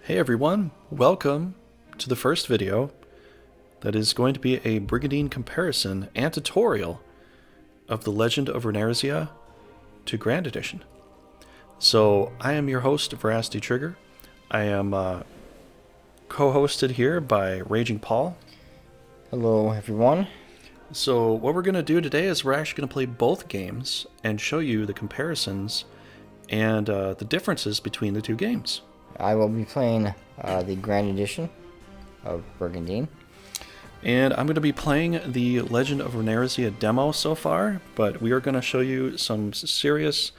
Hey everyone, welcome to the first video that is going to be a Brigandine Comparison and tutorial of the Legend of Runersia to Grand Edition. So I am your host, veracitytrigger. I am co-hosted here by Raging Paul. Hello everyone. So what we're going to do today is we're actually going to play both games and show you the comparisons and the differences between the two games. I will be playing the Grand Edition of Brigandine. And I'm going to be playing the Legend of Runersia demo so far, but we are going to show you some serious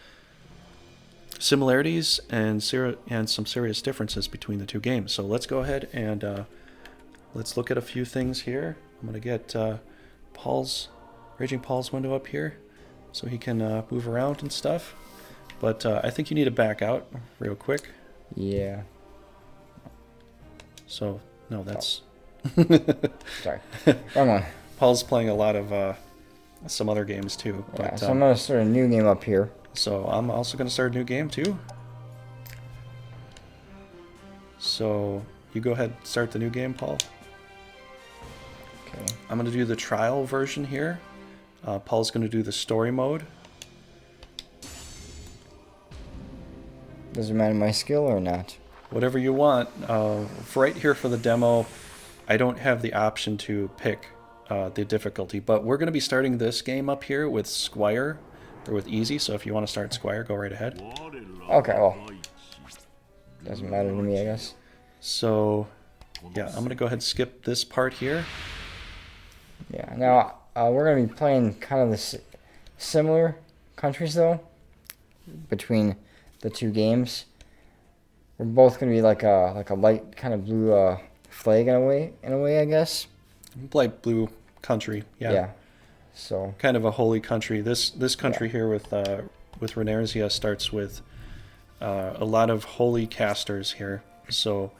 similarities and some serious differences between the two games. So let's go ahead and let's look at a few things here. I'm going to get Raging Paul's window up here so he can move around and stuff. But I think you need to back out real quick. Yeah. So, no, that's... Sorry. Wrong one. Paul's playing a lot of some other games too. Yeah, But, so I'm going to start a new game up here. So I'm also going to start a new game too. So you go ahead and start the new game, Paul. Okay. I'm going to do the trial version here. Paul's going to do the story mode. Does it matter my skill or not? Whatever you want. For right here for the demo, I don't have the option to pick the difficulty, but we're going to be starting this game up here with Squire, or with Easy, so if you want to start Squire, go right ahead. Okay, well. Doesn't matter to me, I guess. So, yeah, I'm going to go ahead and skip this part here. Yeah, now we're going to be playing kind of the similar countries, though, between the two games. We're both going to be like a light kind of blue flag in a way, I guess. Light blue country, yeah. Yeah. So kind of a holy country. This country here with Runersia starts with a lot of holy casters here. So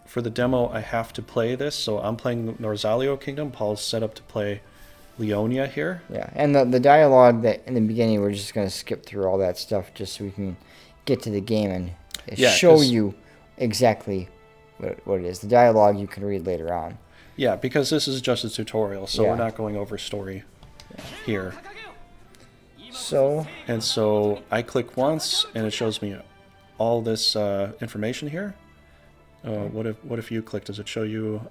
for the demo, I have to play this. So I'm playing Norzalio Kingdom. Paul's set up to play Leonia here. Yeah, and the dialogue that in the beginning, we're just gonna skip through all that stuff just so we can get to the game and show you exactly what it is. The dialogue you can read later on. Yeah, because this is just a tutorial, so Yeah. we're not going over story here. So I click once, and it shows me all this information here. What if you click? Does it show you?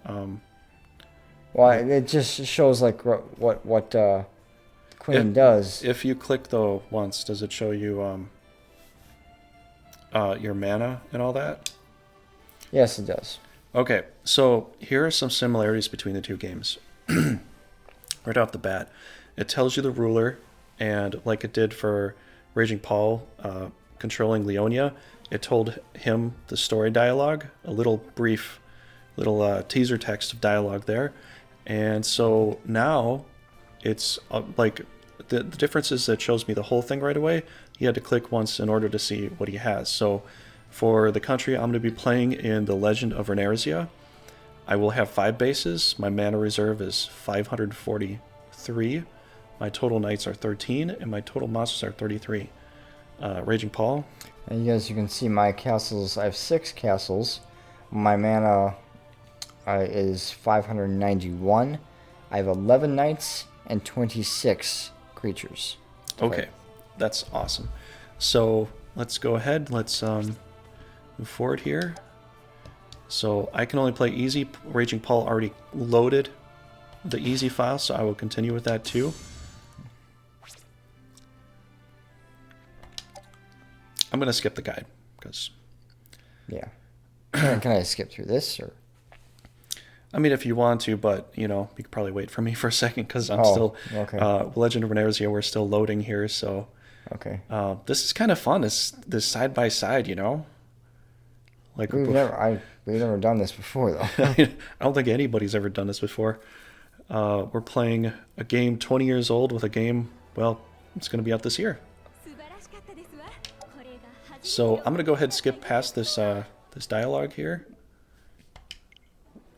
Well, it just shows like what Queen does. If you click though once, does it show you your mana and all that? Yes, it does. Okay, so here are some similarities between the two games. Right off the bat, it tells you the ruler, and like it did for Raging Paul controlling Leonia, it told him the story dialogue, a little brief little teaser text of dialogue there. And so now it's like the difference is that it shows me the whole thing right away. You had to click once in order to see what he has. So for the country, I'm going to be playing in the Legend of Runersia. I will have 5 bases. My mana reserve is 543. My total knights are 13, and my total monsters are 33. Raging Paul? And you guys, you can see my castles. I have 6 castles. My mana is 591. I have 11 knights and 26 creatures. Okay, that's awesome. So let's go ahead. Let's move forward here. So I can only play easy. Raging Paul already loaded the easy file, so I will continue with that too. I'm going to skip the guide because... Yeah. Can I skip through this? Or? I mean, if you want to, but, you know, you could probably wait for me for a second because I'm still... Okay. Legend of Runersia, we're still loading here, so... Okay. This is kind of fun, this side by side, you know? Like we've never done this before, though. I don't think anybody's ever done this before. We're playing a game 20 years old with a game, well, it's going to be out this year. So I'm going to go ahead and skip past this this dialogue here.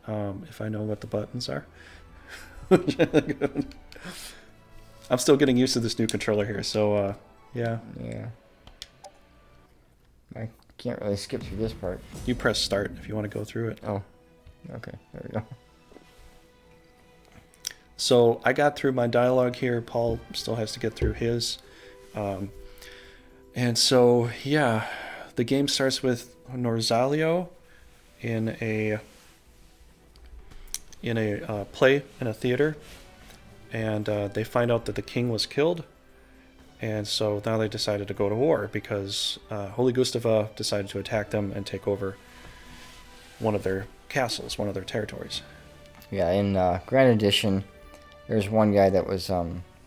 If I know what the buttons are. I'm still getting used to this new controller here, so yeah. Yeah. My can't really skip through this part. You press start if you want to go through it. Oh, okay, there we go. So I got through my dialogue here. Paul still has to get through his. And so, yeah, the game starts with Norzalio in a play in a theater. And they find out that the king was killed. And so now they decided to go to war because Holy Gustava decided to attack them and take over one of their castles, one of their territories. Yeah, in Grand Edition, there's one guy that was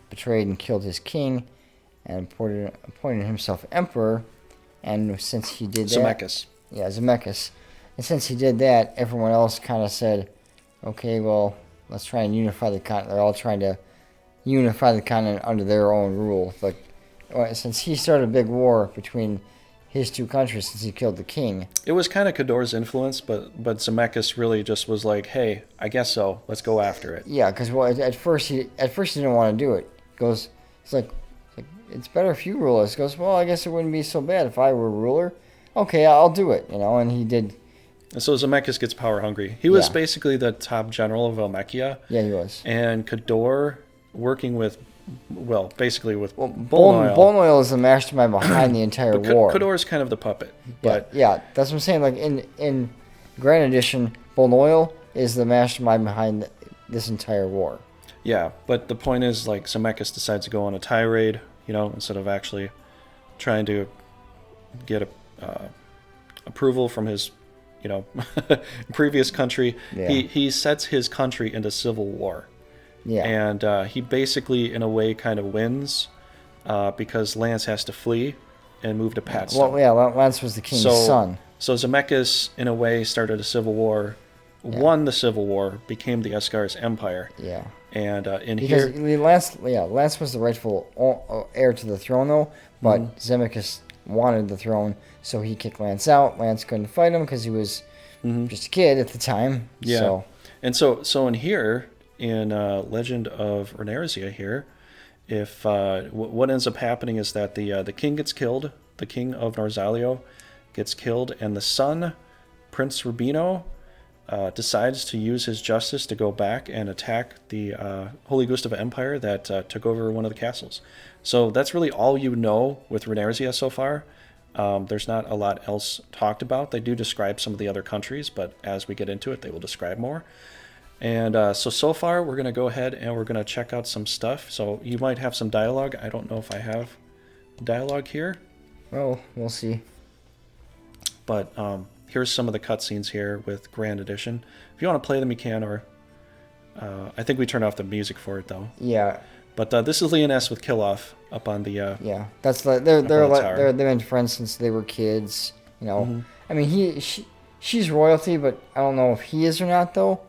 betrayed and killed his king and appointed himself emperor. And since he did that... Zemeckis. Yeah, Zemeckis. And since he did that, everyone else kind of said, okay, well, let's try and unify the continent. They're all trying to unify the continent under their own rule. Like, since he started a big war between his two countries since he killed the king. It was kind of Khador's influence, but Zemeckis really just was like, hey, I guess so. Let's go after it. Yeah, because at first he didn't want to do it. It's like it's better if you rule us. He goes, well, I guess it wouldn't be so bad if I were ruler. Okay, I'll do it. And he did. And so Zemeckis gets power hungry. He was basically the top general of Elmechia. Yeah, he was. And Khador, working with, basically with Bolnoil. Bolnoil is the mastermind behind the entire war. Khador is kind of the puppet. But yeah, that's what I'm saying. Like in Grand Edition, Bolnoil is the mastermind behind this entire war. Yeah, but the point is, like, Zemeckis decides to go on a tirade, instead of actually trying to get approval from his, previous country. Yeah. He sets his country into civil war. Yeah. And he basically, in a way, kind of wins because Lance has to flee and move to Patstone. Well, yeah, Lance was the king's son. So Zemeckis, in a way, started a civil war, won the civil war, became the Escar's empire. Yeah. And because Lance was the rightful heir to the throne, though, but Zemeckis wanted the throne, so he kicked Lance out. Lance couldn't fight him because he was just a kid at the time. Yeah. So. And so in here, in Legend of Runersia here, if what ends up happening is that the king gets killed, the king of Norzalio gets killed, and the son, Prince Rubino, decides to use his justice to go back and attack the Holy Gustava Empire that took over one of the castles. So that's really all you know with Runersia so far. There's not a lot else talked about. They do describe some of the other countries, but as we get into it, they will describe more. And so far, we're going to go ahead and we're going to check out some stuff. So you might have some dialogue. I don't know if I have dialogue here. Well, we'll see. But here's some of the cutscenes here with Grand Edition. If you want to play them, you can. Or I think we turned off the music for it, though. Yeah. But this is Leoness with Killoff up on the yeah. That's like they've been friends since they were kids. I mean, she's royalty, but I don't know if he is or not, though.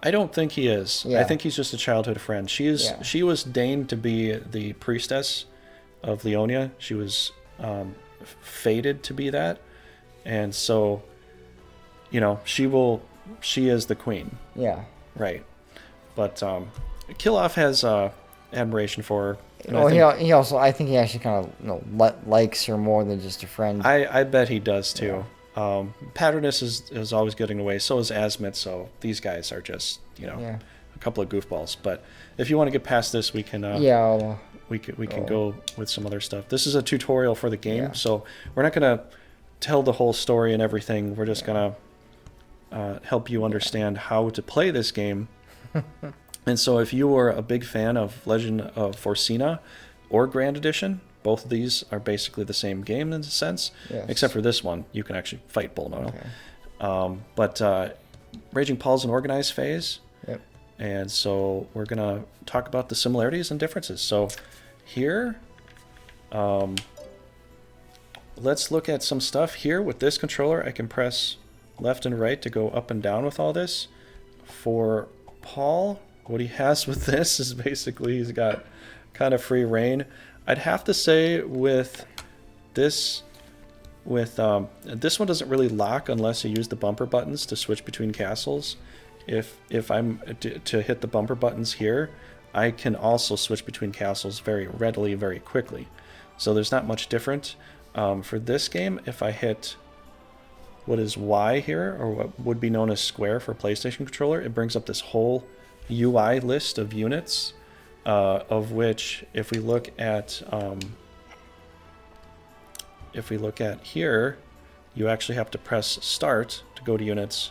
I don't think he is. Yeah. I think he's just a childhood friend. She was deigned to be the priestess of Leonia. She was fated to be that, and so she is the queen. Yeah. Right. But Killoff has admiration for her. I think he actually kind of likes her more than just a friend. I bet he does too. Yeah. Patronus is always getting away. So is Asmit. So these guys are just a couple of goofballs. But if you want to get past this, we can we can go with some other stuff. This is a tutorial for the game, so we're not gonna tell the whole story and everything. We're just gonna help you understand how to play this game. And so if you are a big fan of Legend of Forsena or Grand Edition, both of these are basically the same game in a sense, except for this one. You can actually fight Bolnoil. Okay. But Raging Paul's an organized phase, and so we're going to talk about the similarities and differences. So here, let's look at some stuff here. With this controller, I can press left and right to go up and down with all this. For Paul, what he has with this is basically he's got kind of free reign. I'd have to say with this one doesn't really lock unless you use the bumper buttons to switch between castles. If I'm to hit the bumper buttons here, I can also switch between castles very readily, very quickly. So there's not much different. For this game, if I hit what is Y here, or what would be known as square for PlayStation controller, it brings up this whole UI list of units, of which if we look at here, you actually have to press start to go to units,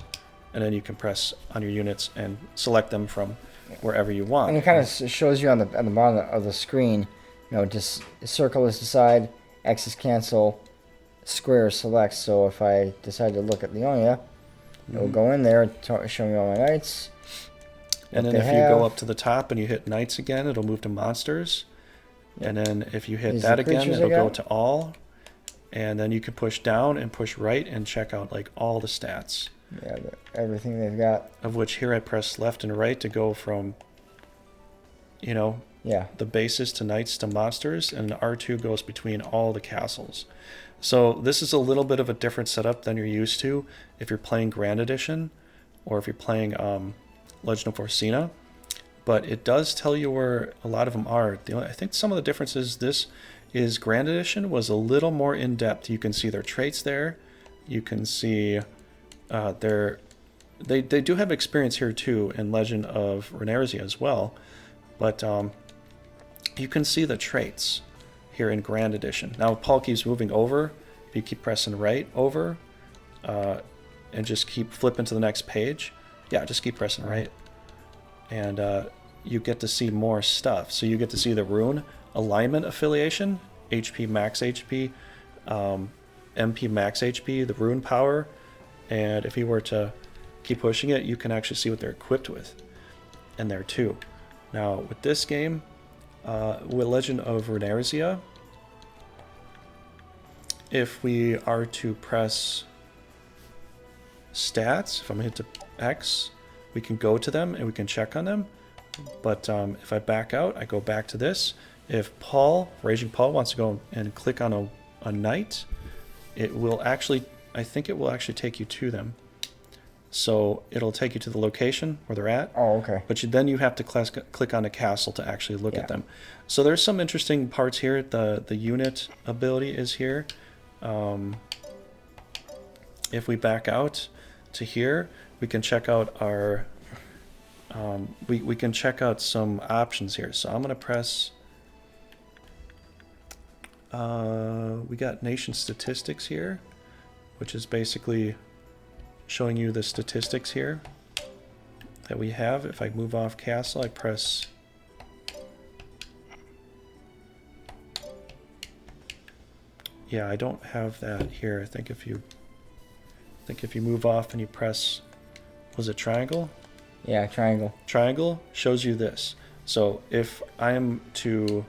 and then you can press on your units and select them from wherever you want. And it kind of shows you on the bottom of the screen, just circle is decide, X is cancel, square is select. So if I decide to look at Leonia, it will go in there, show me all my knights. And then if you go up to the top and you hit knights again, it'll move to monsters. Yep. And then if you hit that again, it'll go to all. And then you can push down and push right and check out like all the stats. Yeah, everything they've got. Of which here I press left and right to go from, the bases to knights to monsters, and R2 goes between all the castles. So this is a little bit of a different setup than you're used to if you're playing Grand Edition or if you're playing Legend of Forsena. But it does tell you where a lot of them are. I think some of the differences, this is Grand Edition was a little more in-depth. You can see their traits there. You can see they do have experience here too in Legend of Runersia as well. But you can see the traits here in Grand Edition. Now Paul keeps moving over. If you keep pressing right over and just keep flipping to the next page. Yeah, just keep pressing right. And you get to see more stuff. So you get to see the rune alignment affiliation, HP max HP, MP max HP, the rune power. And if you were to keep pushing it, you can actually see what they're equipped with in there too. Now with this game, with Legend of Runersia, if we are to press stats, if I'm going to hit X, we can go to them and we can check on them. But if I back out, I go back to this. If Paul, Raging Paul, wants to go and click on a knight, it will actually, I think it will actually take you to them. So it'll take you to the location where they're at. Oh, okay. But then you have to click on a castle to actually look at them. So there's some interesting parts here. The unit ability is here. If we back out to here, we can check out our we can check out some options here. So I'm going to press we got nation statistics here, which is basically showing you the statistics here that we have. If I move off castle, I press I don't have that here. I think if you move off and you press, was it triangle? Yeah, triangle. Triangle shows you this. So if I'm to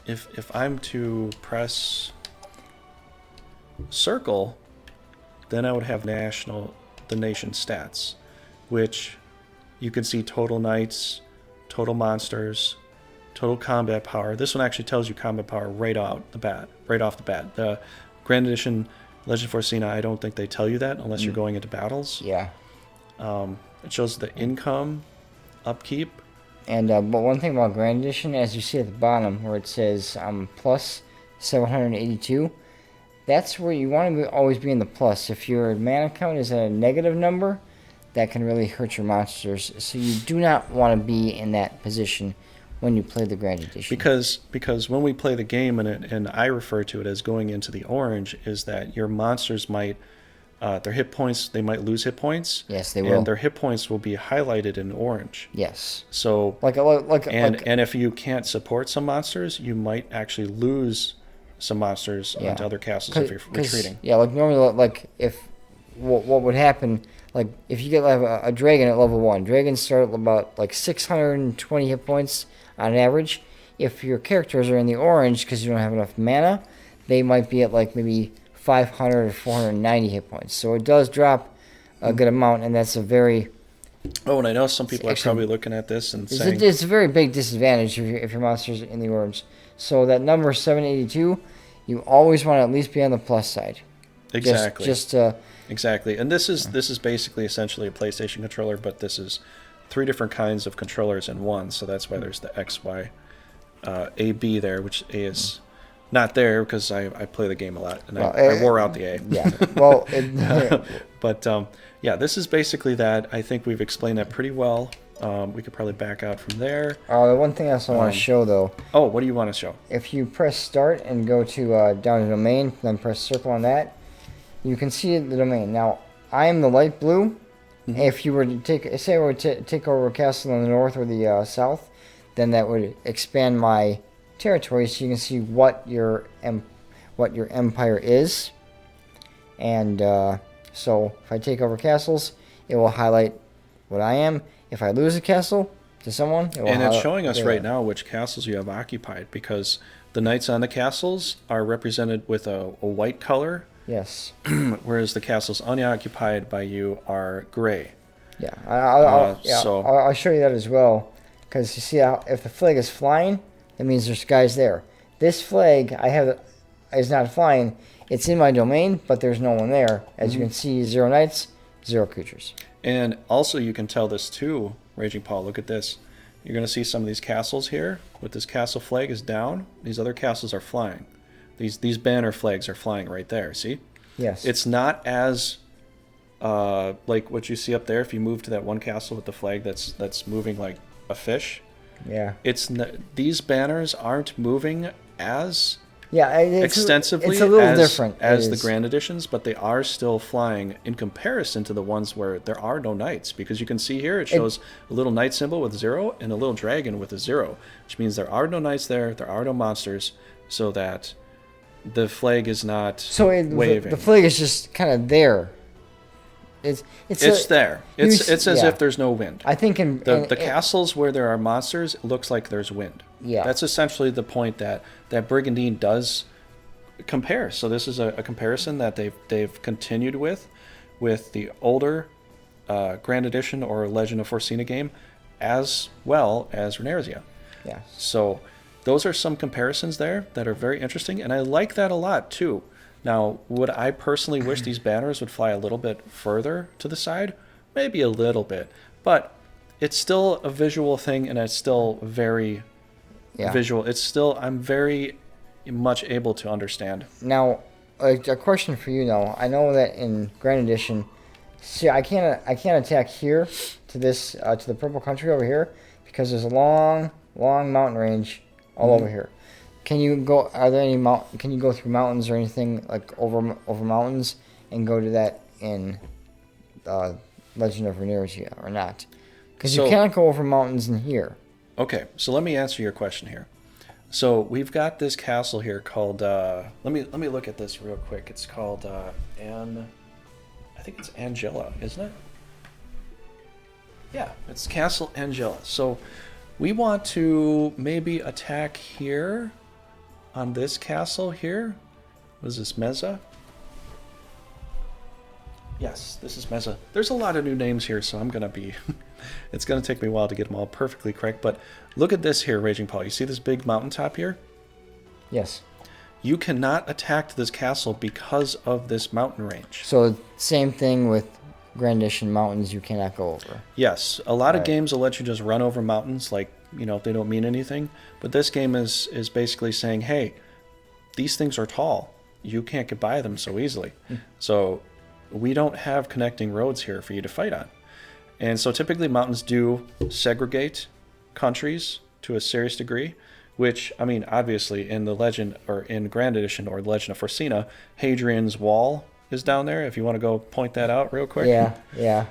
if I'm to press circle, then I would have the nation stats, which you can see total knights, total monsters, total combat power. This one actually tells you combat power right off the bat. The Grand Edition Legend of Forsena, I don't think they tell you that unless you're going into battles. Yeah. It shows the income, upkeep. And but one thing about Grand Edition, as you see at the bottom where it says plus 782, that's where you want to always be in the plus. If your mana count is at a negative number, that can really hurt your monsters. So you do not want to be in that position when you play the Grand Edition. Because when we play the game, and I refer to it as going into the orange, is that your monsters might, their hit points, they might lose hit points. Yes, they will. And their hit points will be highlighted in orange. Yes. So and if you can't support some monsters, you might actually lose some monsters onto other castles if you're retreating. Yeah, like normally, like if what would happen, like if you get like a dragon at level 1, dragons start at about like 620 hit points on average. If your characters are in the orange because you don't have enough mana, they might be at like maybe 500 or 490 hit points. So it does drop a good amount, and that's a very... Oh, and I know some people are probably looking at this and saying... It's a very big disadvantage if your monster's in the orange. So that number 782, you always want to at least be on the plus side. Exactly. Exactly. And this is basically essentially a PlayStation controller, but this is 3 different kinds of controllers in one, so that's why there's the X, Y AB there, which A is not there because I play the game a lot and Well, I wore out the A. Yeah. Well, But yeah, this is basically that. I think we've explained that pretty well. We could probably back out from there. the one thing else I want to show though. Oh, what do you want to show? If you press start and go to down to domain, then press circle on that, you can see the domain. Now, I am the light blue. Mm-hmm. If you were to say I were to take over a castle in the north or the south, then that would expand my territory, so you can see what your empire is. And so, if I take over castles, it will highlight what I am. If I lose a castle to someone, it will and it's showing us right now which castles you have occupied, because the knights on the castles are represented with a white color. Yes. Whereas the castles unoccupied by you are gray. Yeah. I'll show you that as well. Because you see, if the flag is flying, that means there's guys there. This flag I have is not flying. It's in my domain, but there's no one there. As you can see, 0 knights, 0 creatures. And also you can tell this too, Raging Paul. Look at this. You're going to see some of these castles here. With this castle flag is down. These other castles are flying. These banner flags are flying right there. See? Yes. It's not as like what you see up there. If you move to that one castle with the flag that's moving like a fish. Yeah. These banners aren't moving as it's extensively a little different as the Grand Editions, but they are still flying in comparison to the ones where there are no knights. Because you can see here it shows a little knight symbol with 0 and a little dragon with a 0, which means there are no knights there are no monsters, so that the flag is not waving. The flag is just kind of there. It's there. It's as if there's no wind. I think in the castles where there are monsters, it looks like there's wind. Yeah. That's essentially the point that Brigandine does compare. So this is a comparison that they've continued with the older Grand Edition or Legend of Forsena game, as well as Runersia. Yeah. So those are some comparisons there that are very interesting, and I like that a lot too. Now, would I personally wish these banners would fly a little bit further to the side? Maybe a little bit. But it's still a visual thing, and it's still very visual. It's still, I'm very much able to understand. Now, a question for you now. I know that in Grand Edition, see, I can't attack here to this to the purple country over here, because there's a long mountain range all over here. Can you go? Are there any Can you go through mountains or anything like over mountains and go to that in Legend of Runersia or not? Because you cannot go over mountains in here. Okay, so let me answer your question here. So we've got this castle here called. Let me look at this real quick. It's called I think it's Angela, isn't it? Yeah, it's Castle Angela. So we want to maybe attack here. On this castle here, was this Meza? Yes, this is Meza. There's a lot of new names here, so I'm gonna be. It's gonna take me a while to get them all perfectly correct. But look at this here, Raging Paul. You see this big mountaintop here? Yes. You cannot attack this castle because of this mountain range. So same thing with Grand Edition mountains. You cannot go over. Yes, a lot of games will let you just run over mountains, like. They don't mean anything. But this game is basically saying, hey, these things are tall. You can't get by them so easily. So we don't have connecting roads here for you to fight on. And so typically mountains do segregate countries to a serious degree, which, I mean, obviously in the Legend, or in Grand Edition or Legend of Forsena, Hadrian's Wall is down there. If you want to go point that out real quick. Yeah.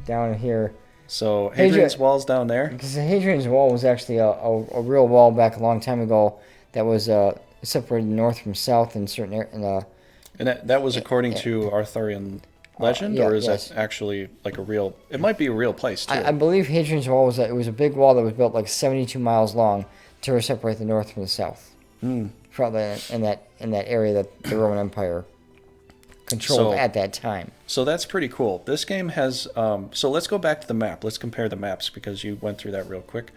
Down here. So Hadrian's Wall's down there. Because Hadrian's Wall was actually a real wall back a long time ago that was separated north from south in certain areas. And that was according to Arthurian legend, or is that actually like a real? It might be a real place too. I believe Hadrian's Wall was a big wall that was built like 72 miles long to separate the north from the south. Probably in that area that the Roman Empire controlled at that time. So that's pretty cool. This game has, so let's go back to the map. Let's compare the maps because you went through that real quick.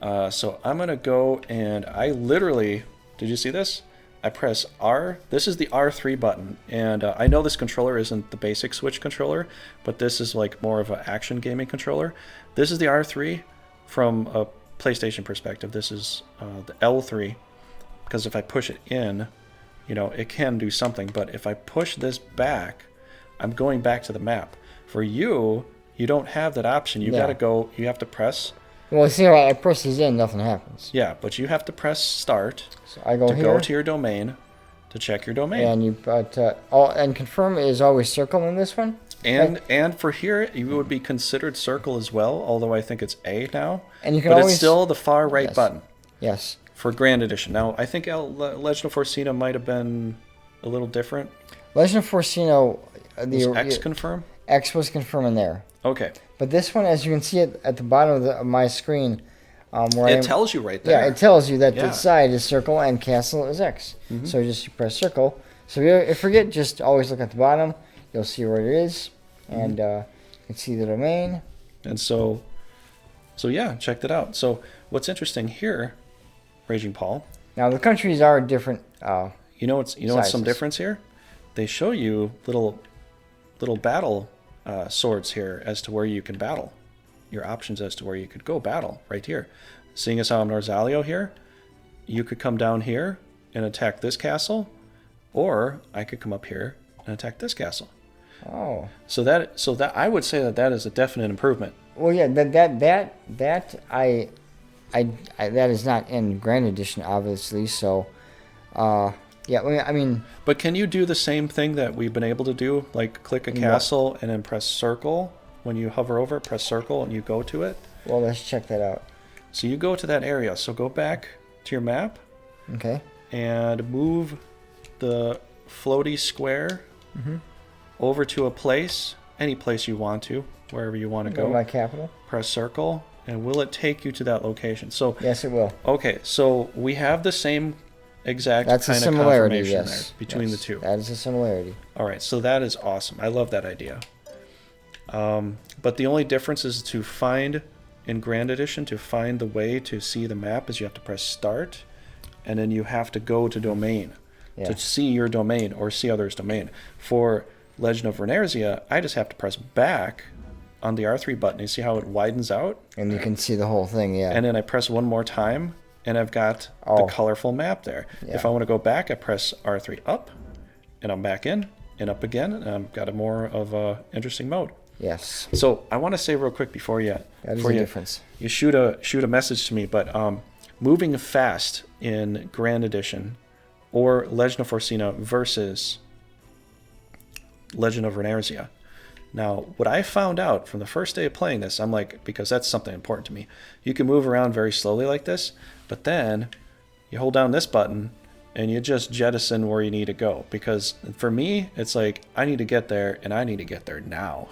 So I'm going to go and I literally, did you see this? I press R. This is the R3 button. And I know this controller isn't the basic Switch controller, but this is like more of an action gaming controller. This is the R3 from PlayStation perspective, this is the L3, because if I push it in, you know, it can do something. But if I push this back, I'm going back to the map. For you, you don't have that option. You got to go, you have to press. Well, see how I press these in, nothing happens. Yeah, but you have to press start so I go to here, go to your domain, to check your domain. And you and confirm is always circle in this one. And for here, you would be considered circle as well, although I think it's A now. And you can but always, it's still the far right button. Yes. For Grand Edition. Now, I think Legend of Forsena might have been a little different. Legend of Forsena, was X confirm? X was confirming there. Okay. But this one, as you can see at the bottom of my screen, where it tells you right there. Yeah, it tells you that the side is circle and castle is X. Mm-hmm. So you press circle. So if you forget, just always look at the bottom. You'll see where it is, and you can see the domain. And so yeah, check that out. So what's interesting here, Raging Paul. Now the countries are different. You know what's some difference here? They show you little battle swords here as to where you can battle. Your options as to where you could go battle right here. Seeing as how I'm Norzalio here, you could come down here and attack this castle, or I could come up here and attack this castle. Oh. So that I would say that is a definite improvement. Well, yeah, that is not in Grand Edition, obviously. So, yeah, I mean. But can you do the same thing that we've been able to do, like click a castle and then press circle? When you hover over it, press circle and you go to it. Well, let's check that out. So you go to that area. So go back to your map. Okay. And move the floaty square over to a place, any place you want to, wherever you want to go. My capital. Press circle, and will it take you to that location? So yes, it will. Okay, so we have the same exact kind of confirmation there between the two. That is a similarity. All right, so that is awesome. I love that idea. But the only difference is to find, in Grand Edition, to find the way to see the map is you have to press start, and then you have to go to domain to see your domain or see others' domain. For Legend of Runersia, I just have to press back on the R3 button. You see how it widens out? And you can see the whole thing, yeah. And then I press one more time, and I've got the colorful map there. Yeah. If I want to go back, I press R3 up, and I'm back in, and up again, and I've got a more of a interesting mode. Yes. So I want to say real quick before you difference. You shoot a message to me, but moving fast in Grand Edition or Legend of Forsena versus Legend of Runersia. Now, what I found out from the first day of playing this, I'm like, because that's something important to me. You can move around very slowly like this, but then you hold down this button and you just jettison where you need to go. Because for me, it's like, I need to get there, and I need to get there now.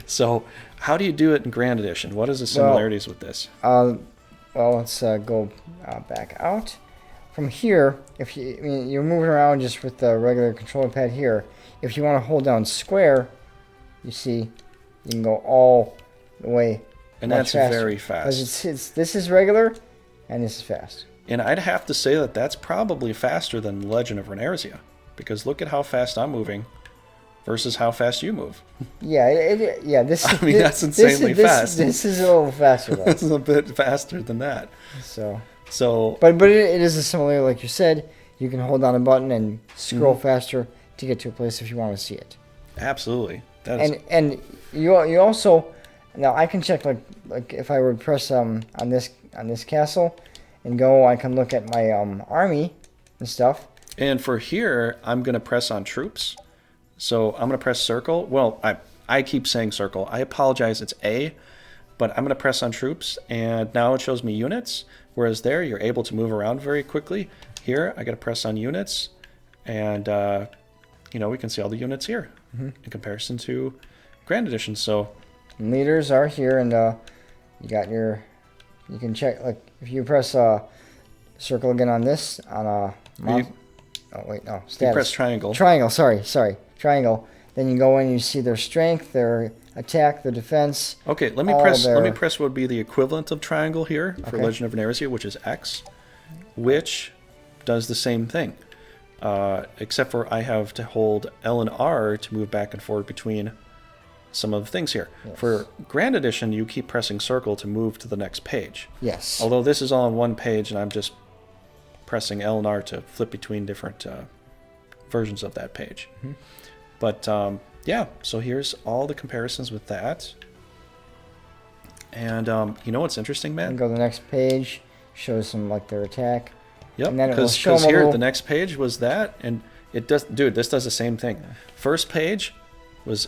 So how do you do it in Grand Edition? What is the similarities with this? Well, let's go back out. From here, you're moving around just with the regular controller pad here. If you want to hold down square, you see, you can go all the way. And that's very fast. This is regular, and this is fast. And I'd have to say that that's probably faster than Legend of Runersia, because look at how fast I'm moving versus how fast you move. Yeah, that's insanely fast. This is a little faster, though. This is a bit faster than that. But it is a similar, like you said. You can hold down a button and scroll faster to get to a place if you want to see it. Absolutely. And you also, now I can check like if I would press on this castle and go, I can look at my army and stuff. And for here, I'm going to press on troops. So I'm going to press circle. Well, I keep saying circle. I apologize. It's A, but I'm going to press on troops, and now it shows me units. Whereas there, you're able to move around very quickly. Here, I got to press on units, and we can see all the units here in comparison to Grand Edition. So leaders are here, and you can check, like if you press circle again on this status. You press triangle. Triangle. Then you go in and you see their strength, their attack, their defense. Okay, let me press what would be the equivalent of triangle here for Legend of Runersia, which is X, which does the same thing. Except for I have to hold L and R to move back and forth between some of the things here. Yes. For Grand Edition, you keep pressing circle to move to the next page. Yes. Although this is all on one page, and I'm just pressing L and R to flip between different versions of that page. Mm-hmm. But yeah, so here's all the comparisons with that. And you know what's interesting, man? And go to the next page, shows them like their attack. Yep, And then because here the next page was that, and it does, dude. This does the same thing. Yeah. First page was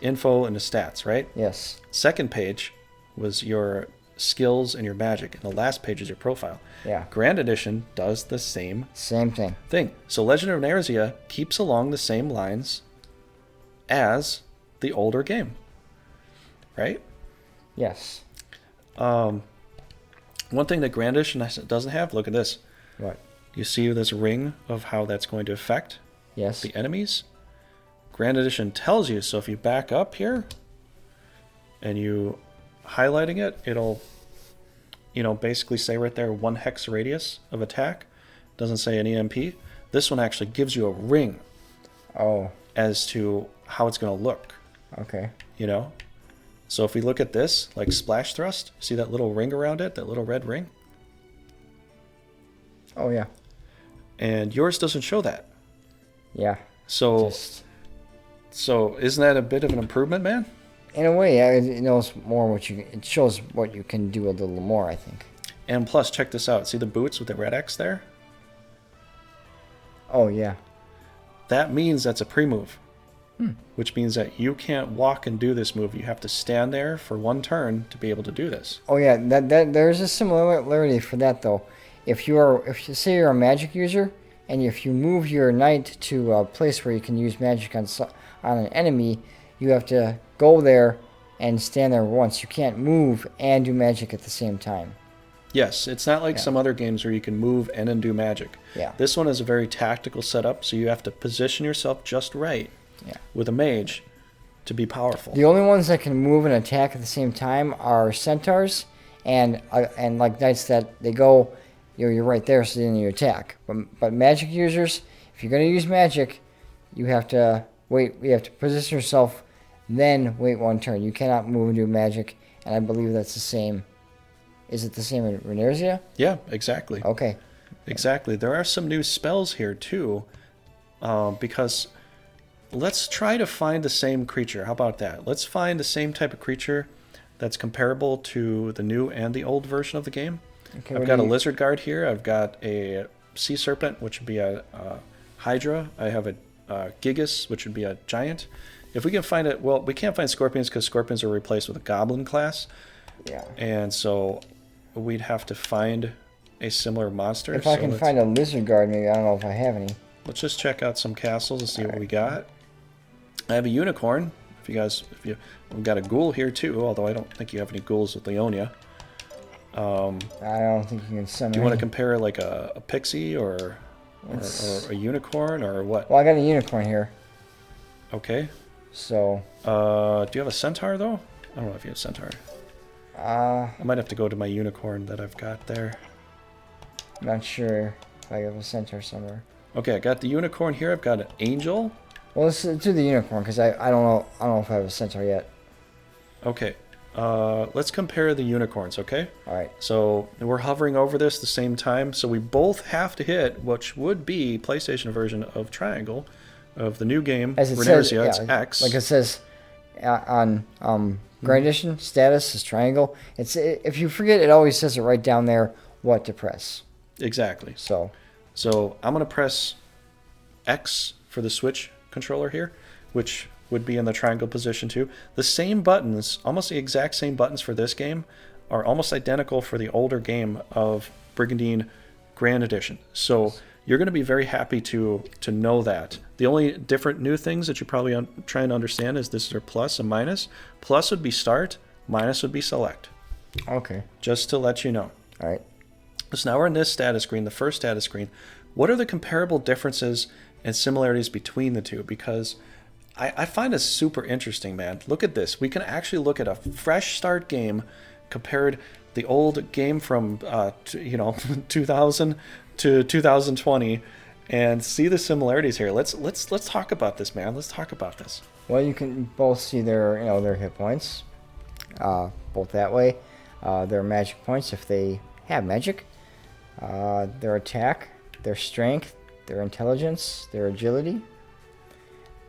info and the stats, right? Yes. Second page was your skills and your magic, and the last page is your profile. Yeah. Grand Edition does the same thing. So Legend of Runersia keeps along the same lines as the older game, right? Yes. One thing that Grand Edition doesn't have, look at this. What? You see this ring of how that's going to affect Yes. the enemies? Grand Edition tells you, so if you back up here and you highlighting it, it'll, you know, basically say right there 1 hex radius of attack. Doesn't say an EMP. This one actually gives you a ring as to how it's going to look. Okay. You know? So if we look at this, like splash thrust, see that little ring around it, that little red ring? Oh, yeah. And yours doesn't show that. Yeah. So isn't that a bit of an improvement, man? In a way, yeah, it knows more it shows what you can do a little more, I think. And plus, check this out. See the boots with the red X there? Oh, yeah. That means that's a pre-move. Which means that you can't walk and do this move. You have to stand there for 1 turn to be able to do this. Oh, yeah. That there's a similarity for that, though. If you say you're a magic user, and if you move your knight to a place where you can use magic on an enemy, you have to go there and stand there once. You can't move and do magic at the same time. Yes, it's not like some other games where you can move and then do magic. Yeah. This one is a very tactical setup, so you have to position yourself just right with a mage to be powerful. The only ones that can move and attack at the same time are centaurs and like knights that they go, you're right there, so then you attack. But magic users, if you're going to use magic, you have to wait. You have to position yourself, then wait 1 turn. You cannot move and do magic, and I believe that's the same. Is it the same in Runersia? Yeah, exactly. Okay. Exactly. There are some new spells here too, because let's try to find the same creature. How about that? Let's find the same type of creature that's comparable to the new and the old version of the game. Okay, I've got a lizard guard here. I've got a sea serpent, which would be a hydra. I have a gigas, which would be a giant. If we can find it, well, we can't find scorpions because scorpions are replaced with a goblin class. Yeah. And so we'd have to find a similar monster. If I can find a lizard guard, maybe. I don't know if I have any. Let's just check out some castles and see what we got. I have a unicorn. We've got a ghoul here too, although I don't think you have any ghouls with Leonia. I don't think you can summon. Do you want to compare like a pixie or a unicorn or what? Well, I got a unicorn here. Okay. So. Do you have a centaur though? I don't know if you have centaur. I might have to go to my unicorn that I've got there. I'm not sure if I have a centaur somewhere. Okay, I got the unicorn here. I've got an angel. Well, let's do the unicorn because I don't know. I don't know if I have a centaur yet. Okay. Let's compare the unicorns, okay? All right. So we're hovering over this at the same time. So we both have to hit which would be PlayStation version of Triangle of the new game, As it Runersia. says, It's X. Like it says on Grand Edition, status is triangle. If you forget, it always says it right down there what to press. Exactly. So I'm going to press X for the Switch controller here, which would be in the triangle position too. The same buttons, almost the exact same buttons for this game, are almost identical for the older game of Brigandine Grand Edition. So you're going to be very happy to know that. The only different new things that you're probably trying to understand is this is plus and minus. Plus would be start, minus would be select. okay. Just to let you know. All right. So now we're in this status screen, the first status screen. What are the comparable differences and similarities between the two? Because I find this super interesting, man. Look at this. We can actually look at a fresh start game compared the old game from 2000 to 2020 and see the similarities here. Let's talk about this, man. Let's talk about this. Well, you can both see their their hit points, both that way. Their magic points if they have magic. Their attack, their strength, their intelligence, their agility,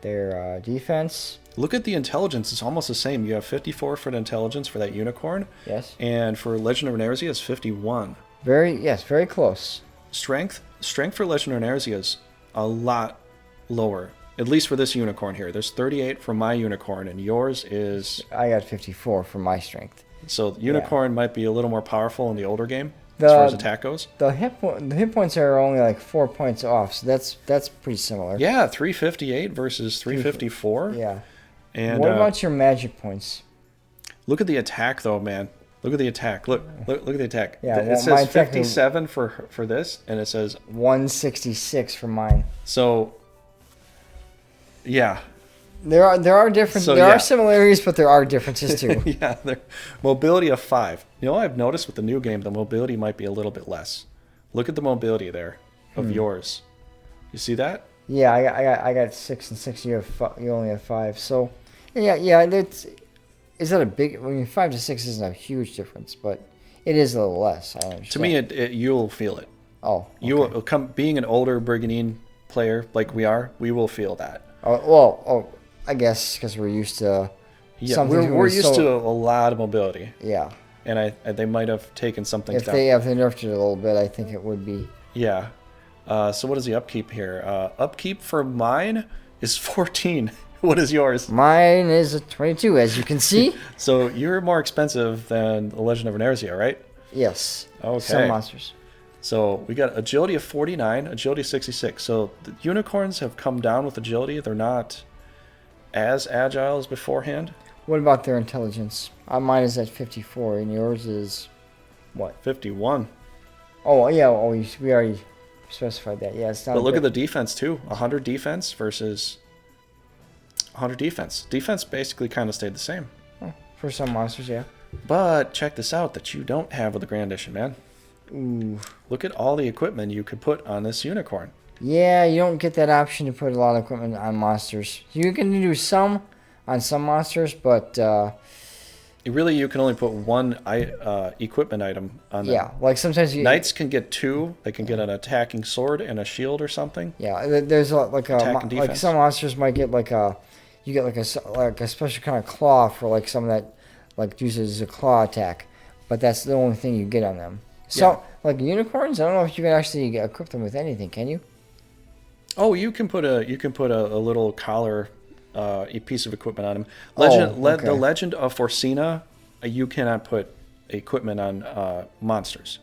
their defense. Look at the intelligence. It's almost the same. You have 54 for the intelligence for that unicorn. Yes. And for Legend of Runersia is 51. Very close. Strength for Legend of Runersia is a lot lower. At least for this unicorn here. There's 38 for my unicorn, and yours is... I got 54 for my strength. So unicorn might be a little more powerful in the older game as far as attack goes. The hit points are only like 4 points off, so that's pretty similar. Yeah, 358 versus 354. Yeah. And what about your magic points? Look at the attack, though, man. Look at the attack. Look at the attack. Yeah, it says 57 for this, and it says 166 for mine. So, yeah. There are different. There are similarities, but there are differences too. Yeah, mobility of 5. You know, I've noticed with the new game, the mobility might be a little bit less. Look at the mobility there of yours. You see that? Yeah, I got 6 and 6. You only have 5. So, yeah. Is that a big? I mean, 5 to 6 isn't a huge difference, but it is a little less. I understand. To me, you'll feel it. Oh, okay. You will being an older Brigandine player like we are. We will feel that. I guess because we're used to. Yeah, we're used to a lot of mobility. Yeah. And they might have taken something down. If they nerfed it a little bit, I think it would be. Yeah. So what is the upkeep here? Upkeep for mine is 14. What is yours? Mine is a 22, as you can see. So you're more expensive than the Legend of Runersia, right? Yes. Okay. Some monsters. So we got agility of 49, agility 66. So the unicorns have come down with agility. They're not as agile as beforehand. What about their intelligence? Mine is at 54, and yours is what? 51. Oh, yeah. Oh, we already specified that. Yeah, it's not. But look at the defense, too. 100 defense versus 100 defense. Defense basically kind of stayed the same. Oh, for some monsters, yeah. But check this out that you don't have with the Grand Edition, man. Ooh. Look at all the equipment you could put on this unicorn. Yeah, you don't get that option to put a lot of equipment on monsters. You can do some on some monsters, but... Really, you can only put one equipment item on them. Yeah, like sometimes Knights can get 2. They can get an attacking sword and a shield or something. Yeah, there's like some monsters might get like a... You get like a special kind of claw for like some that like uses a claw attack, but that's the only thing you get on them. So like unicorns, I don't know if you can actually equip them with anything. Can you? Oh, you can put a little collar, a piece of equipment on them. The Legend of Forsena, you cannot put equipment on monsters.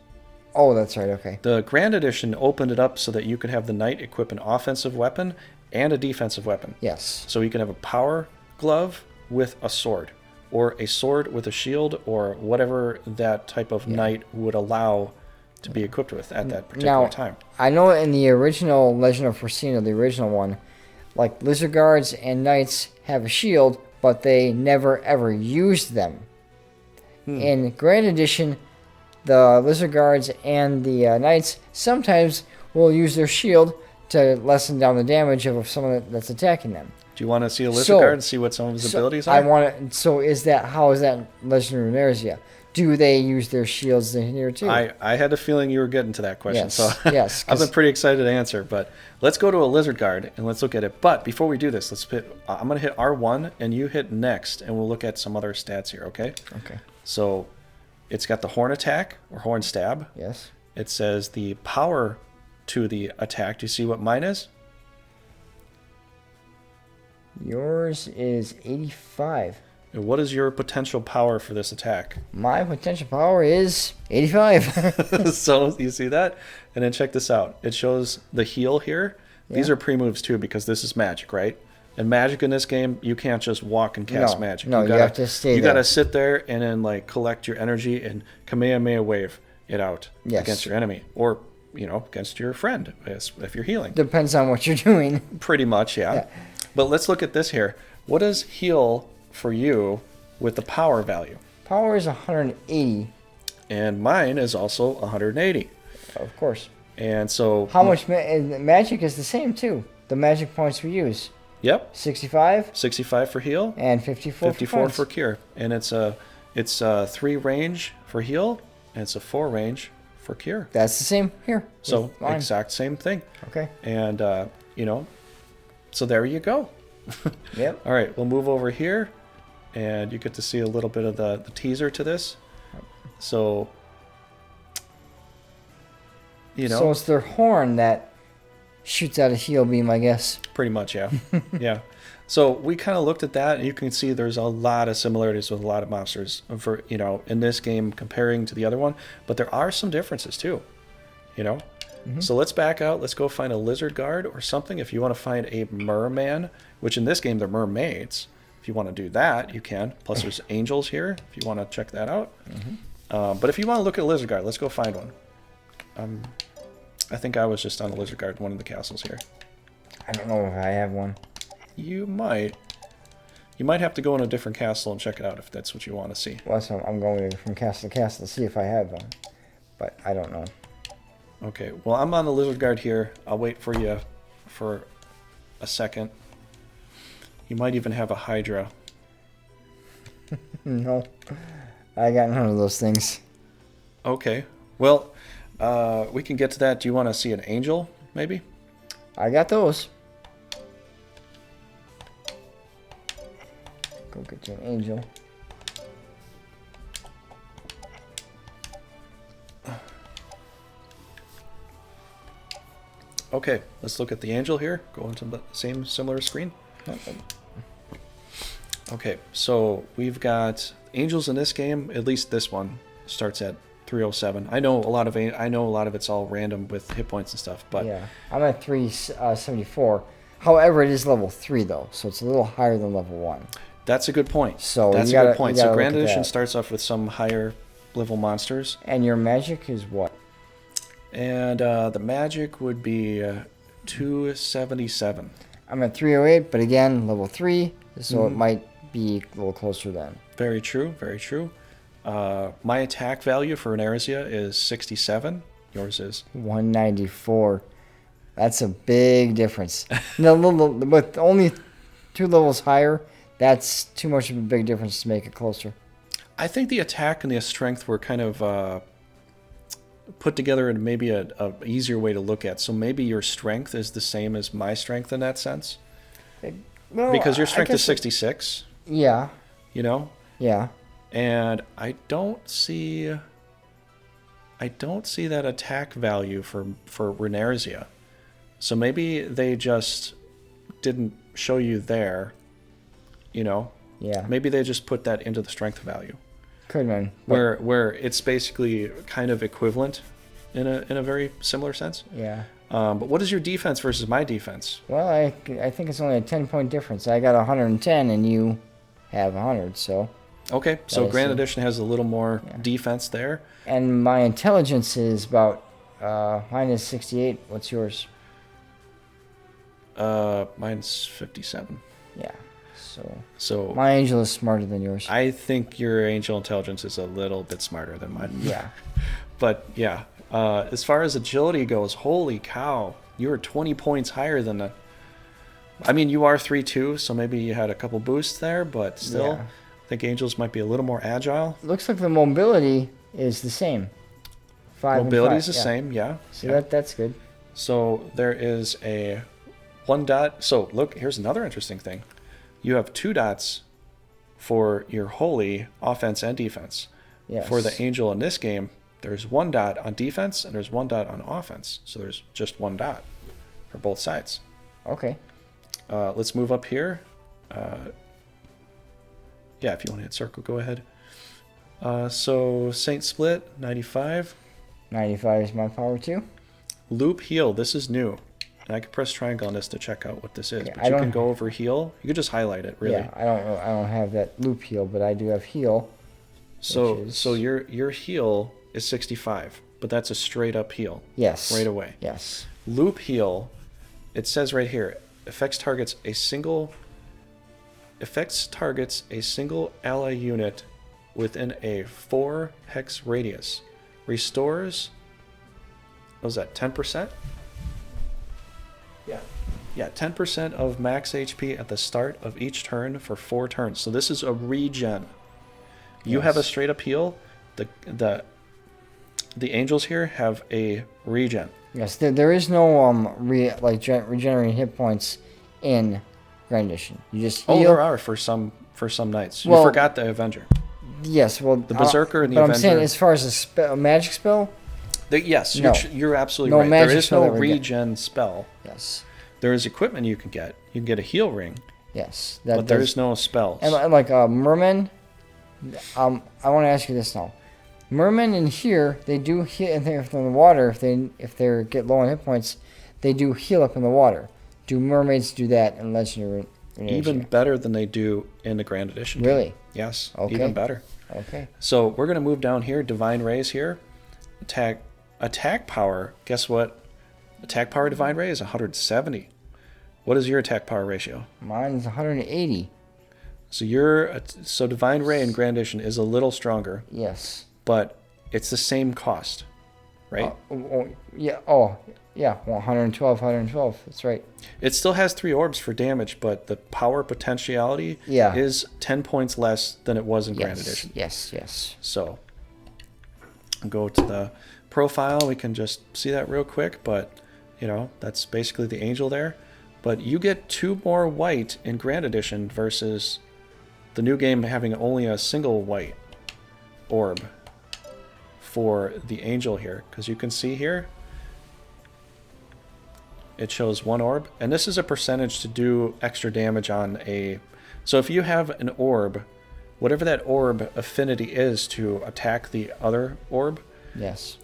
Oh, that's right. Okay. The Grand Edition opened it up so that you could have the knight equip an offensive weapon and a defensive weapon. Yes. So you can have a power glove with a sword, or a sword with a shield, or whatever that type of knight would allow to be equipped with at that particular time. I know in the original Legend of Forsena, the original one, like lizard guards and knights have a shield, but they never ever used them. In Grand Edition, the lizard guards and the knights sometimes will use their shield to lessen down the damage of someone that's attacking them. Do you want to see a lizard guard and see what some of his abilities are? I want to. So how is that Legend of Runersia? Do they use their shields in here too? I had a feeling you were getting to that question, yes. so Yes, I've been pretty excited to answer. But let's go to a lizard guard and let's look at it. But before we do this, I'm going to hit R1 and you hit next, and we'll look at some other stats here. Okay. Okay. So it's got the horn attack or horn stab. Yes. It says the power to the attack. Do you see what mine is? Yours is 85. And what is your potential power for this attack? My potential power is 85. So you see that? And then check this out. It shows the heal here. Yeah. These are pre-moves too, because this is magic, right? And magic in this game, you can't just walk and cast magic. No, you have to stay there. You gotta sit there and then like collect your energy and Kamehameha wave it out against your enemy. Or, against your friend if you're healing. Depends on what you're doing. Pretty much, yeah. But let's look at this here. What does heal for you with the power value? Power is 180. And mine is also 180. Of course. And so... How much magic is the same, too. The magic points we use. Yep. 65. 65 for heal. And 54 54 for for cure. And it's a 3 range for heal, and it's a 4 range for cure. That's the same here. So exact same thing. Okay. And, so there you go. Yep. All right, we'll move over here, and you get to see a little bit of the teaser to this. So, So it's their horn that shoots out a heal beam, I guess. Pretty much, yeah. Yeah. So we kind of looked at that, and you can see there's a lot of similarities with a lot of monsters for, in this game comparing to the other one, but there are some differences too, Mm-hmm. So let's back out. Let's go find a lizard guard or something. If you want to find a merman, which in this game they're mermaids. If you want to do that, you can. Plus there's angels here if you want to check that out. Mm-hmm. But if you want to look at a lizard guard, let's go find one. I think I was just on a lizard guard in one of the castles here. I don't know if I have one. You might. You might have to go in a different castle and check it out if that's what you want to see. Well, so I'm going from castle to castle to see if I have one. But I don't know. Okay, well, I'm on the lizard guard here. I'll wait for you for a second. You might even have a hydra. No. I got none of those things. Okay, well, we can get to that. Do you want to see an angel, maybe? I got those. Go get you an angel. Okay, let's look at the angel here. Go into the same similar screen. Okay, so we've got angels in this game. At least this one starts at 307. I know a lot of it's all random with hit points and stuff, but yeah, I'm at 374. However, it is level 3 though, so it's a little higher than level 1. That's a good point. So that's a good point. So Grand Edition that. starts off with some higher level monsters. And your magic is what? And the magic would be 277. I'm at 308, but again, level 3, so it might be a little closer then. Very true, very true. My attack value for Runersia is 67. Yours is 194. That's a big difference. No, with only 2 levels higher, that's too much of a big difference to make it closer. I think the attack and the strength were kind of put together in maybe a easier way to look at. So maybe your strength is the same as my strength in that sense. Well, because your strength is 66. Yeah. Yeah. And I don't see that attack value for Runersia. So maybe they just didn't show you there, Yeah. Maybe they just put that into the strength value. Could have been. Where it's basically kind of equivalent in a very similar sense. Yeah. But what is your defense versus my defense? Well, I think it's only a 10-point difference. I got 110 and you have 100, so. Okay, so Grand Edition has a little more defense there. And my intelligence is about mine is 68. What's yours? Mine's 57. Yeah. So my angel is smarter than yours. I think your angel intelligence is a little bit smarter than mine. Yeah. But yeah, as far as agility goes, holy cow, you are 20 points higher than the. I mean, you are 3-2, so maybe you had a couple boosts there, but still, I think angels might be a little more agile. Looks like the mobility is the same. Mobility is the same, yeah. So that's good. So there is a 1 dot. So look, here's another interesting thing. You have 2 dots for your holy offense and defense. Yes. For the angel in this game, there's 1 dot on defense and there's 1 dot on offense. So there's just 1 dot for both sides. Okay. Let's move up here. Yeah, if you want to hit circle, go ahead. So Saint Split, 95. 95 is my power too. Loop heal, this is new. And I can press triangle on this to check out what this is. Yeah, but you can go over heal. You can just highlight it, really. Yeah, I don't have that loop heal, but I do have heal. So your heal is 65, but that's a straight up heal. Yes. Right away. Yes. Loop heal, it says right here, affects targets a single ally unit within a 4 hex radius. Restores what was that, 10%? Yeah, 10% of max HP at the start of each turn for 4 turns. So this is a regen. You have a straight up heal. The angels here have a regen. Yes, there is no regenerating hit points in Grand Edition. You just heal. Oh, there are for some nights. You forgot the Avenger. Yes, well, the Berserker and the but Avenger. I'm saying, as far as a magic spell. Yes, no. You're absolutely right. There is no regen spell. Yes. There is equipment you can get. You can get a heal ring. Yes. But there is no spells. And like mermen, I want to ask you this now. Mermen in here, they do heal if they're in the water. If they get low on hit points, they do heal up in the water. Do mermaids do that in Legend of Runersia? Even better than they do in the Grand Edition. Really? Game. Yes. Okay. Even better. Okay. So we're gonna move down here. Divine Rays here. Attack power. Guess what? Attack power Divine Ray is 170. What is your attack power ratio? Mine's 180. So Divine Ray in Grand Edition is a little stronger. Yes. But it's the same cost, right? Yeah. Oh, yeah. 112. That's right. It still has 3 orbs for damage, but the power potentiality is 10 points less than it was in Grand Edition. Yes. So go to the profile. We can just see that real quick, but that's basically the angel there. But you get 2 more white in Grand Edition versus the new game having only a single white orb for the angel here. Because you can see here, it shows 1 orb. And this is a percentage to do extra damage on a... So if you have an orb, whatever that orb affinity is to attack the other orb,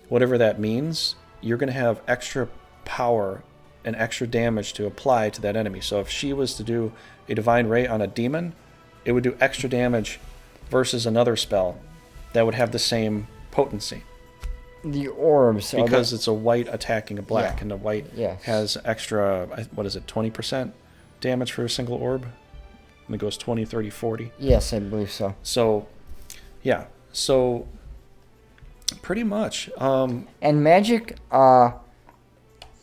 whatever that means, you're going to have extra power and extra damage to apply to that enemy. So if she was to do a Divine Ray on a demon, it would do extra damage versus another spell that would have the same potency. The orbs. Because it's a white attacking a black, and the white has extra, what is it, 20% damage for a single orb? And it goes 20, 30, 40. Yes, I believe so. So, yeah. So, pretty much. And magic,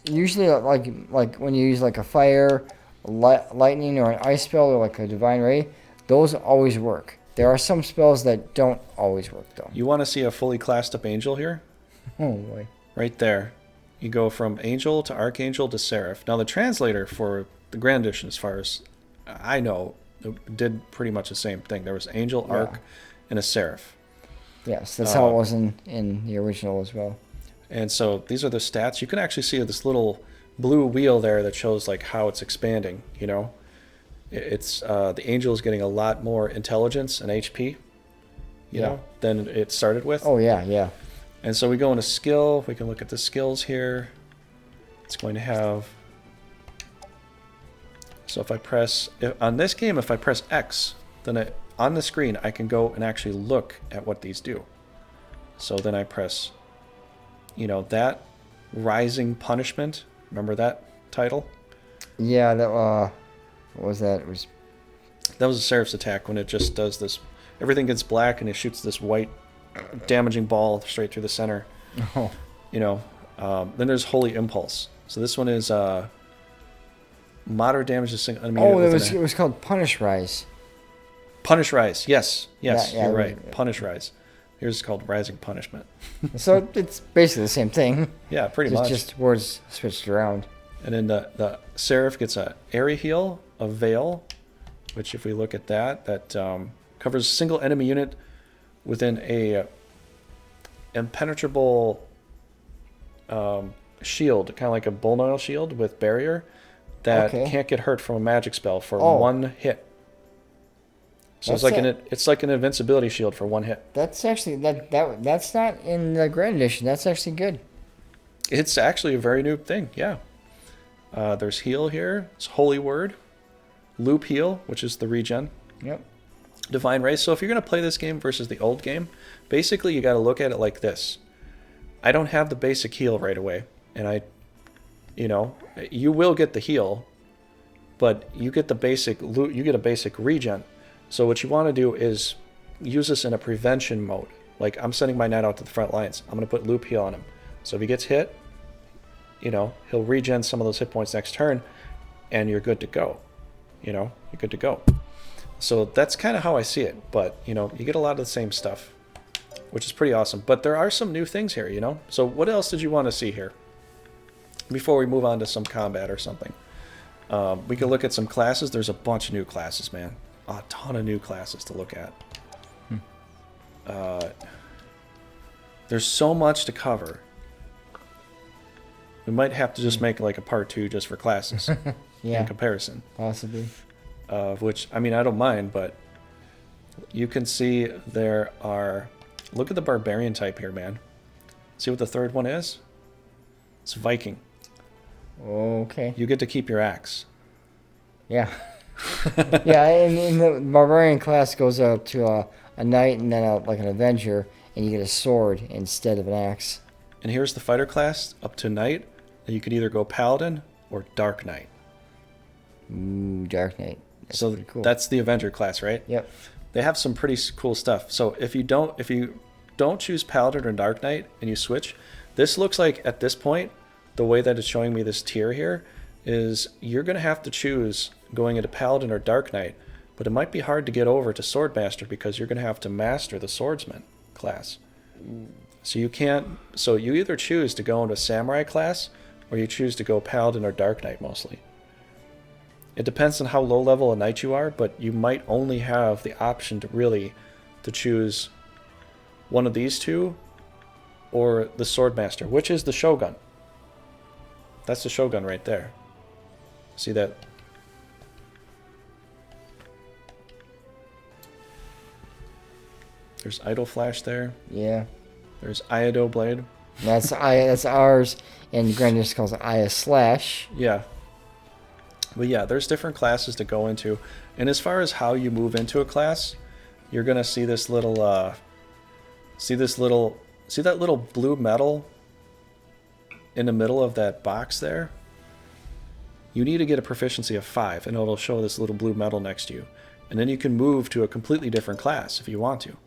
usually, like when you use like a fire, lightning, or an ice spell, or like a Divine Ray, those always work. There are some spells that don't always work, though. You want to see a fully classed up angel here? Oh, boy. Right there. You go from angel to archangel to seraph. Now, the translator for the Grand Edition, as far as I know, did pretty much the same thing. There was angel, arch, and a seraph. Yes, that's how it was in the original as well. And so these are the stats. You can actually see this little blue wheel there that shows like how it's expanding. It's the angel is getting a lot more intelligence and HP, than it started with. Oh yeah. And so we go into skill. We can look at the skills here. It's going to have. So if I press on this game, if I press X, then on the screen I can go and actually look at what these do. So then I press. That Rising Punishment. Remember that title? Yeah, that what was that? That was a Seraph's attack when it just does this. Everything gets black and it shoots this white damaging ball straight through the center. Oh. Then there's Holy Impulse. So this one is moderate damage to single enemy. Oh, it was called Punish Rise. Punish Rise. Yes, yeah, you're right. Punish Rise. Here's called Rising Punishment. So it's basically the same thing. Yeah, pretty much. Just words switched around. And then the Seraph gets a Airy Heal, a Veil, which if we look at that covers a single enemy unit within a impenetrable shield, kind of like a Bullnoil shield with barrier that can't get hurt from a magic spell for 1 hit. So it's like an invincibility shield for 1 hit. That's actually that's not in the Grand Edition. That's actually good. It's actually a very new thing. Yeah. There's heal here. It's Holy Word, Loop Heal, which is the regen. Yep. Divine Ray. So if you're gonna play this game versus the old game, basically you got to look at it like this. I don't have the basic heal right away, and you will get the heal, but you get the basic loot. You get a basic regen. So what you want to do is use this in a prevention mode. Like I'm sending my knight out to the front lines. I'm going to put loop heal on him. So if he gets hit, you know, he'll regen some of those hit points next turn, and you're good to go. You know, you're good to go. So that's kind of how I see it. But, you know, you get a lot of the same stuff, which is pretty awesome. But there are some new things here, you know? So what else did you want to see here before we move on to some combat or something? We can look at some classes. There's a bunch of new classes, man. A ton of new classes to look at. There's so much to cover. We might have to just make like a part 2 just for classes. Yeah. In comparison. Possibly. Which, I mean, I don't mind, but you can see there are... Look at the barbarian type here, man. See what the third one is? It's Viking. Okay. You get to keep your axe. Yeah. Yeah, and the barbarian class goes up to a knight and then like an avenger, and you get a sword instead of an axe. And here's the fighter class up to knight. And you could either go paladin or dark knight. Ooh, dark knight. That's so pretty cool. That's the avenger class, right? Yep. They have some pretty cool stuff. So if you don't choose paladin or dark knight and you switch, this looks like at this point, the way that it's showing me this tier here is you're going to have to choose going into paladin or dark knight, but it might be hard to get over to swordmaster because you're going to have to master the swordsman class. So you can't. So you either choose to go into samurai class or you choose to go paladin or dark knight mostly. It depends on how low level a knight you are, but you might only have the option to choose one of these two or the swordmaster, which is the shogun. That's the shogun right there. See that? There's idle flash there. Yeah. There's Iado blade. That's ours, and Grandis calls it Aya slash. Yeah. But yeah, there's different classes to go into, and as far as how you move into a class, you're gonna see this little, see that little blue metal in the middle of that box there. You need to get a proficiency of 5, and it'll show this little blue metal next to you, and then you can move to a completely different class if you want to,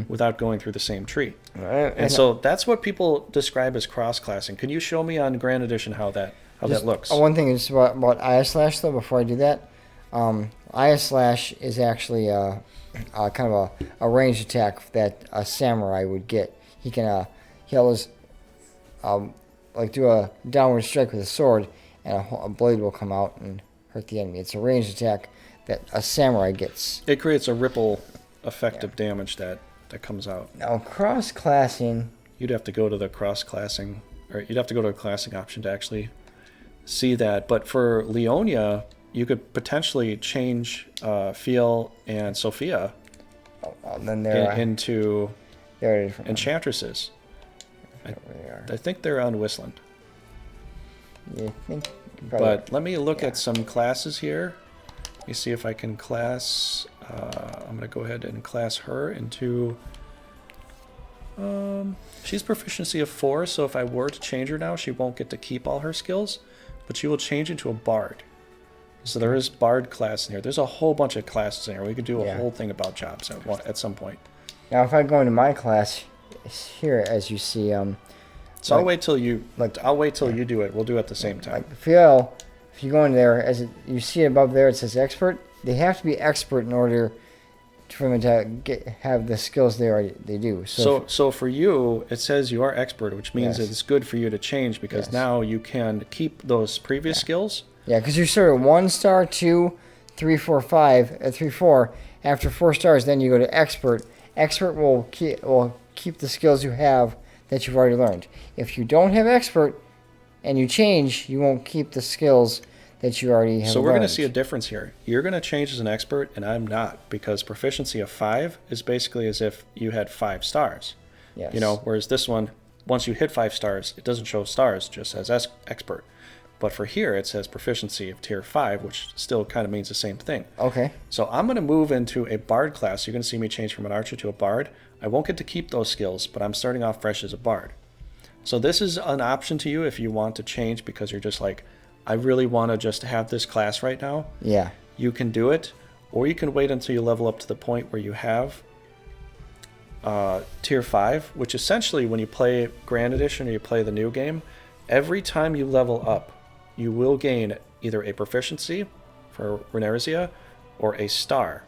without going through the same tree. Right. And so that's what people describe as cross-classing. Can you show me on Grand Edition how that looks? One thing is about Aya slash though. Before I do that, Aya slash is actually kind of a ranged attack that a samurai would get. He'll just like do a downward strike with a sword, and a blade will come out and hurt the enemy. It's a ranged attack that a samurai gets. It creates a ripple effect of damage that comes out. Now cross-classing, You'd have to go to the cross-classing, or you'd have to go to a classing option to actually see that. But for Leonia, you could potentially change Fiel and Sophia then they're into they're different. Enchantresses. They are. I think they're on Whistland. You think? But let me look at some classes here. Let me see if I can class. I'm going to go ahead and class her into... she's proficiency of 4, so if I were to change her now, she won't get to keep all her skills, but she will change into a bard. So there is bard class in here. There's a whole bunch of classes in here. We could do a whole thing about jobs at some point. Now, if I go into my class here, as you see, so I'll wait till you you do it. We'll do it at the same time. Like Fiel, if you go in there, you see above there, it says expert. They have to be expert in order for them to have the skills they do. So for you, it says you are expert, which means it's good for you to change because now you can keep those previous skills. Yeah, because you start at 1 star, 2, 3, 4, 5, 3, 4. After 4 stars, then you go to expert. Expert will keep the skills you have that you've already learned. If you don't have expert and you change, you won't keep the skills that you already have. So we're going to see a difference here. You're going to change as an expert, and I'm not, because proficiency of 5 is basically as if you had 5 stars. Yes. You know, whereas this one, once you hit 5 stars, it doesn't show stars, it just says expert. But for here, it says proficiency of tier 5, which still kind of means the same thing. Okay. So I'm going to move into a bard class. You're going to see me change from an archer to a bard. I won't get to keep those skills, but I'm starting off fresh as a bard. So this is an option to you if you want to change because you're just like, I really want to just have this class right now. Yeah. You can do it, or you can wait until you level up to the point where you have tier 5, which essentially when you play Grand Edition or you play the new game, every time you level up, you will gain either a proficiency for Runersia or a star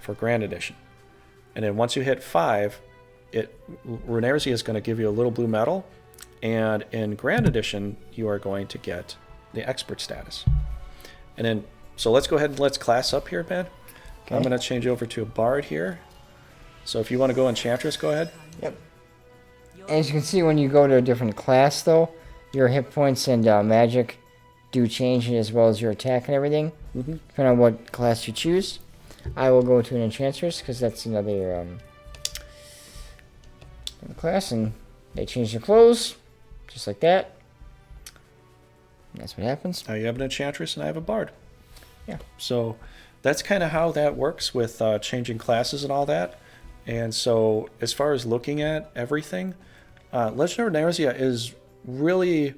for Grand Edition. And then once you hit 5, Runersia is going to give you a little blue medal, and in Grand Edition, you are going to get the expert status. And then, so let's go ahead and let's class up here, Ben. Okay. I'm going to change over to a bard here. So if you want to go Enchantress, go ahead. Yep. As you can see, when you go to a different class, though, your hit points and magic do change, as well as your attack and everything, depending on what class you choose. I will go to an Enchantress, because that's another class, and they change their clothes, just like that. And that's what happens. Now you have an Enchantress, and I have a bard. Yeah. So that's kind of how that works with changing classes and all that. And so as far as looking at everything, Legend of Runersia is really...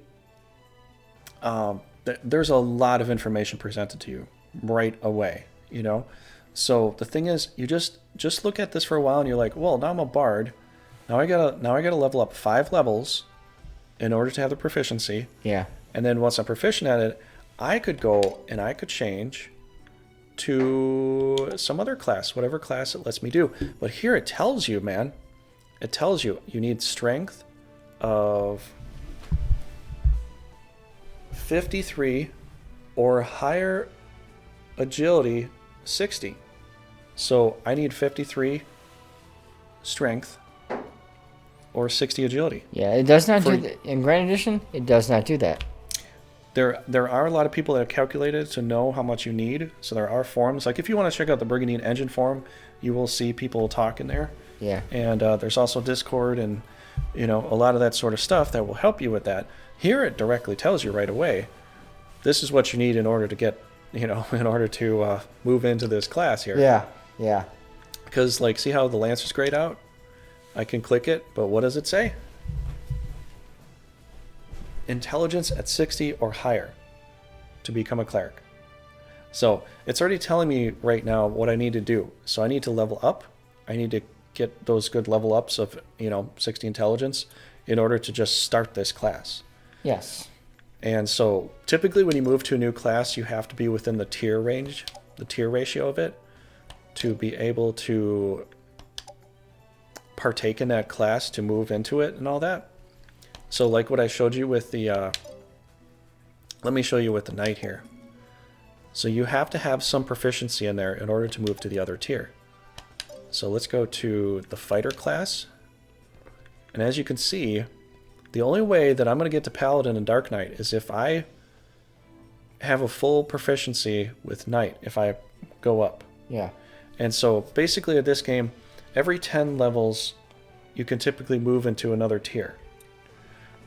there's a lot of information presented to you right away, you know? So the thing is, you just look at this for a while and you're like, well, now I'm a bard. Now I gotta level up 5 levels in order to have the proficiency. Yeah. And then once I'm proficient at it, I could go and I could change to some other class, whatever class it lets me do. But here it tells you, man, it tells you need strength of 53 or higher, agility 60. So I need 53 strength or 60 agility. Yeah, it does not do that. In Grand Edition, it does not do that. There are a lot of people that have calculated to know how much you need. So there are forums. Like if you want to check out the Brigandine Engine forum, you will see people talk in there. Yeah. And there's also Discord and, you know, a lot of that sort of stuff that will help you with that. Here it directly tells you right away, this is what you need in order to get, you know, in order to move into this class here. Yeah, yeah. Because, like, see how the Lancer's grayed out? I can click it, but what does it say? Intelligence at 60 or higher to become a cleric. So it's already telling me right now what I need to do. So I need to level up. I need to get those good level ups of, you know, 60 intelligence in order to just start this class. Yes. And so typically when you move to a new class, you have to be within the tier range, the tier ratio of it, to be able to partake in that class, to move into it and all that. So like what I showed you with the, let me show you with the knight here. So you have to have some proficiency in there in order to move to the other tier. So let's go to the fighter class. And as you can see, the only way that I'm going to get to Paladin and Dark Knight is if I have a full proficiency with Knight, if I go up. Yeah. And so basically at this game, every 10 levels, you can typically move into another tier.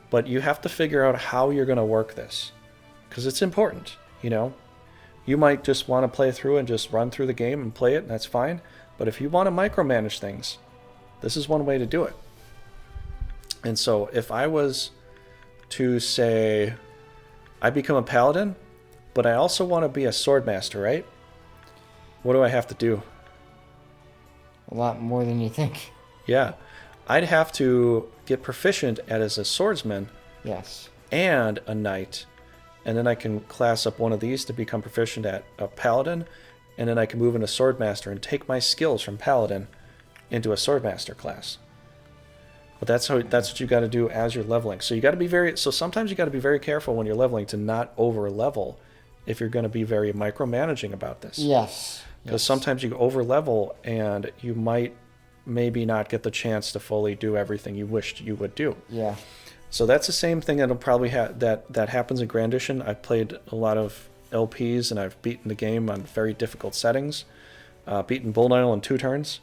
But you have to figure out how you're going to work this. Because it's important, you know? You might just want to play through and just run through the game and play it, and that's fine. But if you want to micromanage things, this is one way to do it. And so if I was to say, I become a paladin, but I also want to be a swordmaster, right? What do I have to do? A lot more than you think. Yeah. I'd have to get proficient as a swordsman. Yes. And a knight. And then I can class up one of these to become proficient at a paladin. And then I can move into swordmaster and take my skills from paladin into a swordmaster class. But that's what you got to do as you're leveling. So you got to be sometimes you got to be very careful when you're leveling to not over level if you're going to be very micromanaging about this. Yes. Because sometimes you over level and you might maybe not get the chance to fully do everything you wished you would do. Yeah. So that's the same thing that'll probably that happens in Grand Edition. I've played a lot of LPs and I've beaten the game on very difficult settings. Beaten Bull Nile in 2 turns.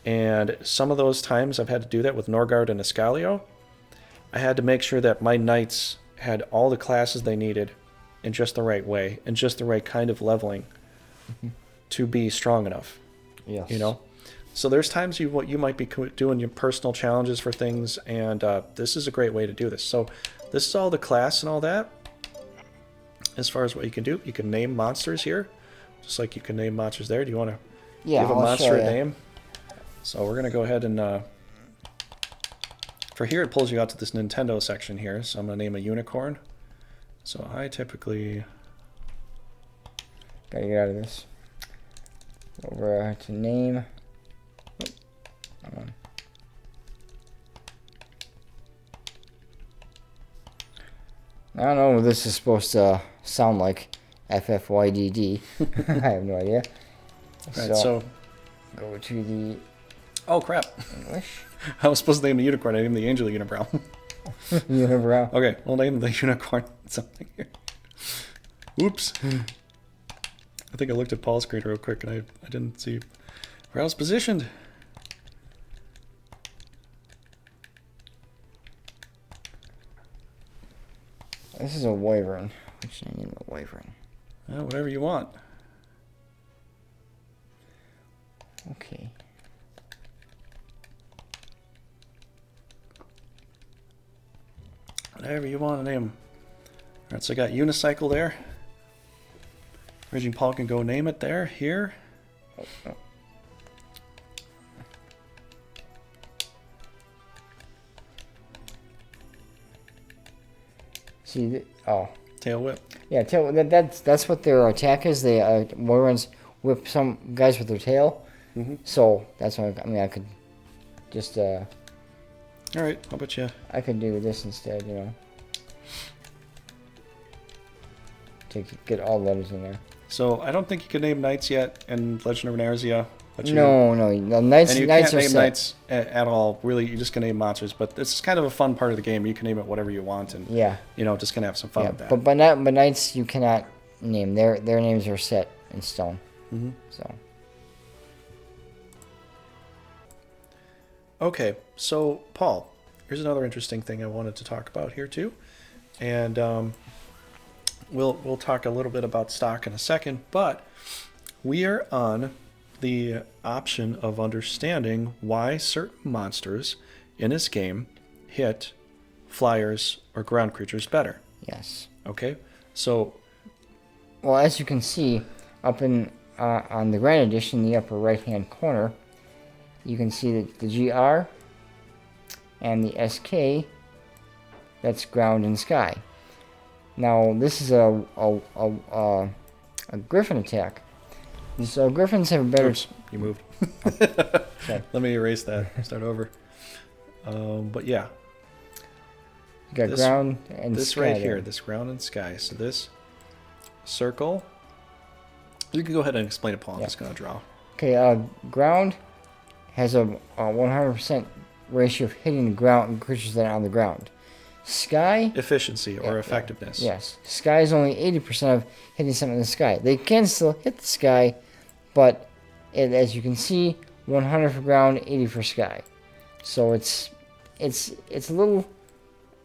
And some of those times I've had to do that with Norgard and Escalio. I had to make sure that my knights had all the classes they needed in just the right way, and just the right kind of leveling to be strong enough. Yes. You know? So there's times you might be doing your personal challenges for things, and this is a great way to do this. So this is all the class and all that. As far as what you can do, you can name monsters here, just like you can name monsters there. Do you want to give a monster a name? So we're going to go ahead and For here, it pulls you out to this Nintendo section here. So I'm going to name a unicorn. So I typically... Gotta get out of this. Over to name. Oh, I don't know what this is supposed to sound like. FFYDD. I have no idea. Right, so go to the... Oh, crap. English. I was supposed to name the unicorn. I named the angel unibrow. Unibrow. Okay, we'll name the unicorn something here. Oops. I think I looked at Paul's screen real quick and I didn't see where I was positioned. This is a wyvern. What should I name a wyvern? Whatever you want. Okay. Whatever you want to name them. Alright, so I got unicycle there. Raging Paul can go name it there, here. Oh. See, Tail whip. Yeah, that's what their attack is. They wyverns whip some guys with their tail. Mm-hmm. So that's why I could just All right, how about you? I could do this instead, you know. To get all the letters in there. So I don't think you can name knights yet in Legend of Runersia. No, knights. And you knights can't are name set. knights at all. Really, you just can name monsters. But this is kind of a fun part of the game. You can name it whatever you want, and Yeah. just gonna have some fun with that. But knights you cannot name. Their names are set in stone. Mm-hmm. So. Okay, so Paul, here's another interesting thing I wanted to talk about here too, and we'll talk a little bit about stock in a second. But we are on the option of understanding why certain monsters in this game hit flyers or ground creatures better. Yes. Okay, so well, as you can see up in on the Grand Edition, the upper right hand corner, you can see that the GR and the SK, that's ground and sky. Now this is a griffin attack. So griffins have a better... Oops, you moved. Let me erase that. Start over. But yeah. You got ground and this sky right there. here, this ground and sky. So this circle, you can go ahead and explain it, Paul. I'm just going to draw. Okay, ground has a 100% ratio of hitting the ground creatures that are on the ground. Sky... Efficiency or effectiveness. Yes. Sky is only 80% of hitting something in the sky. They can still hit the sky, but as you can see, 100 for ground, 80 for sky. So it's a little...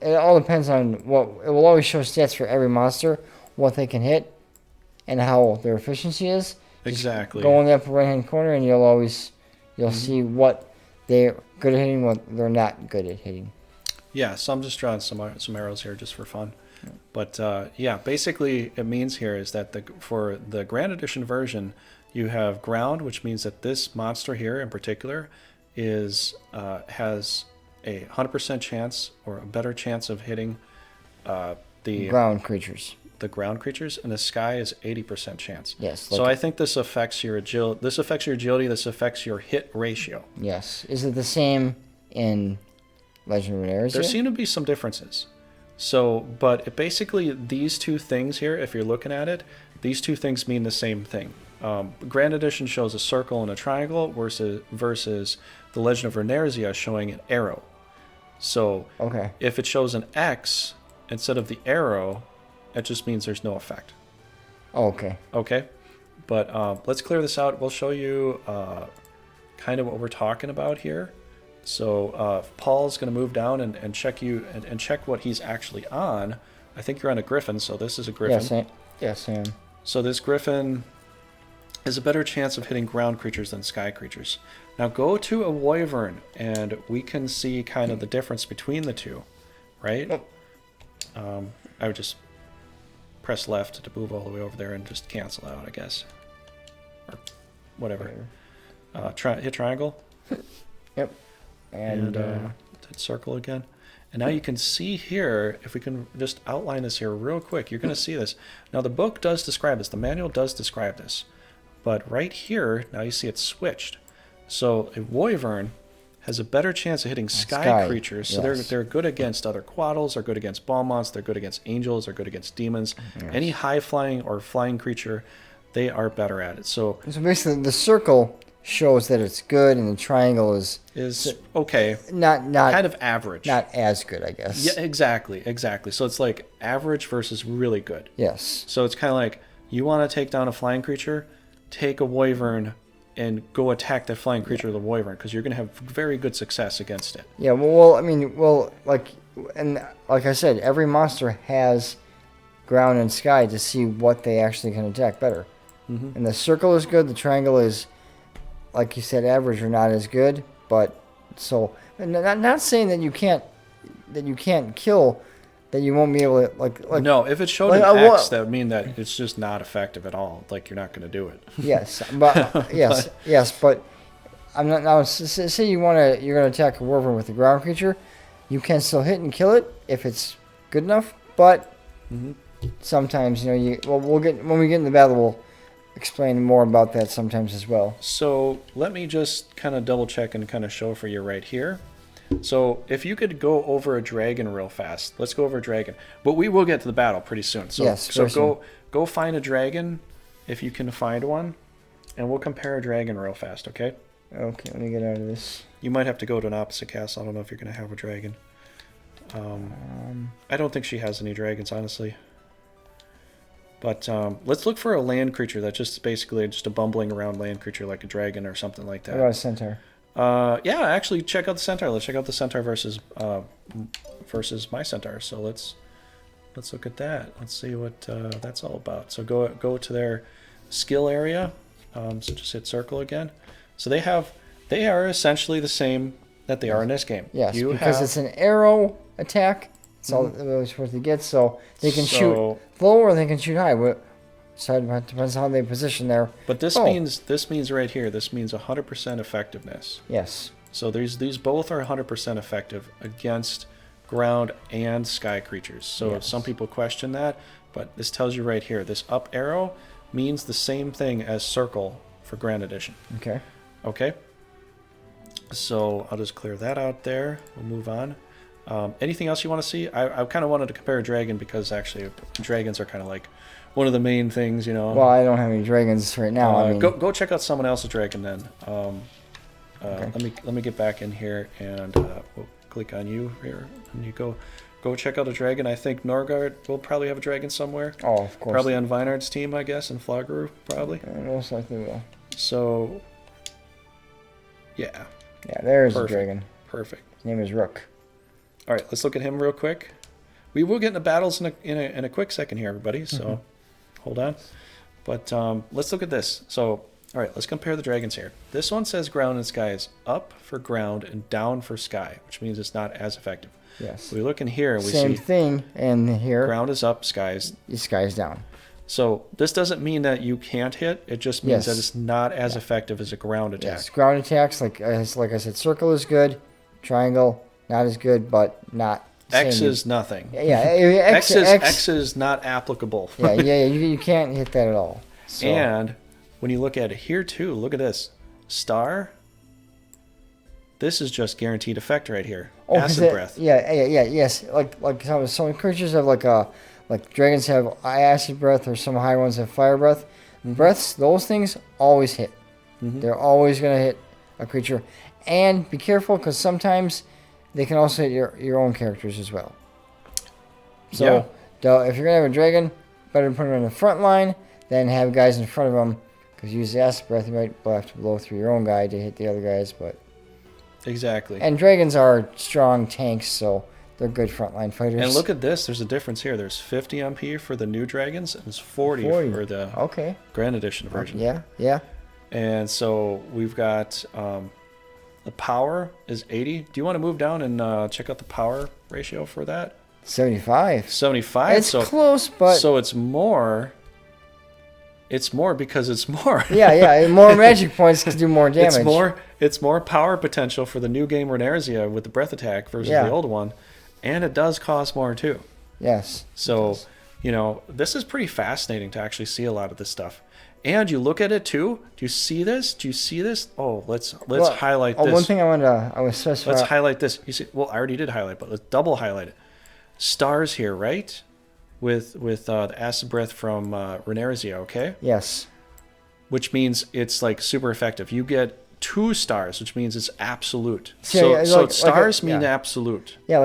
It all depends on what... It will always show stats for every monster, what they can hit, and how their efficiency is. Exactly. Go in the upper right-hand corner, and you'll see what they're good at hitting, what they're not good at hitting. Yeah, so I'm just drawing some arrows here just for fun. But yeah, basically it means here is that for the Grand Edition version, you have ground, which means that this monster here in particular has a 100% chance or a better chance of hitting the ground creatures. The ground creatures, and the sky is 80% chance. Yes. So I think this affects your agility. This affects your agility. This affects your hit ratio. Yes. Is it the same in Legend of Runersia? There seem to be some differences. So, but basically these two things here, if you're looking at it, these two things mean the same thing. Grand Edition shows a circle and a triangle versus the Legend of Runersia showing an arrow. So okay. If it shows an X instead of the arrow, it just means there's no effect. Oh, okay. Okay. But let's clear this out. We'll show you kind of what we're talking about here. So Paul's going to move down and check you and check what he's actually on. I think you're on a griffin, so this is a griffin. Yes, I am. So this griffin has a better chance of hitting ground creatures than sky creatures. Now go to a wyvern, and we can see kind of the difference between the two, right? Oh. I would just press left to move all the way over there and just cancel out, I guess. Or whatever. Hit triangle. Yep. And hit circle again. And now you can see here, if we can just outline this here real quick, you're going to see this. Now the book does describe this, the manual does describe this. But right here, now you see it's switched. So a wyvern has a better chance of hitting sky creatures. So they're good against other quaddles, they're good against Balmonts, they're good against angels, they're good against demons. Yes. Any high flying or flying creature, they are better at it. So basically the circle shows that it's good, and the triangle is okay. Not kind of average. Not as good, I guess. Yeah, exactly. So it's like average versus really good. Yes. So it's kind of like, you want to take down a flying creature, take a wyvern and go attack that flying creature with a wyvern, because you're going to have very good success against it. Yeah, like I said, every monster has ground and sky to see what they actually can attack better. Mm-hmm. And the circle is good, the triangle is, like you said, average or not as good, but so not saying that you can't kill, that you won't be able to like no, if it showed an X, that would mean that it's just not effective at all. Like, you're not going to do it. Yes, but yes, but I'm not now. Say you're going to attack a wyvern with a ground creature, you can still hit and kill it if it's good enough. But sometimes we'll get, when we get in the battle, we'll explain more about that sometimes as well. So let me just kind of double check and kind of show for you right here. So if you could go over a dragon real fast, let's go over a dragon. But we will get to the battle pretty soon. So, yes, so go find a dragon if you can find one, and we'll compare a dragon real fast, okay? Okay, let me get out of this. You might have to go to an opposite castle. I don't know if you're going to have a dragon. I don't think she has any dragons, honestly. But let's look for a land creature that's just basically just a bumbling around land creature, like a dragon or something like that. What about a centaur? Yeah, actually, check out the centaur. Let's check out the centaur versus my centaur. So let's look at that. Let's see what that's all about. So go to their skill area. So just hit circle again. So they are essentially the same that they are in this game. Yes, because it's an arrow attack. That's all that they're supposed to get. So they can shoot low or they can shoot high. So it depends on how they position there. But this means right here, this means 100% effectiveness. Yes. So these both are 100% effective against ground and sky creatures. So some people question that, but this tells you right here, this up arrow means the same thing as circle for Grand Edition. Okay. Okay. So I'll just clear that out there. We'll move on. Anything else you want to see? I kind of wanted to compare a dragon because actually dragons are kind of like one of the main things, Well, I don't have any dragons right now. Go check out someone else's dragon then. Okay. Let me get back in here and we'll click on you here, and you go check out a dragon. I think Norgard will probably have a dragon somewhere. Oh, of course. Probably on Vinard's team, I guess, and Floggeru probably. Most likely will. So, yeah. Yeah, there's a dragon. Perfect. His name is Rook. All right, let's look at him real quick. We will get into battles in a quick second here, everybody. So, hold on. But let's look at this. So, all right, let's compare the dragons here. This one says ground and sky is up for ground and down for sky, which means it's not as effective. Yes. So we look in here and we see same thing, and here ground is up, sky is down. So this doesn't mean that you can't hit. It just means that it's not as effective as a ground attack. Yes, ground attacks, like I said, circle is good, triangle not as good, but not. X is nothing. Yeah, X is not applicable. Yeah. You can't hit that at all. So. And when you look at it here too, look at this star. This is just guaranteed effect right here. Acid breath. Yes. Like some creatures have like dragons have acid breath, or some high ones have fire breath. Breaths, those things always hit. They're always gonna hit a creature, and be careful because sometimes they can also hit your own characters as well. So if you're gonna have a dragon, better put it on the front line than have guys in front of them, because use the acid breath, you might have to blow through your own guy to hit the other guys, but. Exactly. And dragons are strong tanks, so they're good frontline fighters. And look at this. There's a difference here. There's 50 MP for the new dragons, and it's 40 for the Grand Edition version. Yeah. And so we've got the power is 80. Do you want to move down and check out the power ratio for that? 75. 75. It's close, but... So it's more It's more because it's more. Yeah. More magic points to do more damage. It's more power potential for the new game Runersia with the breath attack versus the old one, and it does cost more too. Yes. So, this is pretty fascinating to actually see a lot of this stuff. And you look at it too. Do you see this? Oh, let's highlight this. One thing I was specify. Let's highlight this. You see, well, I already did highlight, but let's double highlight it. Stars here, right? With the acid breath from Runersia, okay? Yes. Which means it's like super effective. You get 2 stars, which means it's absolute. So stars mean absolute. Yeah,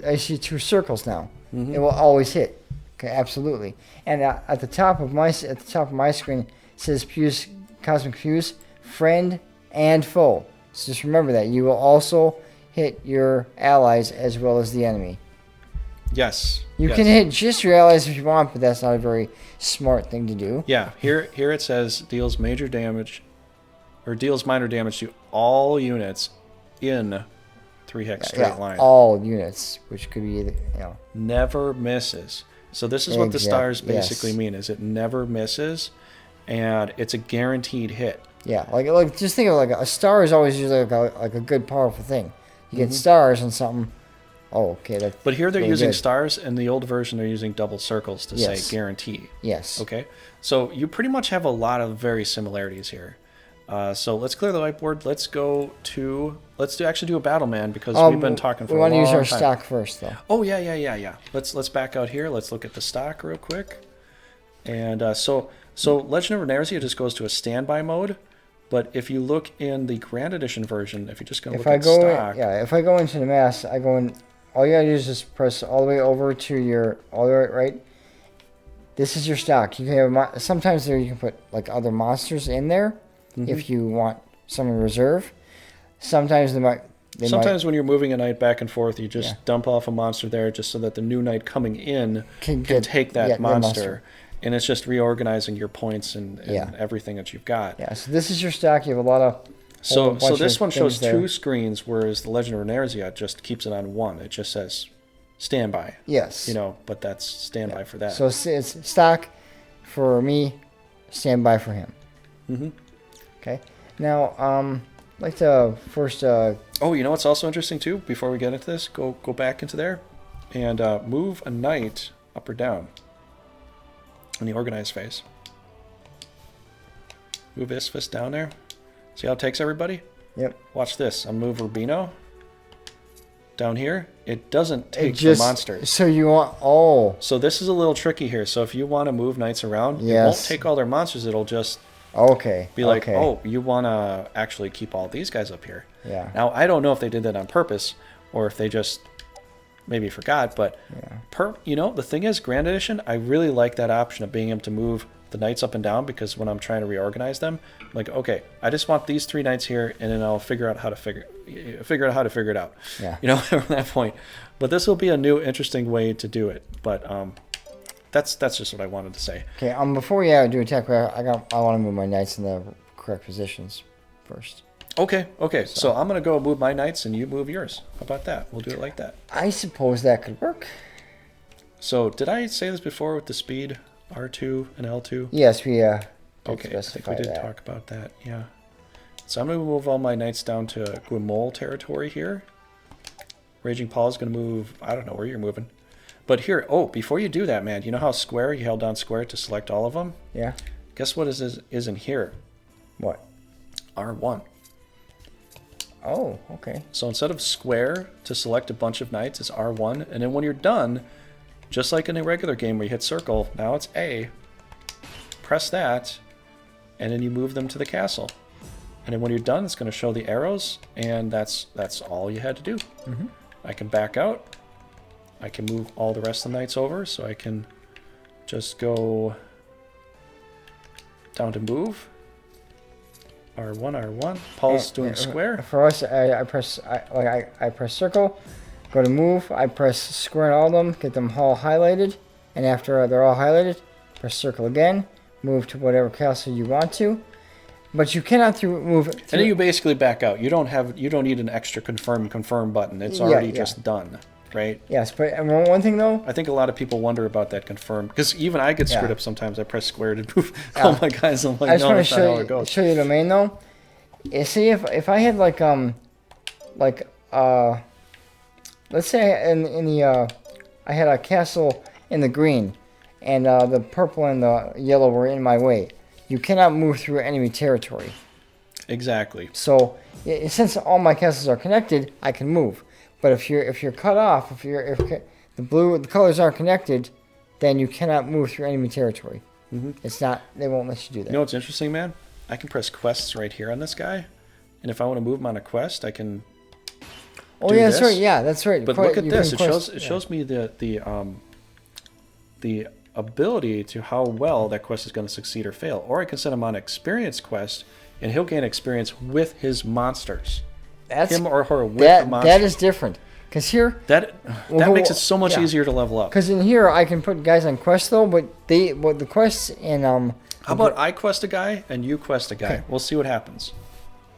I see 2 circles now. Mm-hmm. It will always hit. Okay, absolutely. And at the top of my screen it says Fuse, Cosmic Fuse, friend and foe. So just remember that you will also hit your allies as well as the enemy. Yes. You can hit just your allies if you want, but that's not a very smart thing to do. Yeah. Here it says deals minor damage to all units in 3-hex straight line. All units, which could be never misses. So this is what the stars basically mean: is it never misses, and it's a guaranteed hit. Yeah, like just think of a star is always usually like a good powerful thing. You get stars on something. Oh, okay. But here they're really using good. stars. In the old version, they're using double circles to say guarantee. Yes. Okay. So you pretty much have a lot of very similarities here. So let's clear the whiteboard. Let's actually do a battle, man, because we've been talking for a long time. We want to use our stock first, though. Oh, yeah. Let's back out here. Let's look at the stock real quick. And so Legend of Runersia just goes to a standby mode. But if you look in the Grand Edition version, if you're just going to look at stock. If I go into the mass, I go in. All you gotta do is just press all the way over to your all the way right. This is your stock. You can have sometimes there you can put like other monsters in there if you want some in reserve. Sometimes Sometimes when you're moving a knight back and forth, you just dump off a monster there just so that the new knight coming in can take that monster. And it's just reorganizing your points and everything that you've got. Yeah, so this is your stock. You have a lot of... So this one shows 2 screens, whereas the Legend of Runersia just keeps it on 1. It just says standby. Yes. But that's standby for that. So it's stock for me, standby for him. Mm-hmm. Okay. Now, I'd like to first... Oh, you know what's also interesting, too? Before we get into this, go back into there and move a knight up or down in the organized phase. Move this fist down there. See how it takes everybody? Yep. Watch this. I'll move Rubino down here. It doesn't take the monsters. So you want... Oh. So this is a little tricky here. So if you want to move knights around, it won't take all their monsters. It'll just be like, oh, you want to actually keep all these guys up here. Yeah. Now, I don't know if they did that on purpose or if they just maybe forgot. But, the thing is, Grand Edition, I really like that option of being able to move the knights up and down, because when I'm trying to reorganize them, I'm like, okay, I just want these 3 knights here, and then I'll figure out how to figure it out. Yeah. From that point. But this will be a new, interesting way to do it. But that's just what I wanted to say. Okay. Before we do attack, I want to move my knights in the correct positions first. Okay. So I'm gonna go move my knights, and you move yours. How about that? We'll do it like that. I suppose that could work. So did I say this before with the speed? R2 and L2? Yes, we okay, I think we did talk about that, yeah. So I'm going to move all my knights down to Guimol territory here. Raging Paul is going to move, I don't know where you're moving. But here, before you do that, man, you know how square, you held down square to select all of them? Yeah. Guess what is in here? What? R1. Oh, okay. So instead of square to select a bunch of knights, it's R1. And then when you're done... Just like in a regular game where you hit circle, now it's A. Press that, and then you move them to the castle. And then when you're done, it's going to show the arrows, and that's all you had to do. Mm-hmm. I can back out. I can move all the rest of the knights over, so I can just go down to move. R1. Paul's doing square. For us, I press circle. Go to move, I press square on all of them, get them all highlighted, and after they're all highlighted, press circle again, move to whatever castle you want to, but you cannot move. And then you basically back out. You don't need an extra confirm button. It's already just done. right? Yes, but one thing though. I think a lot of people wonder about that confirm, because even I get screwed Yeah. up sometimes. I press square to move all my guys. I'm like, I just no, want that's to not how it goes. show you the main though. See if I had like let's say in the I had a castle in the green, and the purple and the yellow were in my way. You cannot move through enemy territory. Exactly. So since all my castles are connected, I can move. But if you're cut off, if the colors aren't connected, then you cannot move through enemy territory. Mm-hmm. It's not. They won't let you do that. You know what's interesting, man? I can press quests right here on this guy, and if I want to move him on a quest, I can. Oh yeah, that's right. Yeah, that's right. But look at this. It shows me the ability to how well that quest is going to succeed or fail. Or I can send him on an experience quest, and he'll gain experience with his monsters. That's him or her with the monsters. That is different. Because here that makes it so much easier to level up. Because in here I can put guys on quests though, but the quests in How about I quest a guy and you quest a guy? Okay. We'll see what happens.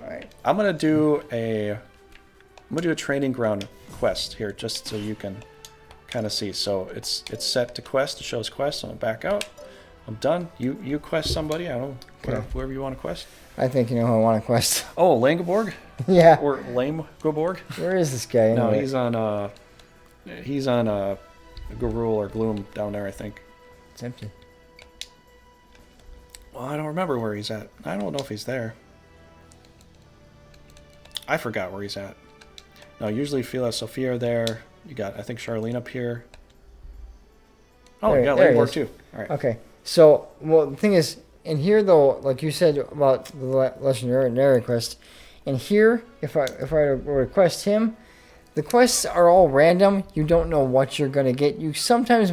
All right. I'm gonna do a training ground quest here, just so you can kind of see. So it's set to quest. It shows quest. I'm gonna back out. I'm done. You quest somebody. I don't know, whoever you want to quest. I think you know who I want to quest. Oh, Langeborg? Yeah. Or Lamegoborg? Where is this guy? No, he's on Garul or Gloom down there, I think. It's empty. Well, I don't remember where he's at. I don't know if he's there. I forgot where he's at. No, usually Fila Sophia are there. You got, I think, Charlene up here. Oh, you got Langeborg too. All right. Okay. So, well, the thing is, in here though, like you said about the legendary quest, in here, if I were to quest him, the quests are all random. You don't know what you're gonna get. You sometimes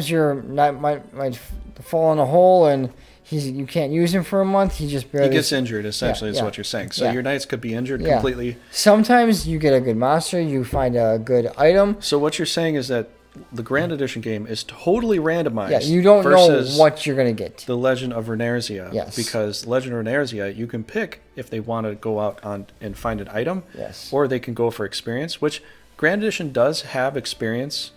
you're not might fall in a hole and you can't use him for a month. He just barely. He gets injured. Essentially, is what you're saying. So your knights could be injured completely. Sometimes you get a good monster. You find a good item. So what you're saying is that the Grand Edition game is totally randomized. Yeah, you don't know what you're going to get. The Legend of Runersia. Yes. Because Legend of Runersia, you can pick if they want to go out and find an item. Yes. Or they can go for experience, which Grand Edition does have experience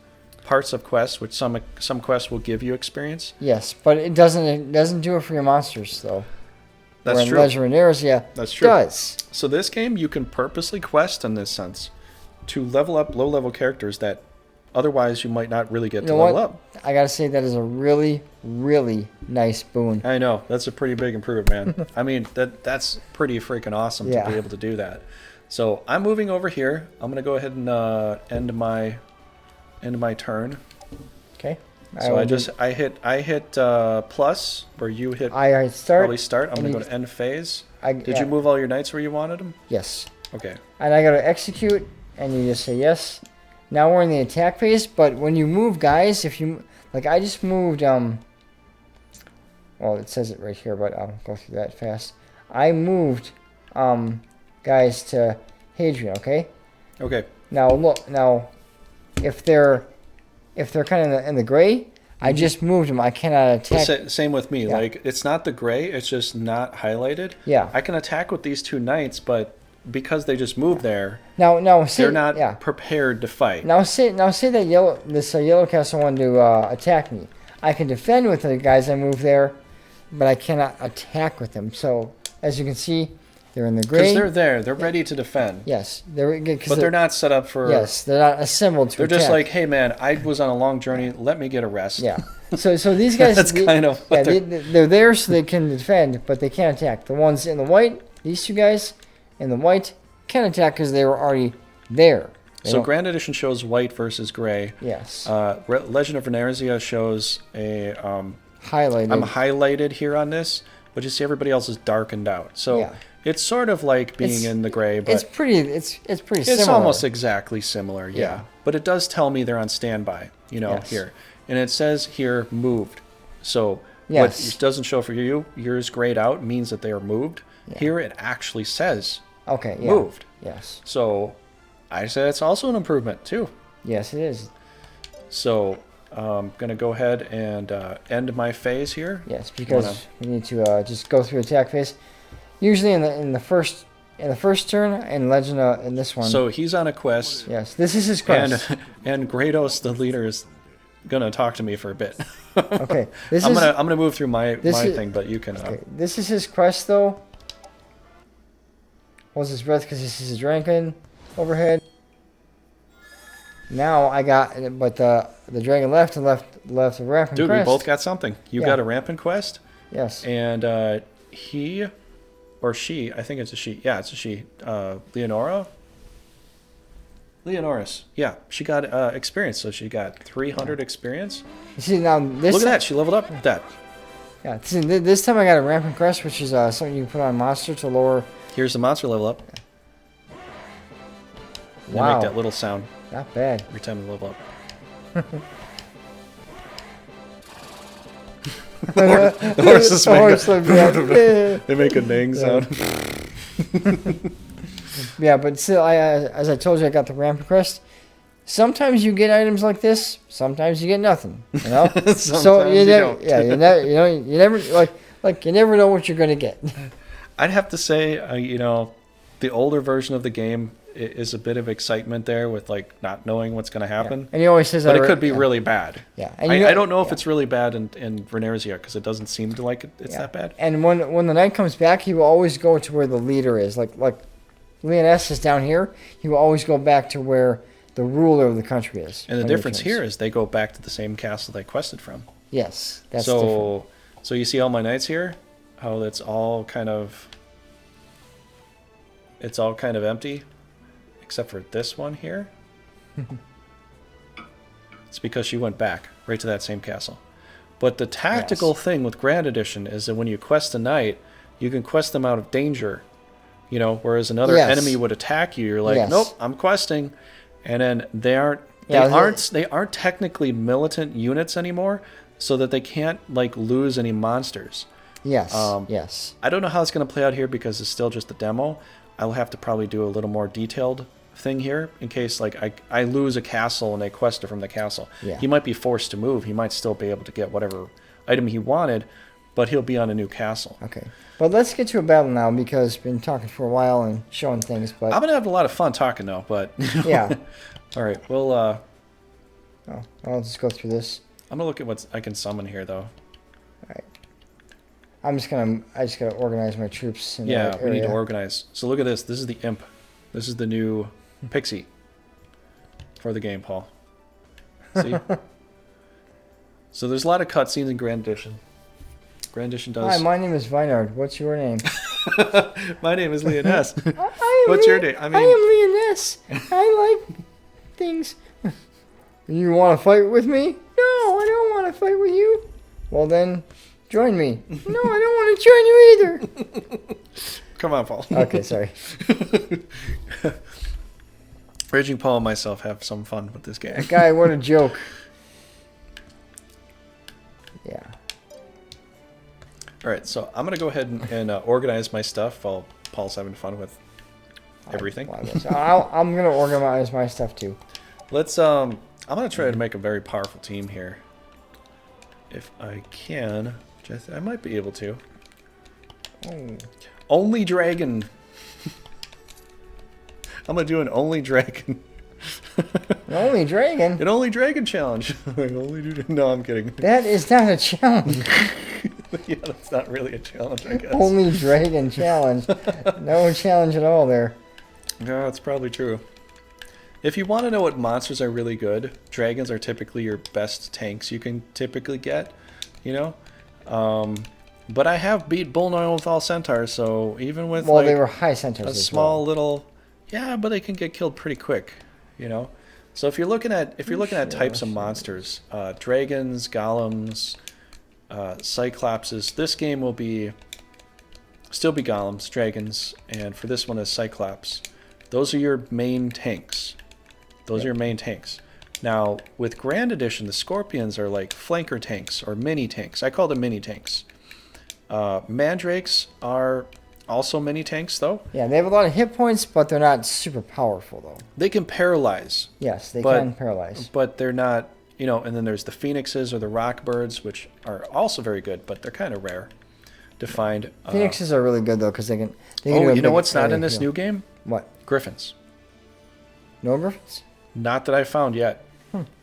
parts of quests, which some quests will give you experience. Yes, but it doesn't do it for your monsters, though. That's true. Legend of Runersia does. So this game, you can purposely quest in this sense to level up low-level characters that otherwise you might not really get to level up. I gotta say that is a really, really nice boon. I know. That's a pretty big improvement, man. I mean, that's pretty freaking awesome to be able to do that. So I'm moving over here. I'm gonna go ahead and end my turn. Okay. So I hit plus where you hit probably start. I'm gonna go to end phase. Did you move all your knights where you wanted them? Yes. Okay. And I gotta execute, and you just say yes. Now we're in the attack phase, but when you move guys, if you like, I just moved well, it says it right here, but I'll go through that fast. I moved guys to Hadrian, okay? Okay. Now look, if they're kind of in the gray, I just moved them. I cannot attack. Same with me. Like, it's not the gray, it's just not highlighted. Yeah. I can attack with these two knights, but because they just moved there, they're not prepared to fight. Now say that yellow castle wanted to attack me. I can defend with the guys I move there, but I cannot attack with them. So as you can see, they're in the gray. Because they're there, they're ready to defend. Yes, but they're not set up for. Yes, they're not assembled to. They're attack. just like, hey man, I was on a long journey. Let me get a rest. Yeah. So these guys. That's kind of. What they're there so they can defend, but they can't attack. The ones in the white, these two guys. In the white, can attack because they were already there. So Grand Edition shows white versus gray. Yes. Legend of Runersia shows a highlighted. I'm highlighted here on this, but you see everybody else is darkened out. So it's sort of like being in the gray, but it's pretty similar. It's almost exactly similar, yeah. But it does tell me they're on standby, here, and it says here moved. So what it doesn't show for you, yours grayed out means that they are moved. Yeah. Here it actually says. Okay. Yeah. Moved. Yes. So, I say it's also an improvement too. Yes, it is. So, I'm gonna go ahead and end my phase here. Yes, because we need to just go through attack phase. Usually, in the first in the first turn, and Legend in this one. So he's on a quest. Yes, this is his quest. And Kratos, the leader, is gonna talk to me for a bit. Okay, I'm gonna move through my thing, but you can. Okay, this is his quest though. Holds his breath because this is his dragon overhead. Now I got, but the dragon left and left a rampant Dude, crest. we both got something. You got a rampant quest. Yes. And he or she, I think it's a she. Yeah, it's a she. Leonoris. Yeah, she got experience, so she got 300 experience. You see now this. Look at that, she leveled up with that. Yeah. See, this time I got a rampant crest, which is something you can put on a monster to lower. Here's the monster level up. They Wow. make that little sound. Not bad. Every time they level up. The horses they make a neighing sound. Yeah, but still, as I told you, I got the Rampant Crest. Sometimes you get items like this. Sometimes you get nothing. You know. So you don't. Yeah, you never you never know what you're gonna get. I'd have to say, the older version of the game is a bit of excitement there with not knowing what's going to happen. Yeah. And he always says that. But it could be really bad. Yeah. And I don't know if it's really bad in Runersia because it doesn't seem to it's that bad. And when the knight comes back, he will always go to where the leader is. Like Leoness is down here. He will always go back to where the ruler of the country is. And the difference here is they go back to the same castle they quested from. Yes, that's different. So you see all my knights here? How it's all kind of empty. Except for this one here. It's because she went back right to that same castle. But the tactical thing with Grand Edition is that when you quest a knight, you can quest them out of danger. Whereas another enemy would attack you. You're like, nope, I'm questing. And then they aren't technically militant units anymore, so that they can't lose any monsters. Yes. Yes. I don't know how it's going to play out here because it's still just a demo. I'll have to probably do a little more detailed thing here in case I lose a castle and they quest it from the castle. Yeah. He might be forced to move. He might still be able to get whatever item he wanted, but he'll be on a new castle. Okay. But let's get to a battle now because we've been talking for a while and showing things. But I'm gonna have a lot of fun talking though. But yeah. All right. Well. I'll just go through this. I'm gonna look at what I can summon here though. All right. I just gotta organize my troops. In Yeah, that we need area. to organize. So look at this. This is the imp. This is the new pixie for the game, Paul. See? So there's a lot of cutscenes in Grand Edition. Grand Edition does. Hi, my name is Vinard. What's your name? My name is Leoness. What's your name? I am Leoness. I like things. You want to fight with me? No, I don't want to fight with you. Well then, join me. No, I don't want to join you either. Come on, Paul. Okay, sorry. Raging Paul and myself have some fun with this game. That guy, what a joke. Yeah. All right, so I'm going to go ahead and organize my stuff while Paul's having fun with everything. I'm going to organize my stuff too. Let's, I'm going to try to make a very powerful team here. If I can, which I might be able to. Oh. Only dragon. I'm going to do an only dragon. An only dragon? An only dragon challenge. No, I'm kidding. That is not a challenge. Yeah, that's not really a challenge, I guess. Only dragon challenge. No challenge at all there. No, that's probably true. If you want to know what monsters are really good, dragons are typically your best tanks you can typically get, But I have beat Bullnoil with all centaurs, so even with they were high centaurs. A small little, but they can get killed pretty quick, So if you're looking at types of monsters, dragons, golems, cyclopses, this game will still be golems, dragons, and for this one is cyclops. Those are your main tanks. Those are your main tanks. Now, with Grand Edition, the Scorpions are like flanker tanks or mini tanks. I call them mini tanks. Mandrakes are also mini tanks, though. Yeah, they have a lot of hit points, but they're not super powerful, though. They can paralyze. Yes, they can paralyze. But they're not, and then there's the Phoenixes or the Rockbirds, which are also very good, but they're kind of rare. defined. Phoenixes are really good though because they can. Oh, you know what's not in this new game? What? Griffins. No griffins? Not that I found yet.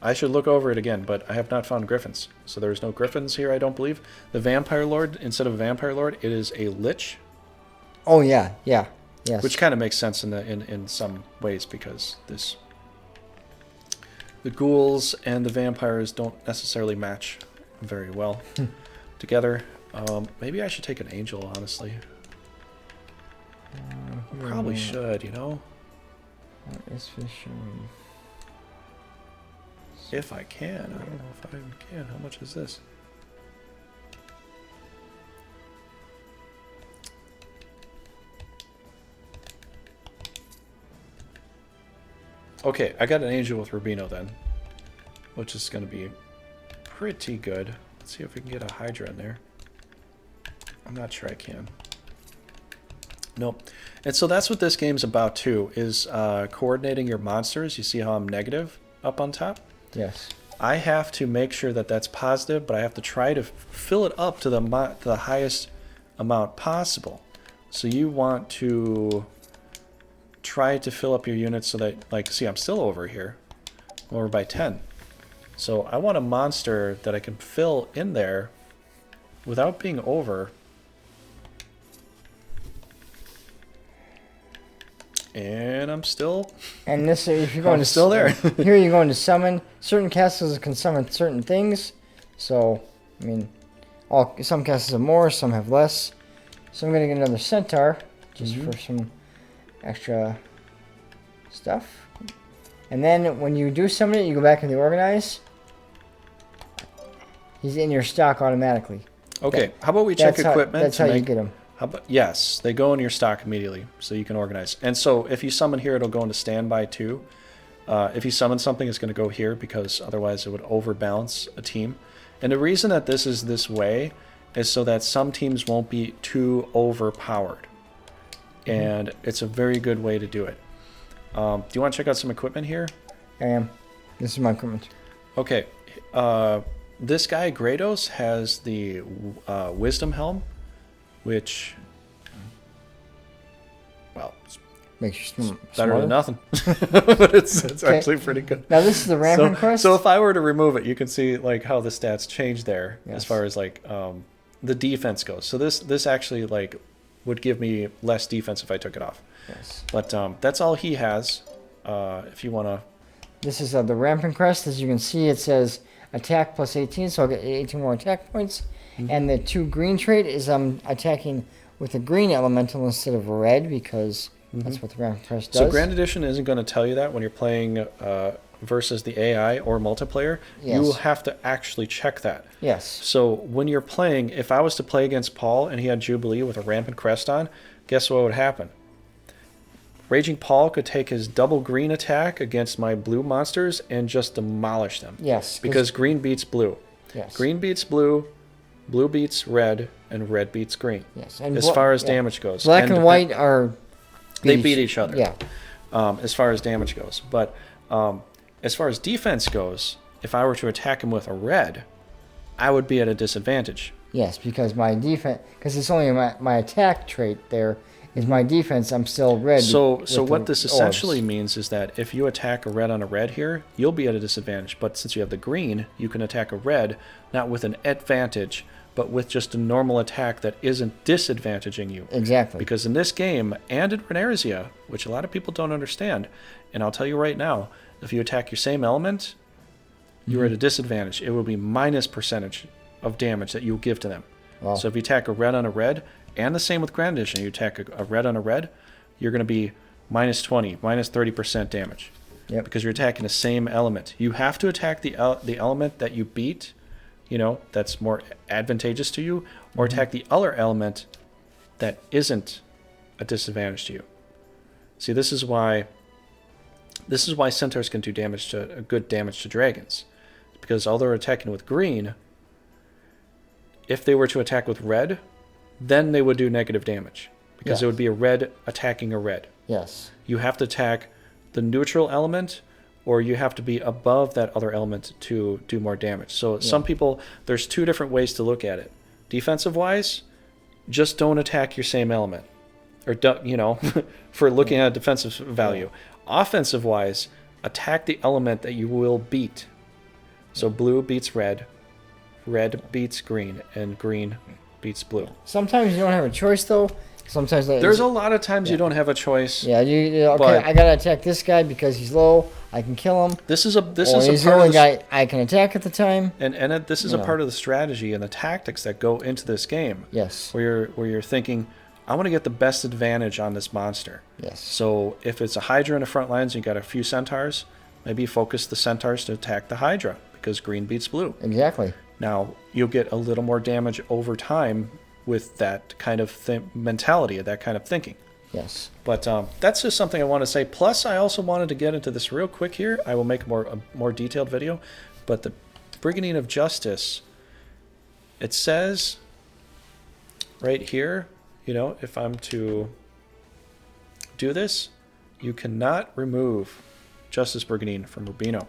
I should look over it again, but I have not found griffins. So there's no griffins here, I don't believe. The Vampire Lord, instead of a Vampire Lord, it is a Lich. Oh yeah, yes. Which kind of makes sense in some ways because the ghouls and the vampires don't necessarily match very well together. Maybe I should take an angel, honestly. Probably should, you know. What is fishing? If I can. I don't know if I even can. How much is this? Okay, I got an angel with Rubino then, which is going to be pretty good. Let's see if we can get a Hydra in there. I'm not sure I can. Nope. And so that's what this game's about too, is coordinating your monsters. You see how I'm negative up on top? Yes. I have to make sure that that's positive, but I have to try to fill it up to the highest amount possible. So you want to try to fill up your units so that, like, see, I'm still over here. I'm over by 10. So I want a monster that I can fill in there without being over. And I'm still... And this, if you're going I'm still there. Here you're going to summon. Certain castles can summon certain things. So, I mean, some castles have more, some have less. So I'm going to get another centaur, just for some extra stuff. And then when you do summon it, you go back in the organize. He's in your stock automatically. Okay, how about we check equipment? That's how you get him. Yes, they go in your stock immediately, so you can organize. And so if you summon here, it'll go into standby too. If you summon something, it's going to go here because otherwise it would overbalance a team. And the reason that this is this way is so that some teams won't be too overpowered. And it's a very good way to do it. Do you want to check out some equipment here? I am. This is my equipment. Okay. This guy, Grados, has the Wisdom Helm, which, well, makes you better than nothing. But it's actually pretty good. Now this is the Rampant Crest. So if I were to remove it, you can see like how the stats change there as far as like the defense goes. So this actually like would give me less defense if I took it off. Yes. But that's all he has. If you want to. This is the Rampant Crest. As you can see, it says attack plus 18, so I'll get 18 more attack points. And the 2 green trait is I'm attacking with a green elemental instead of a red because that's what the Rampant Crest does. So Grand Edition isn't going to tell you that when you're playing versus the AI or multiplayer. Yes. You will have to actually check that. Yes. So when you're playing, if I was to play against Paul and he had Jubilee with a Rampant Crest on, guess what would happen? Raging Paul could take his double green attack against my blue monsters and just demolish them. Yes. Because green beats blue. Yes. Green beats blue, blue beats red, and red beats green. Yes. And as far as damage goes. Black and white are... They beat each other. Yeah. As far as damage goes. But as far as defense goes, if I were to attack him with a red, I would be at a disadvantage. Yes, because my defense... Because it's only my attack trait there... is my defense, I'm still red. So what this essentially means is that if you attack a red on a red here, you'll be at a disadvantage. But since you have the green, you can attack a red, not with an advantage, but with just a normal attack that isn't disadvantaging you. Exactly. Because in this game, and in Runersia, which a lot of people don't understand, and I'll tell you right now, if you attack your same element, you're at a disadvantage. It will be minus percentage of damage that you give to them. Wow. So if you attack a red on a red, and the same with Grand Edition, you attack a red on a red, you're going to be minus 20, minus 30% damage. Yep. Because you're attacking the same element. You have to attack the element that you beat, that's more advantageous to you, or attack the other element that isn't a disadvantage to you. See, this is why centaurs can do good damage to dragons. Because although they're attacking with green, if they were to attack with red, then they would do negative damage. Because it would be a red attacking a red. Yes. You have to attack the neutral element, or you have to be above that other element to do more damage. So some people, there's 2 different ways to look at it. Defensive-wise, just don't attack your same element. Or, for looking at defensive value. Offensive wise, attack the element that you will beat. So blue beats red, red beats green, and green beats blue. Sometimes you don't have a choice, though. Sometimes there's a lot of times you don't have a choice. Yeah, I gotta attack this guy because he's low. I can kill him. He's the only guy I can attack at the time. And this is a part of the strategy and the tactics that go into this game. Yes. Where you're thinking, I want to get the best advantage on this monster. Yes. So if it's a Hydra in the front lines and you got a few Centaurs, maybe focus the Centaurs to attack the Hydra because green beats blue. Exactly. Now, you'll get a little more damage over time with that kind of mentality, that kind of thinking. Yes. But that's just something I want to say. Plus, I also wanted to get into this real quick here. I will make a more detailed video. But the Brigandine of Justice, it says right here, if I'm to do this, you cannot remove Justice Brigandine from Rubino.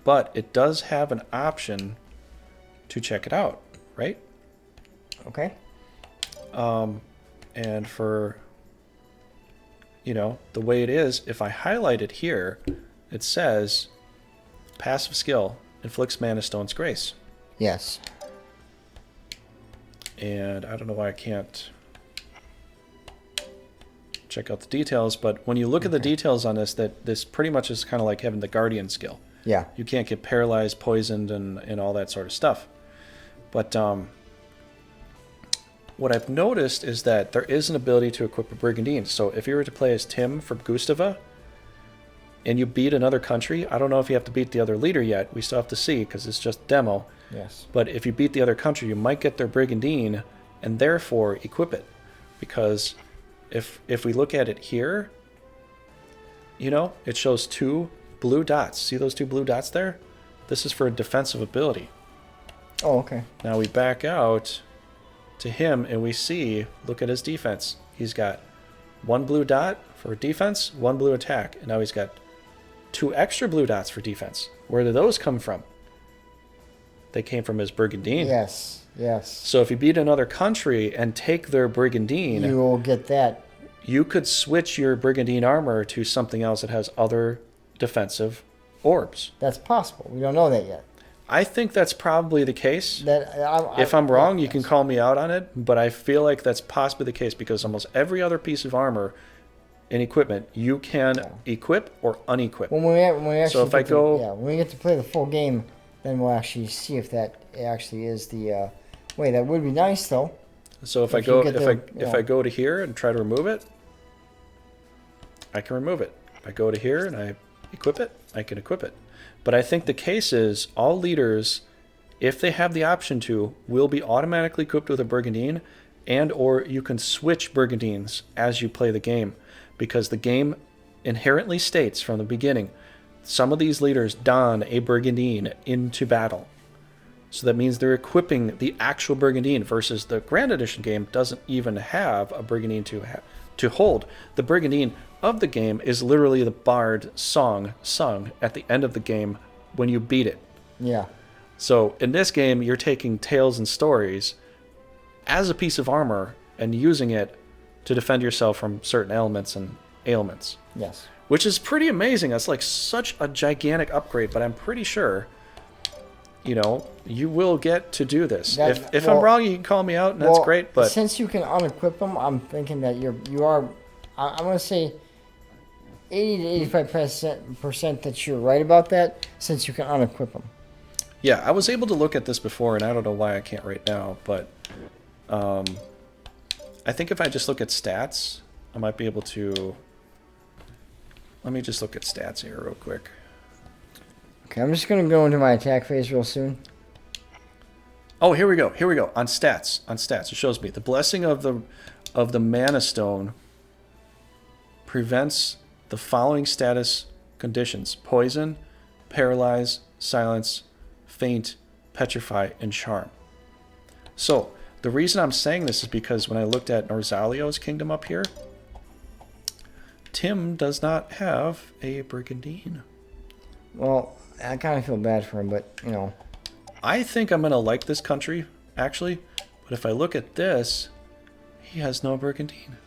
But it does have an option to check it out, right? Okay. And for, the way it is, if I highlight it here, it says passive skill inflicts Mana Stone's Grace. Yes. And I don't know why I can't check out the details, but when you look at the details on this, that this pretty much is kind of like having the Guardian skill. Yeah. You can't get paralyzed, poisoned, and all that sort of stuff. But what I've noticed is that there is an ability to equip a Brigandine. So if you were to play as Tim from Gustava, and you beat another country, I don't know if you have to beat the other leader yet. We still have to see because it's just demo. Yes. But if you beat the other country, you might get their Brigandine and therefore equip it. Because if we look at it here, it shows 2 blue dots. See those 2 blue dots there? This is for a defensive ability. Oh, okay. Now we back out to him and we see, look at his defense. He's got 1 blue dot for defense, 1 blue attack, and now he's got 2 extra blue dots for defense. Where did those come from? They came from his Brigandine. Yes, yes. So if you beat another country and take their Brigandine, you will get that. You could switch your Brigandine armor to something else that has other defensive orbs. That's possible. We don't know that yet. I think that's probably the case. If I'm wrong, you can call me out on it, but I feel like that's possibly the case because almost every other piece of armor and equipment you can equip or unequip. When we actually so if I go, when we get to play the full game, then we'll actually see if that actually is the way. That would be nice though. So if I go to here and try to remove it, I can remove it. If I go to here and I equip it, I can equip it. But I think the case is all leaders, if they have the option to, will be automatically equipped with a Brigandine, and or you can switch Brigandines as you play the game, because the game inherently states from the beginning, some of these leaders don a Brigandine into battle. So that means they're equipping the actual Brigandine versus the Grand Edition game doesn't even have a Brigandine to hold. The Brigandine of the game is literally the bard song sung at the end of the game when you beat it. Yeah. So in this game, you're taking tales and stories as a piece of armor and using it to defend yourself from certain elements and ailments. Yes. Which is pretty amazing. That's like such a gigantic upgrade, but I'm pretty sure, you will get to do this. If I'm wrong, you can call me out, and that's great. But since you can unequip them, I'm thinking that you are. I'm going to say 80 to 85% that you're right about that, since you can unequip them. Yeah, I was able to look at this before, and I don't know why I can't right now, but I think if I just look at stats, I might be able to. Let me just look at stats here real quick. Okay, I'm just going to go into my attack phase real soon. Oh, here we go. On stats, it shows me the blessing of the Mana Stone prevents the following status conditions: poison, paralyze, silence, faint, petrify, and charm. So the reason I'm saying this is because when I looked at Norzalio's kingdom up here, Tim does not have a Brigandine. Well, I kind of feel bad for him, but I think I'm going to like this country, actually. But if I look at this, He has no Brigandine.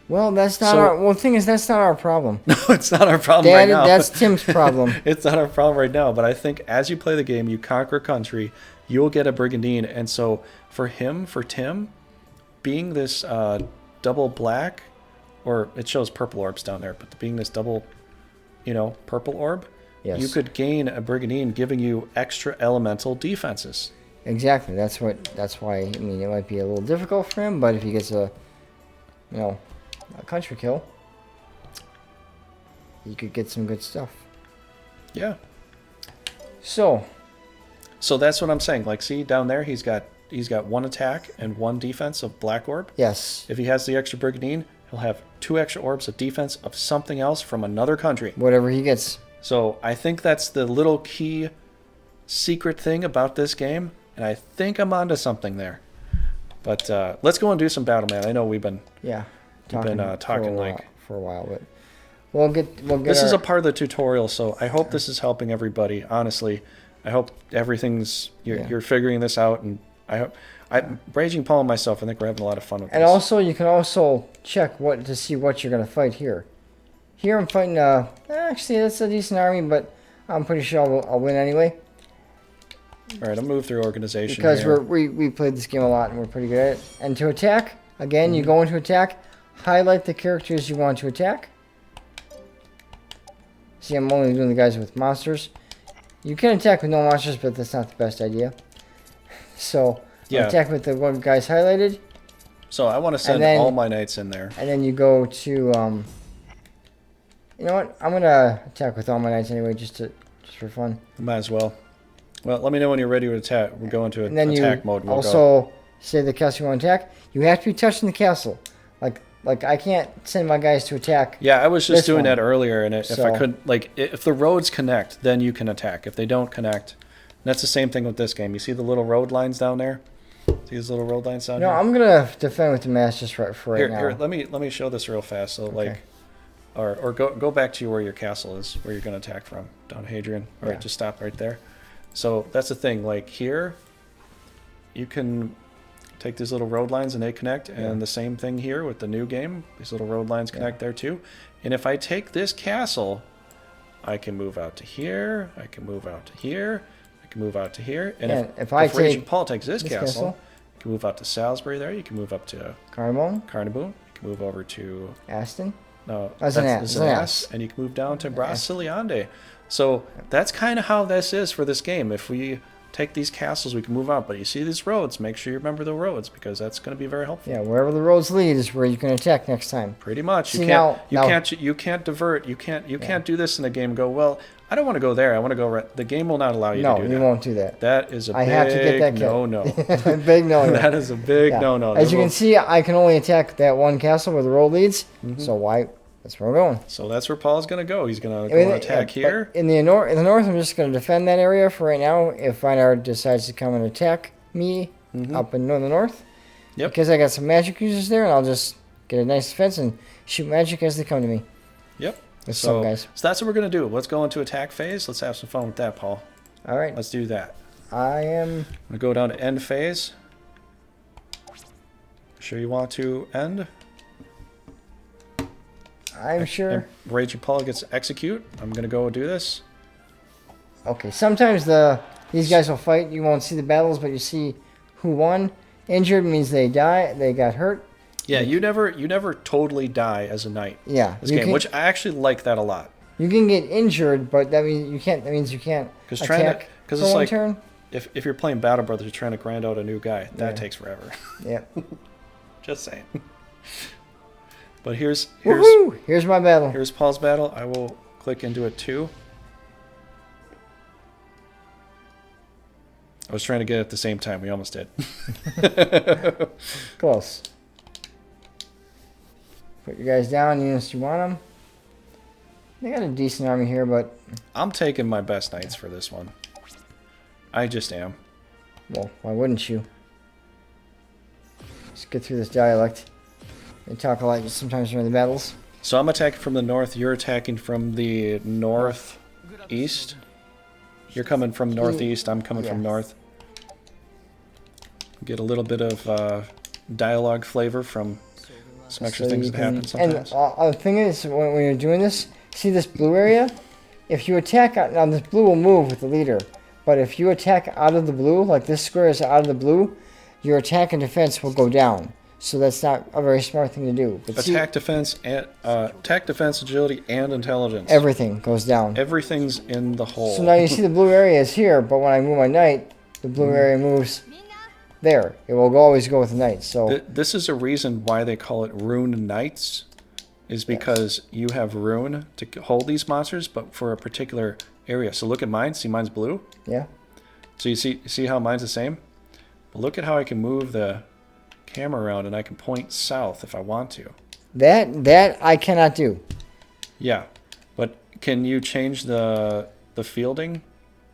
Well, that's not our. Well, the thing is, that's not our problem. No, it's not our problem right now. That's Tim's problem. It's not our problem right now. But I think as you play the game, you conquer a country, you'll get a Brigandine. And so for Tim, being this double black, or it shows purple orbs down there, but being this double, purple orb, yes. You could gain a Brigandine, giving you extra elemental defenses. Exactly. That's why. I mean, it might be a little difficult for him, but if he gets a country kill, you could get some good stuff. Yeah. So that's what I'm saying. Like, see down there, he's got 1 attack and 1 defense of black orb. Yes. If he has the extra Brigandine, he'll have 2 extra orbs of defense of something else from another country. Whatever he gets. So I think that's the little key secret thing about this game, and I think I'm onto something there. But let's go and do some battle, man. I know we've been talking for a while, but we'll get this is a part of the tutorial, so I hope this is helping everybody. Honestly, I hope everything's you're figuring this out, and I hope Raging Paul and myself, I think we're having a lot of fun with this. And also, you can also check to see what you're gonna fight here. Here I'm fighting. Actually, that's a decent army, but I'm pretty sure I'll win anyway. All right, I'll move through organization because here. we played this game a lot and we're pretty good at it. And to attack, again, you go into attack, highlight the characters you want to attack. See, I'm only doing the guys with monsters. You can attack with no monsters, but that's not the best idea. So, attack with the one guys highlighted. So I want to send all my knights in there. And then you go to, you know what? I'm gonna attack with all my knights anyway, just for fun. Might as well. Well, let me know when you're ready to attack. We'll go into attack mode. We'll also say the castle you want to attack. You have to be touching the castle. Like I can't send my guys to attack. Yeah, I was just doing that earlier, and if I could, if the roads connect, then you can attack. If they don't connect, that's the same thing with this game. You see the little road lines down there? See these little road lines down here? No, I'm gonna defend with the mass just for right now. Here, let me show this real fast. So or go back to where your castle is, where you're gonna attack from, down Hadrian. All right, just stop right there. So that's the thing. Like here, you can take these little road lines and they connect, and the same thing here with the new game. These little road lines connect there too. And if I take this castle, I can move out to here. I can move out to here. I can move out to here. And if Raging Paul takes this castle, you can move out to Salisbury there. You can move up to Carnarvon. You can move over to Aston. No, that's an ass. And you can move down to Brasiliande. So that's kind of how this is for this game. If we take these castles, we can move on. But you see these roads, make sure you remember the roads, because that's going to be very helpful. Yeah, wherever the roads lead is where you can attack next time. Pretty much. See, you can't divert. You can't do this in the game and go, well, I don't want to go there. I want to go right. The game will not allow you to do that. No, you won't do that. That is a big no-no. Big no-no. That is a big no-no. As you can see, I can only attack that one castle where the road leads. So why? That's where we're going. So that's where Paul's going to go. He's going to go and attack here. In the north, I'm just going to defend that area for right now. If Einar decides to come and attack me up in the north, because I got some magic users there, and I'll just get a nice defense and shoot magic as they come to me. Yep. So guys. So that's what we're going to do. Let's go into attack phase. Let's have some fun with that, Paul. All right. Let's do that. I'm going to go down to end phase. Sure you want to end? I'm sure. Raging Paul gets to execute. I'm going to go do this. Okay, sometimes these guys will fight. You won't see the battles, but you see who won. Injured means they got hurt. Yeah, you never totally die as a knight. Yeah. This game, which I actually like that a lot. You can get injured, but that means you can't attack for it's one turn. If you're playing Battle Brothers, you're trying to grind out a new guy. That takes forever. Yeah. Just saying. But here's my battle. Here's Paul's battle. I will click into it too. I was trying to get it at the same time. We almost did. Close. Put your guys down, units you want them. They got a decent army here, but I'm taking my best knights for this one. I just am. Well, why wouldn't you? Let's get through this dialect. They talk a lot sometimes during the battles. So I'm attacking from the north. You're attacking from the northeast. You're coming from northeast. I'm coming from north. Get a little bit of dialogue flavor from some extra things that happen sometimes. And the thing is, when you're doing this, see this blue area? If you attack, now this blue will move with the leader, but if you attack out of the blue, like this square is out of the blue, your attack and defense will go down. So that's not a very smart thing to do. But attack, defense, agility, and intelligence. Everything goes down. Everything's in the hole. So now you see the blue area is here, but when I move my knight, the blue area moves there. It will always go with the knight. So this is a reason why they call it Rune Knights, is because you have rune to hold these monsters, but for a particular area. So look at mine. See, mine's blue. Yeah. So you see how mine's the same. But look at how I can move the camera around, and I can point south if I want to. That I cannot do. Yeah, but can you change the fielding?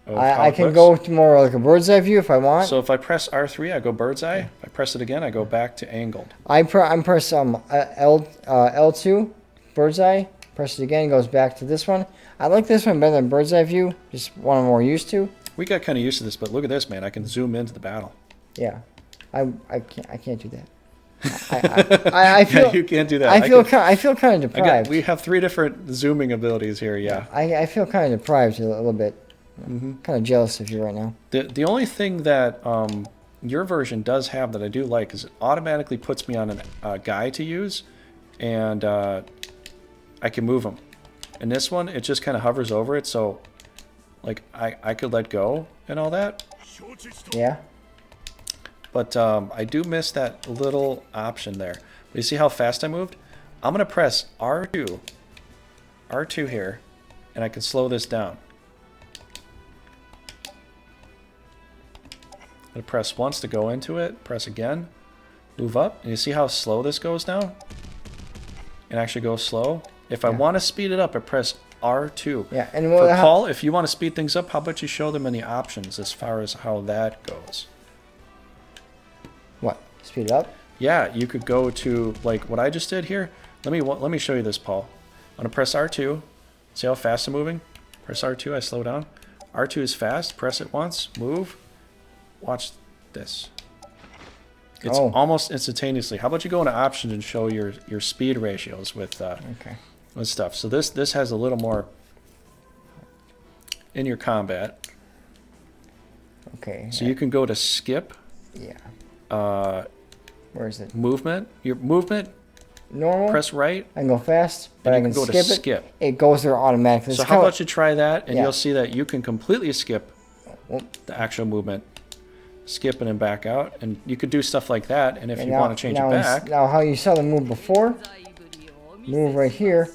I can go to more like a bird's eye view if I want. So if I press R3, I go bird's eye. If I press it again, I go back to angled. I press L2 bird's eye. Press it again, goes back to this one. I like this one better than bird's eye view. Just one I'm more used to. We got kind of used to this, but look at this, man. I can zoom into the battle. Yeah. I can't do that. I feel yeah, you can't do that. I feel kind of deprived. We have 3 different zooming abilities here. Yeah. I feel kind of deprived a little bit. Kind of jealous of you right now. The only thing that your version does have that I do like is it automatically puts me on a guy to use, and I can move him. In this one, it just kind of hovers over it, so like I could let go and all that. Yeah. But I do miss that little option there. But you see how fast I moved? I'm going to press R2 here, and I can slow this down. I'm going to press once to go into it, press again, move up, and you see how slow this goes now? It actually goes slow. If I want to speed it up, I press R2. Yeah, and for Paul, if you want to speed things up, how about you show them in the options as far as how that goes? What? Speed it up? Yeah, you could go to like what I just did here. Let me show you this, Paul. I'm gonna press R2. See how fast I'm moving? Press R2, I slow down. R2 is fast. Press it once, move. Watch this. It's almost instantaneously. How about you go into options and show your speed ratios with with stuff. So this has a little more in your combat. Okay. So you can go to skip. Yeah. Where is it? Movement. Your movement. Normal. Press right. I can go fast, but I can go skip to skip. It goes there automatically. So how about you try that, and you'll see that you can completely skip the actual movement. Skip and then back out, and you could do stuff like that. And if you want to change it back, now how you saw the move before, move right here,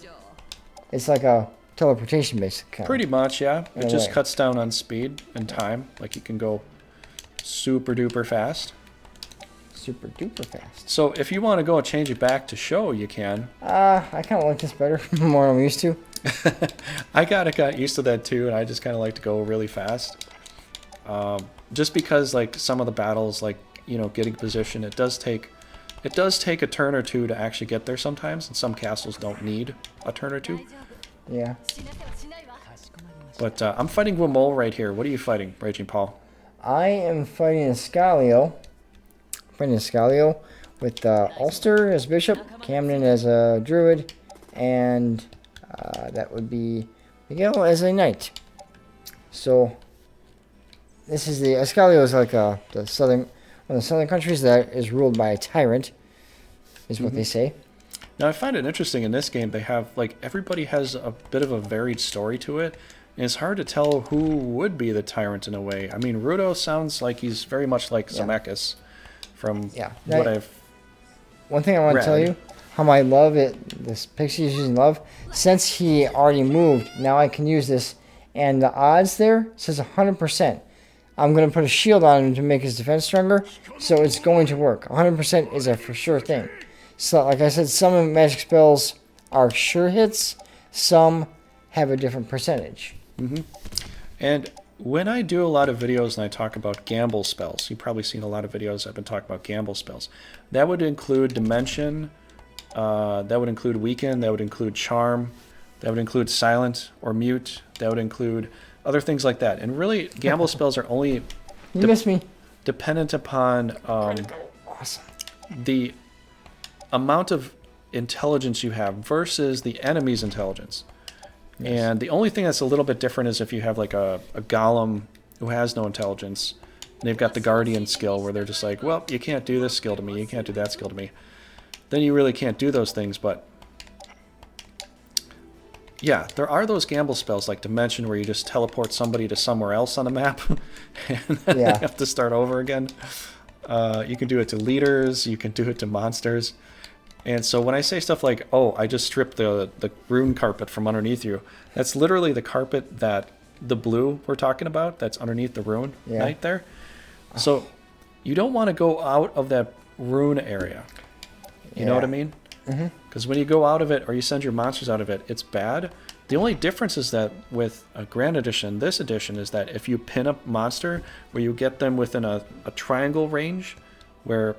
it's like a teleportation basically. Pretty much, yeah. It just cuts down on speed and time. Like you can go super duper fast. Super duper fast. So if you want to go and change it back to show, you can. I kind of like this better, more than I'm used to. I got used to that too, and I just kind of like to go really fast. Just because like some of the battles, like getting position, it does take a turn or two to actually get there sometimes, and some castles don't need a turn or two. Yeah. But I'm fighting Guamol right here. What are you fighting, Raging Paul? I am fighting Escalio. With Ulster as bishop, Camden as a druid, and that would be Miguel as a knight. So this is the Escalio is like one of the southern countries that is ruled by a tyrant, is what they say. Now I find it interesting in this game. They have everybody has a bit of a varied story to it, and it's hard to tell who would be the tyrant in a way. I mean, Rudo sounds like he's very much like Zemeckis. From what I've one thing I want to tell you, how I love it, this Pixie is using love, since he already moved, now I can use this, and the odds there says 100%. I'm going to put a shield on him to make his defense stronger, so it's going to work. 100% is a for sure thing. So, like I said, some magic spells are sure hits, some have a different percentage. And when I do a lot of videos and I talk about gamble spells, you've probably seen a lot of videos I've been talking about gamble spells. That would include Dimension, that would include Weaken, that would include Charm, that would include Silent or Mute, that would include other things like that. And really, gamble spells are only you miss me. Dependent upon awesome. the amount of intelligence you have versus the enemy's intelligence. Yes. And the only thing that's a little bit different is if you have like a golem who has no intelligence, and they've got the guardian skill where they're just like, well, you can't do this skill to me, you can't do that skill to me. Then you really can't do those things. But yeah, there are those gamble spells like Dimension where you just teleport somebody to somewhere else on the map and then they have to start over again. You can do it to leaders, you can do it to monsters. And so when I say stuff like, oh, I just stripped the rune carpet from underneath you, that's literally the carpet that the blue we're talking about, that's underneath the rune knight there. So you don't want to go out of that rune area. You know what I mean? Because when you go out of it or you send your monsters out of it, it's bad. The only difference is that with a Grand Edition, this edition, is that if you pin a monster where you get them within a triangle range, where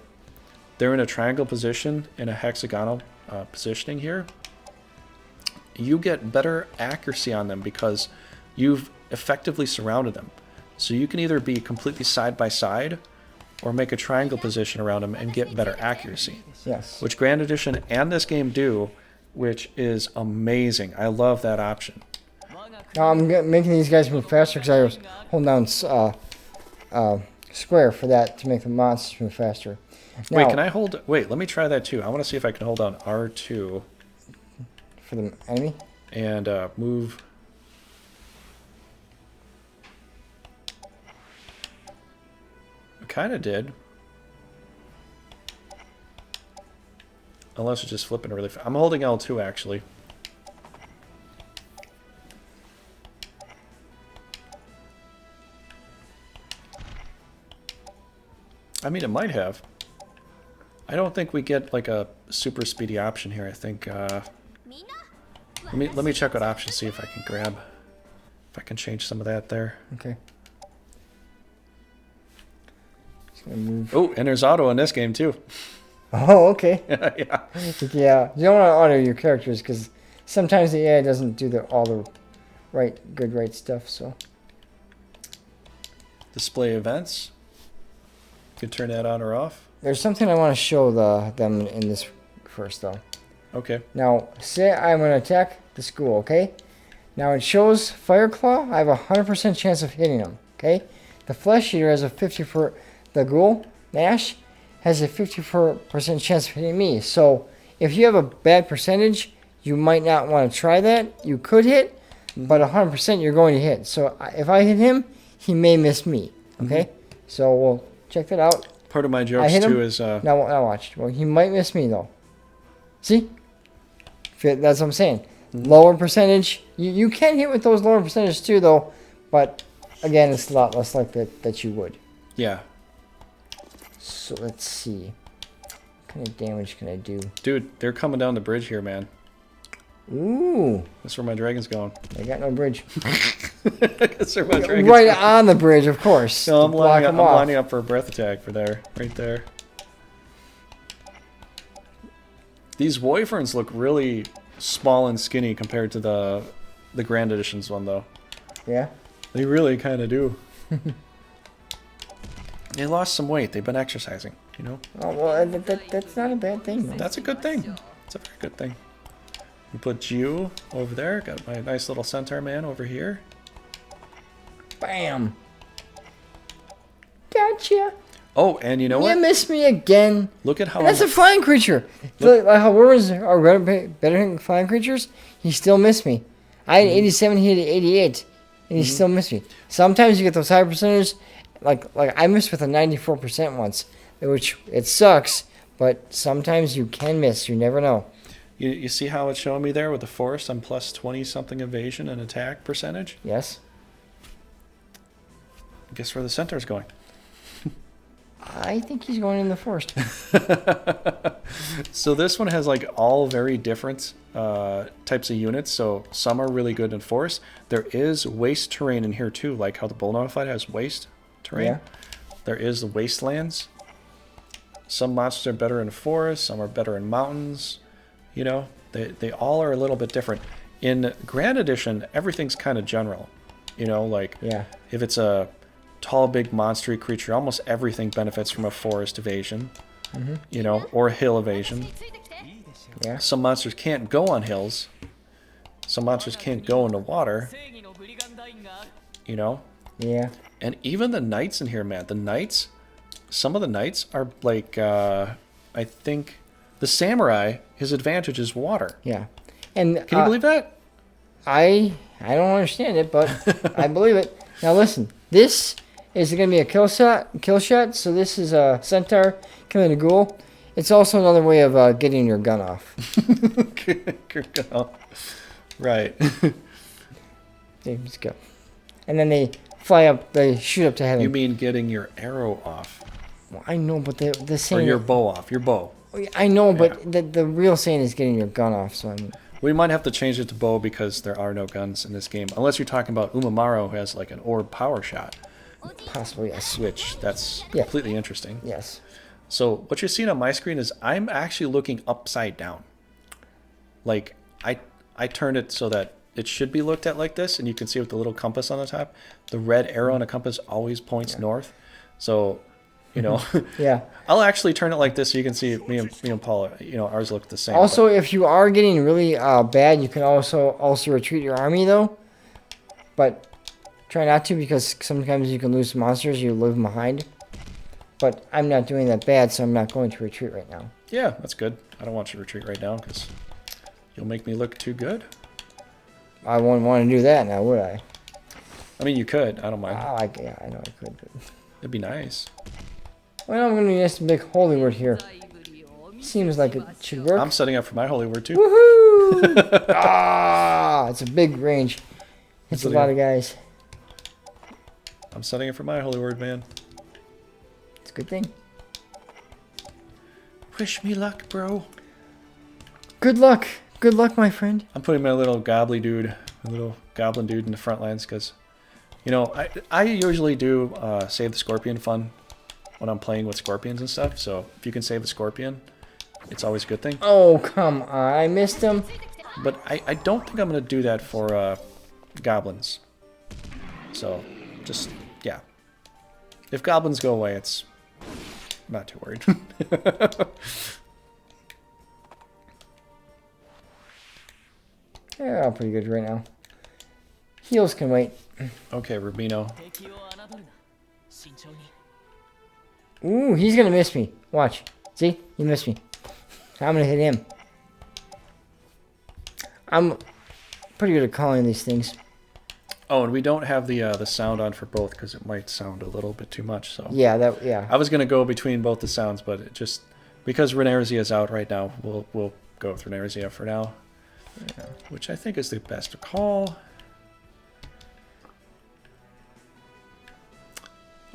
they're in a triangle position in a hexagonal positioning here, you get better accuracy on them because you've effectively surrounded them. So you can either be completely side by side or make a triangle position around them and get better accuracy. Yes. Which Grand Edition and this game do, which is amazing. I love that option. Now I'm making these guys move faster because I was holding down square for that to make the monsters move faster. Now, Wait, can I hold... Wait, let me try that too. I want to see if I can hold down R2. For the enemy? And move... I kind of did. Unless it's just flipping really fast. I'm holding L2 actually. I mean, it might have. I don't think we get like a super speedy option here. I think let me check what options, see if I can grab, if I can change some of that there. Okay. Just gonna move. Oh, and there's auto in this game too. Oh, okay. Yeah. Yeah. You don't want to auto your characters because sometimes the AI doesn't do all the right stuff. So. Display events. You can turn that on or off. There's something I want to show them in this first though. Okay. Now, say I'm going to attack the school, okay? Now it shows Fireclaw. I have a 100% chance of hitting him, okay? The Flesh Eater has a 50%. The Ghoul, Nash, has a 54% chance of hitting me. So if you have a bad percentage, you might not want to try that. You could hit, but 100% you're going to hit. So if I hit him, he may miss me, okay? So we'll check that out. Part of my jokes too is... Now watch. Well, he might miss me though. See? That's what I'm saying. Lower percentage. You can hit with those lower percentages too though, but again, it's a lot less likely that you would. Yeah. So let's see. What kind of damage can I do? Dude, they're coming down the bridge here, man. Ooh. That's where my dragon's going. I got no bridge. That's where my dragon's right going. on the bridge, of course. No, I'm lining up for a breath attack for there. Right there. These wyverns look really small and skinny compared to the Grand Editions one, though. Yeah? They really kind of do. They lost some weight. They've been exercising, you know? Oh, well, that's not a bad thing, though. That's a good thing. It's a very good thing. We put Jiu over there. Got my nice little centaur man over here. Bam! Gotcha! Oh, and you know what? You missed me again. Look at how... And that's a flying creature. Like how wyverns are better than flying creatures, he still missed me. I had 87, he had 88, and he still missed me. Sometimes you get those high percentages, like I missed with a 94% once, which it sucks, but sometimes you can miss. You never know. You see how it's showing me there with the forest? I'm plus 20-something evasion and attack percentage? Yes. Guess where the centaur's going? I think he's going in the forest. So this one has like all very different types of units. So some are really good in forest. There is waste terrain in here too, like how the Bull Notified has waste terrain. Yeah. There is the wastelands. Some monsters are better in forest, some are better in mountains. You know, they all are a little bit different. In Grand Edition, everything's kind of general. You know, like if it's a tall, big, monstery creature, almost everything benefits from a forest evasion. you know, or hill evasion. Yeah. Some monsters can't go on hills. Some monsters can't go into water. You know? Yeah. And even the knights in here, man. The knights, some of the knights are like, I think, the samurai, his advantage is water. Yeah. And Can you believe that? I don't understand it, but I believe it. Now listen, this is going to be a kill shot. So this is a centaur killing a ghoul. It's also another way of getting your gun off. Right. Okay, let's go. And then they fly up, they shoot up to heaven. You mean getting your arrow off? Well, I know, but the saying... Or your bow off, your bow. I know, but the real saying is getting your gun off, so I mean... We might have to change it to bow because there are no guns in this game. Unless you're talking about Umamaro, who has like an orb power shot. Possibly, yes. Which, that's completely interesting. Yes. So, what you're seeing on my screen is I'm actually looking upside down. Like, I turned it so that it should be looked at like this, and you can see with the little compass on the top, the red arrow on the compass always points north. So, you know, yeah. I'll actually turn it like this so you can see me and Paula, you know, ours look the same. Also, if you are getting really bad, you can also retreat your army, though. But try not to, because sometimes you can lose monsters, you leave them behind. But I'm not doing that bad, so I'm not going to retreat right now. Yeah, that's good. I don't want you to retreat right now, because you'll make me look too good. I wouldn't want to do that now, would I? I mean, you could. I don't mind. Yeah, I know I could. But... It'd be nice. Well, I'm going to use a big holy word here. Seems like it should work. I'm setting up for my holy word, too. Woohoo! It's a big range. It's a lot of guys. I'm setting it for my holy word, man. It's a good thing. Wish me luck, bro. Good luck. Good luck, my friend. I'm putting my little gobbly dude, my little goblin dude in the front lines because, you know, I usually do save the scorpion fun when I'm playing with scorpions and stuff. So if you can save the scorpion, it's always a good thing. Oh, come on. I missed him. But I don't think I'm going to do that for goblins. So just, yeah. If goblins go away, it's... I'm not too worried. Yeah, pretty good right now. Heals can wait. Okay, Rubino. Ooh, he's gonna miss me. Watch. See? He missed me. I'm gonna hit him. I'm pretty good at calling these things. Oh, and we don't have the sound on for both because it might sound a little bit too much. So yeah. I was gonna go between both the sounds, but it just because Runersia is out right now, we'll go with Runersia for now. Yeah, which I think is the best call.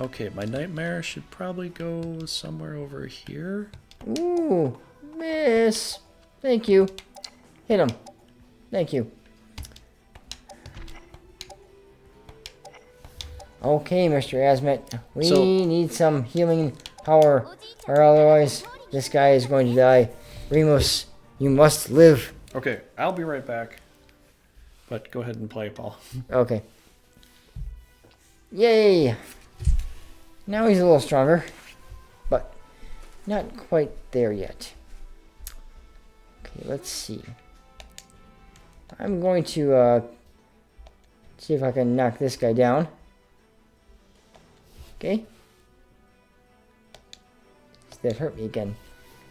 Okay, my nightmare should probably go somewhere over here. Ooh, miss. Thank you. Hit him. Thank you. Okay, Mr. Asmet. We need some healing power, or otherwise this guy is going to die. Remus, you must live. Okay, I'll be right back. But go ahead and play, Paul. Okay. Yay! Now he's a little stronger, but not quite there yet. Okay, let's see. I'm going to see if I can knock this guy down. Okay. That hurt me again.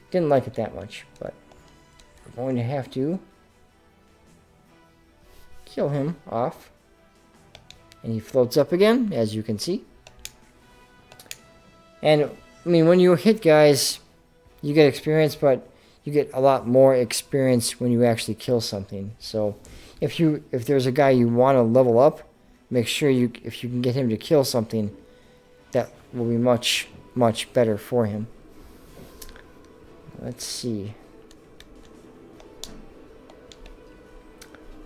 Didn't like it that much, but we're going to have to kill him off. And he floats up again, as you can see. And, I mean, when you hit guys, you get experience, but you get a lot more experience when you actually kill something. So, if there's a guy you want to level up, make sure if you can get him to kill something, that will be much, much better for him. Let's see.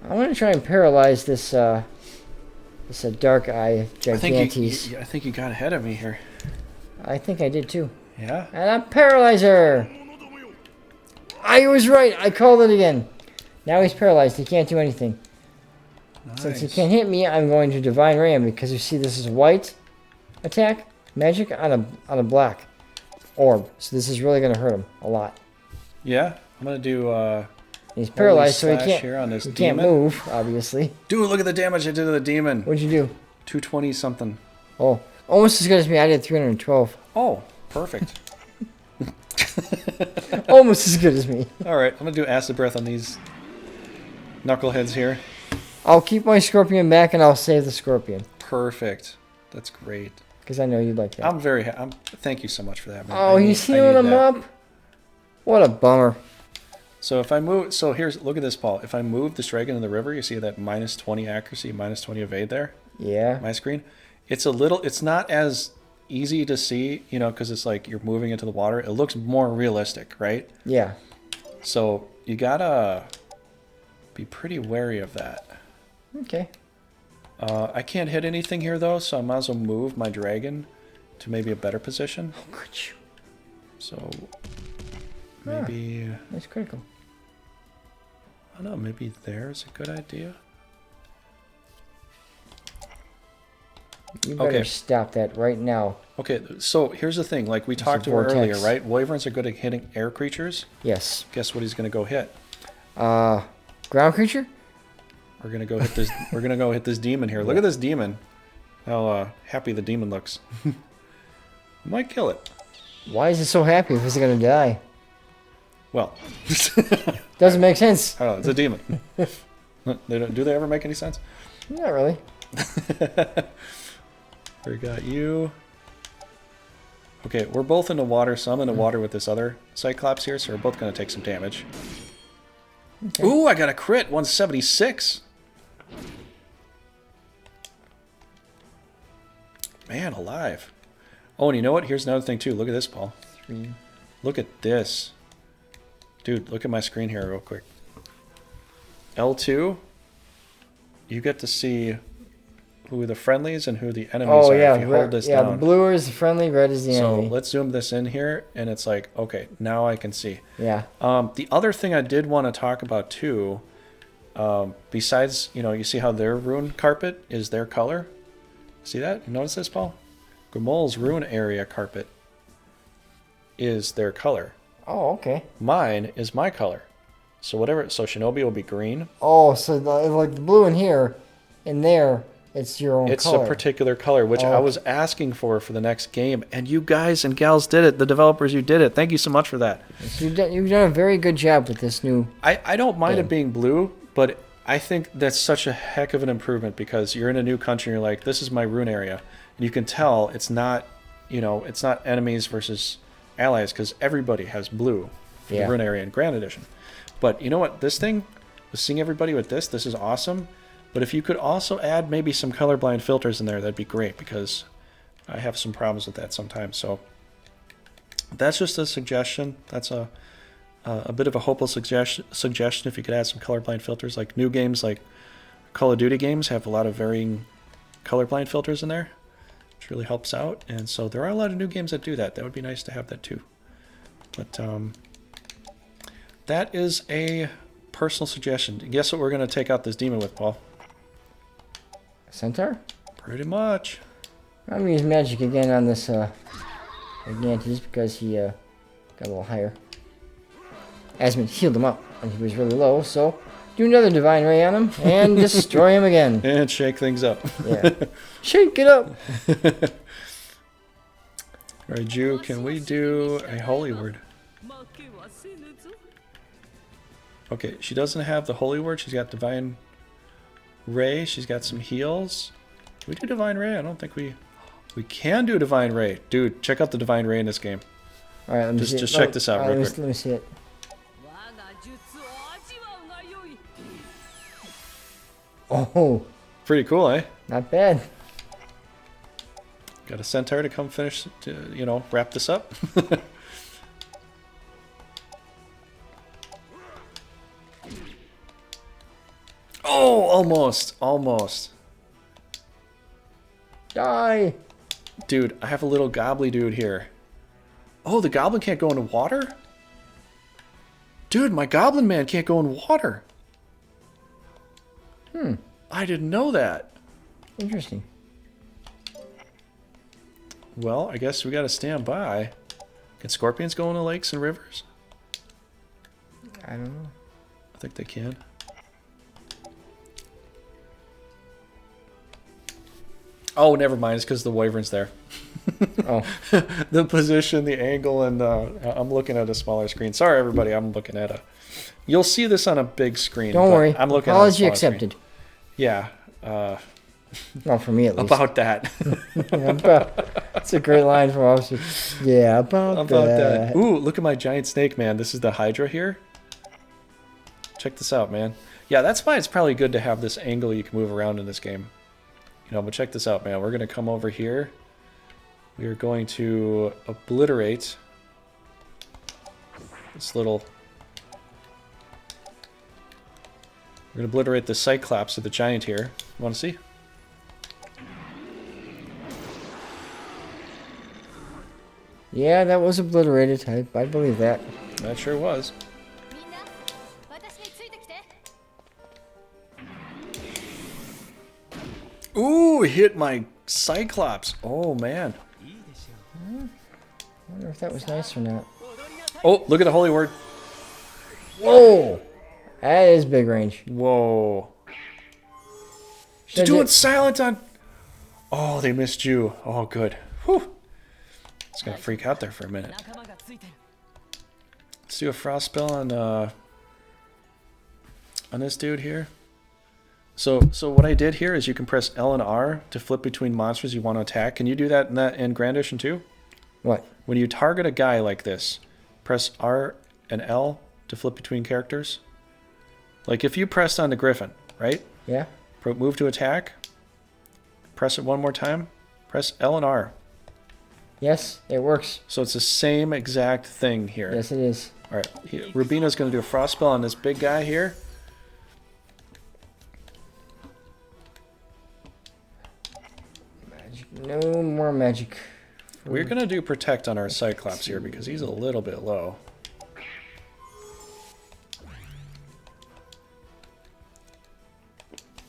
I want to try and paralyze this dark eye gigantes. I think you got ahead of me here. I think I did too. Yeah? And a paralyzer! I was right! I called it again. Now he's paralyzed. He can't do anything. Nice. Since he can't hit me, I'm going to Divine Ram because you see this is white attack, magic on a black. orb. So this is really going to hurt him a lot. Yeah, I'm gonna do. He's paralyzed, so he slash can't. here on this He demon. can't move, obviously. Dude, look at the damage I did to the demon. What'd you do? 220 something. Oh, almost as good as me. I did 312. Oh, perfect. Almost as good as me. All right, I'm gonna do acid breath on these knuckleheads here. I'll keep my scorpion back, and I'll save the scorpion. Perfect. That's great. Because I know you'd like that. I'm very happy. Thank you so much for that, man. Oh, he's healing him up? What a bummer. So if I move, so here's, look at this, Paul. If I move this dragon in the river, you see that minus 20 accuracy, minus 20 evade there? Yeah. My screen. It's a little, it's not as easy to see, you know, because it's like you're moving into the water. It looks more realistic, right? Yeah. So you gotta be pretty wary of that. Okay. I can't hit anything here though, so I might as well move my dragon to maybe a better position. Oh, could you? So maybe That's critical. I don't know, maybe there's a good idea. You better stop that right now. Okay, so here's the thing, like we talked about earlier, right? Wyverns are good at hitting air creatures. Yes. Guess what he's gonna go hit? Ground creature? We're gonna go hit this. We're gonna go hit this demon here. Look at this demon. How happy the demon looks. Might kill it. Why is it so happy if it's gonna die? Well, Doesn't make sense. I don't know. It's a demon. They don't. Do they ever make any sense? Not really. We got you. Okay, we're both in the water. So I'm in the water with this other Cyclops here. So we're both gonna take some damage. Okay. Ooh, I got a crit, 176. Man, alive. Oh, and you know what? Here's another thing, too. Look at this, Paul. 3. Look at this. Dude, look at my screen here real quick. L2, you get to see who the friendlies and who the enemies are if you hold this down. Yeah, the blue is the friendly, red is the enemy. So let's zoom this in here, and it's like, okay, now I can see. Yeah. The other thing I did want to talk about, too, besides, you know, you see how their rune carpet is their color? See that? You notice this, Paul? Grimol's rune area carpet is their color. Oh, okay. Mine is my color. So whatever, so Shinobi will be green. Oh, so like the blue in here, in there, it's your own color. It's a particular color, which I was asking for the next game. And you guys and gals did it. The developers, you did it. Thank you so much for that. So you've done a very good job with this new I don't mind it being blue, but I think that's such a heck of an improvement because you're in a new country and you're like, this is my rune area. And you can tell it's not, you know, it's not enemies versus allies because everybody has blue for the rune area in Grand Edition. But you know what? This thing, seeing everybody with this is awesome. But if you could also add maybe some colorblind filters in there, that'd be great because I have some problems with that sometimes. So that's just a suggestion. That's a bit of a hopeless suggestion if you could add some colorblind filters. Like new games like Call of Duty games have a lot of varying colorblind filters in there, which really helps out. And so there are a lot of new games that do that. That would be nice to have that too. But that is a personal suggestion. Guess what we're going to take out this demon with, Paul? Centaur? Pretty much. I'm going to use magic again on this Gigantes because he got a little higher. Asmund healed him up and he was really low, so do another Divine Ray on him and destroy him again. And shake things up. Yeah. Shake it up! Alright, Jew, can we do a holy word? Okay, she doesn't have the holy word. She's got Divine Ray. She's got some heals. Can we do Divine Ray? I don't think we can do Divine Ray. Dude, check out the Divine Ray in this game. Alright, let me see it. Just check this out real quick. Let me see it. Oh, pretty cool, eh? Not bad. Got a centaur to come finish, you know, wrap this up. Oh, almost. Die. Dude, I have a little gobbly dude here. Oh, the goblin can't go into water? Dude, my goblin man can't go in water. I didn't know that. Interesting. Well, I guess we gotta stand by. Can scorpions go into lakes and rivers? I don't know. I think they can. Oh, never mind. It's because the wyvern's there. Oh. The position, the angle, and I'm looking at a smaller screen. Sorry, everybody. I'm looking at a... You'll see this on a big screen. Don't worry. I'm looking Apology at a accepted. Screen. Yeah. Well, for me at least. About that. That's a great line from Officer. Yeah, about that. Ooh, look at my giant snake, man. This is the Hydra here. Check this out, man. Yeah, that's why it's probably good to have this angle you can move around in this game. You know, but check this out, man. We're going to come over here. We are going to obliterate this little... We're going to obliterate the Cyclops of the giant here. You want to see? Yeah, that was obliterated. I believe that. That sure was. Ooh, hit my Cyclops. Oh, man. I wonder if that was nice or not. Oh, look at the holy word. Whoa! That is big range. Whoa. She's doing silent on... Oh, they missed you. Oh, good. Whew. It's going to freak out there for a minute. Let's do a frost spell on this dude here. So what I did here is you can press L and R to flip between monsters you want to attack. Can you do that in Grand Edition too? What? When you target a guy like this, press R and L to flip between characters. Like if you pressed on the Griffin, right? Yeah. Move to attack. Press it one more time. Press L and R. Yes, it works. So it's the same exact thing here. Yes, it is. All right. Rubino's going to do a frost spell on this big guy here. Magic. No more magic. We're going to do protect on our Cyclops here because he's a little bit low.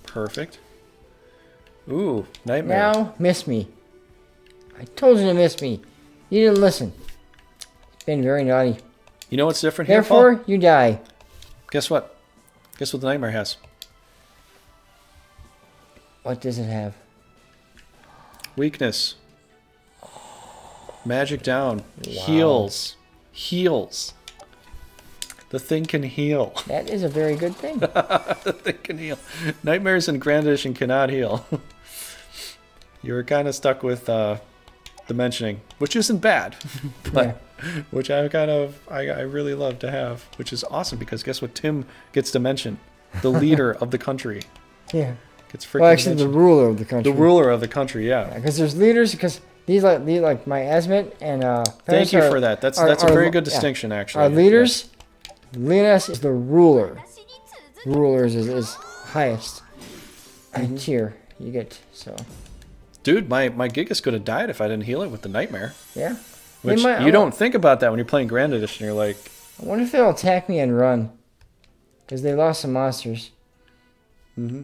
Perfect. Ooh, nightmare. Now, miss me. I told you to miss me. You didn't listen. It's been very naughty. You know what's different here, Therefore, Paul? you die. Guess what? Guess what the nightmare has? What does it have? Weakness. Magic down. Wow. Heals. Heals. The thing can heal. That is a very good thing. The thing can heal. Nightmares in Grand Edition cannot heal. You were kind of stuck with dimensioning, which isn't bad, but which I really love to have, which is awesome because guess what? Tim gets dimension, the leader of the country. Yeah. Gets freaking Well, actually, dimension. the ruler of the country. The ruler of the country, yeah. Because there's leaders. Because these like my Asmit and Thank you for that. That's a very good distinction, actually. Our leaders. Leonidas is the ruler. Rulers is highest tier you get. So. Dude, my Gigas could have died if I didn't heal it with the nightmare. Yeah. Which you don't think about that when you're playing Grand Edition. You're like, I wonder if they'll attack me and run, because they lost some monsters. mm-hmm.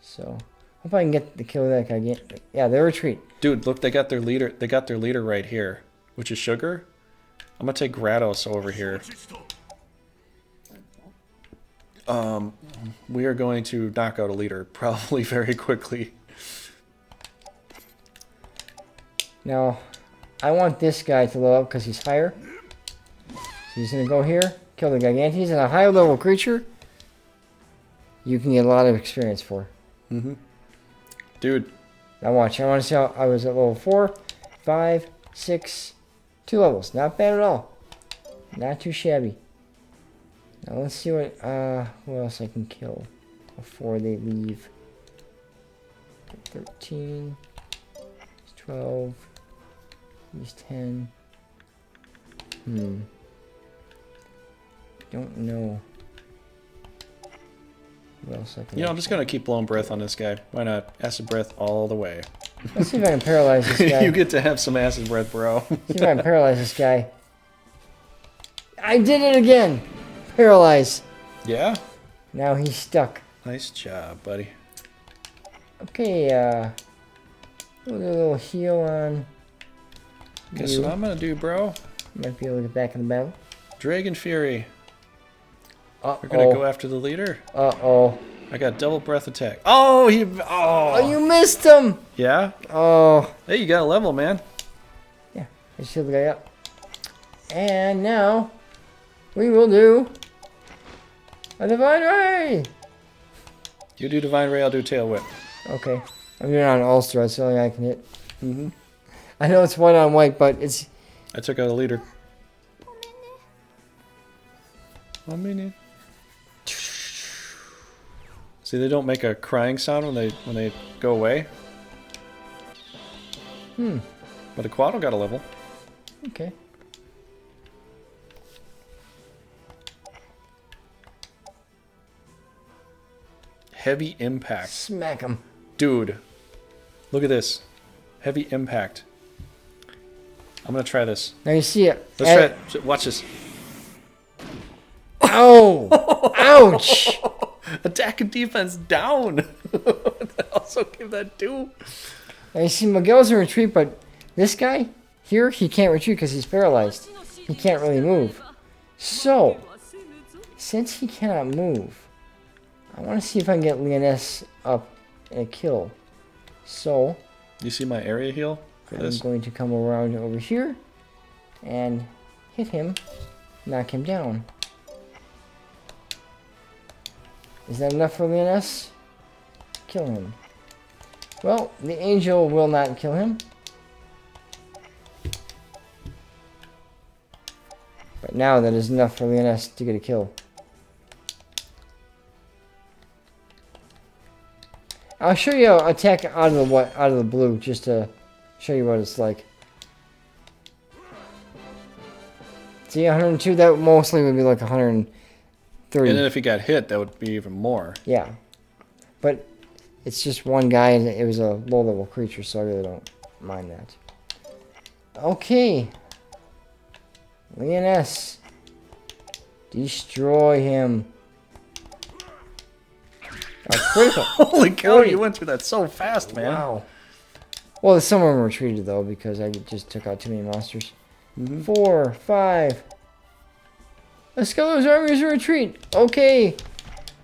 So hope I can get the kill that guy. Yeah, they retreat. Dude, look, they got their leader. They got their leader right here, which is Sugar. I'm gonna take Grados over here. We are going to knock out a leader probably very quickly. Now, I want this guy to level up because he's higher. So he's going to go here, kill the Gigantes, and a higher level creature you can get a lot of experience for. Mm-hmm. Dude. Now watch, I want to see how I was at level 4, 5, 6, 2 levels. Not bad at all. Not too shabby. Now let's see what else I can kill before they leave. 13, 12, he's 10. Don't know. What else I can I'm just gonna keep blowing breath on this guy. Why not? Acid breath all the way. Let's see if I can paralyze this guy. You get to have some acid breath, bro. See if I can paralyze this guy. I did it again! Paralyze. Yeah? Now he's stuck. Nice job, buddy. Okay, we'll do a little heal on Guess you. what I'm gonna do, bro? Might be able to get back in the battle. Dragon Fury. Uh-oh. We're gonna go after the leader. Uh-oh. I got double breath attack. Oh, Oh, you missed him! Yeah? Oh. Hey, you got a level, man. Yeah, I shield the guy up. And now, we will do a Divine Ray! You do Divine Ray, I'll do Tail Whip. Okay. I'm doing it on Ulster, that's the only I can hit. Mm-hmm. I know it's white on white, but it's... I took out a leader. 1 minute. See, they don't make a crying sound when they go away. But a Quaddle got a level. Okay. Heavy Impact. Smack him. Dude, look at this. Heavy Impact. I'm gonna try this. Now you see it. Let's try it. Watch this. Oh! Ouch! Attack and defense down. That also gave that 2. Now you see Miguel's in retreat, but this guy here, he can't retreat because he's paralyzed. He can't really move. So, since he cannot move, I want to see if I can get Leoness up and a kill. So, You see my area heal for I'm this? going to come around over here and hit him, knock him down. Is that enough for Leoness? Kill him. Well, the angel will not kill him. But now that is enough for Leoness to get a kill. I'll show you an attack out of the blue just to show you what it's like. See, 102, that mostly would be like 130. And then if he got hit, that would be even more. Yeah. But it's just one guy and it was a low level creature, so I really don't mind that. Okay. Leoness. Destroy him. Critical. Holy cow, you went through that so fast, man. Wow. Well, some of them retreated though because I just took out too many monsters. 4, 5. Escalo's army is a retreat. Okay.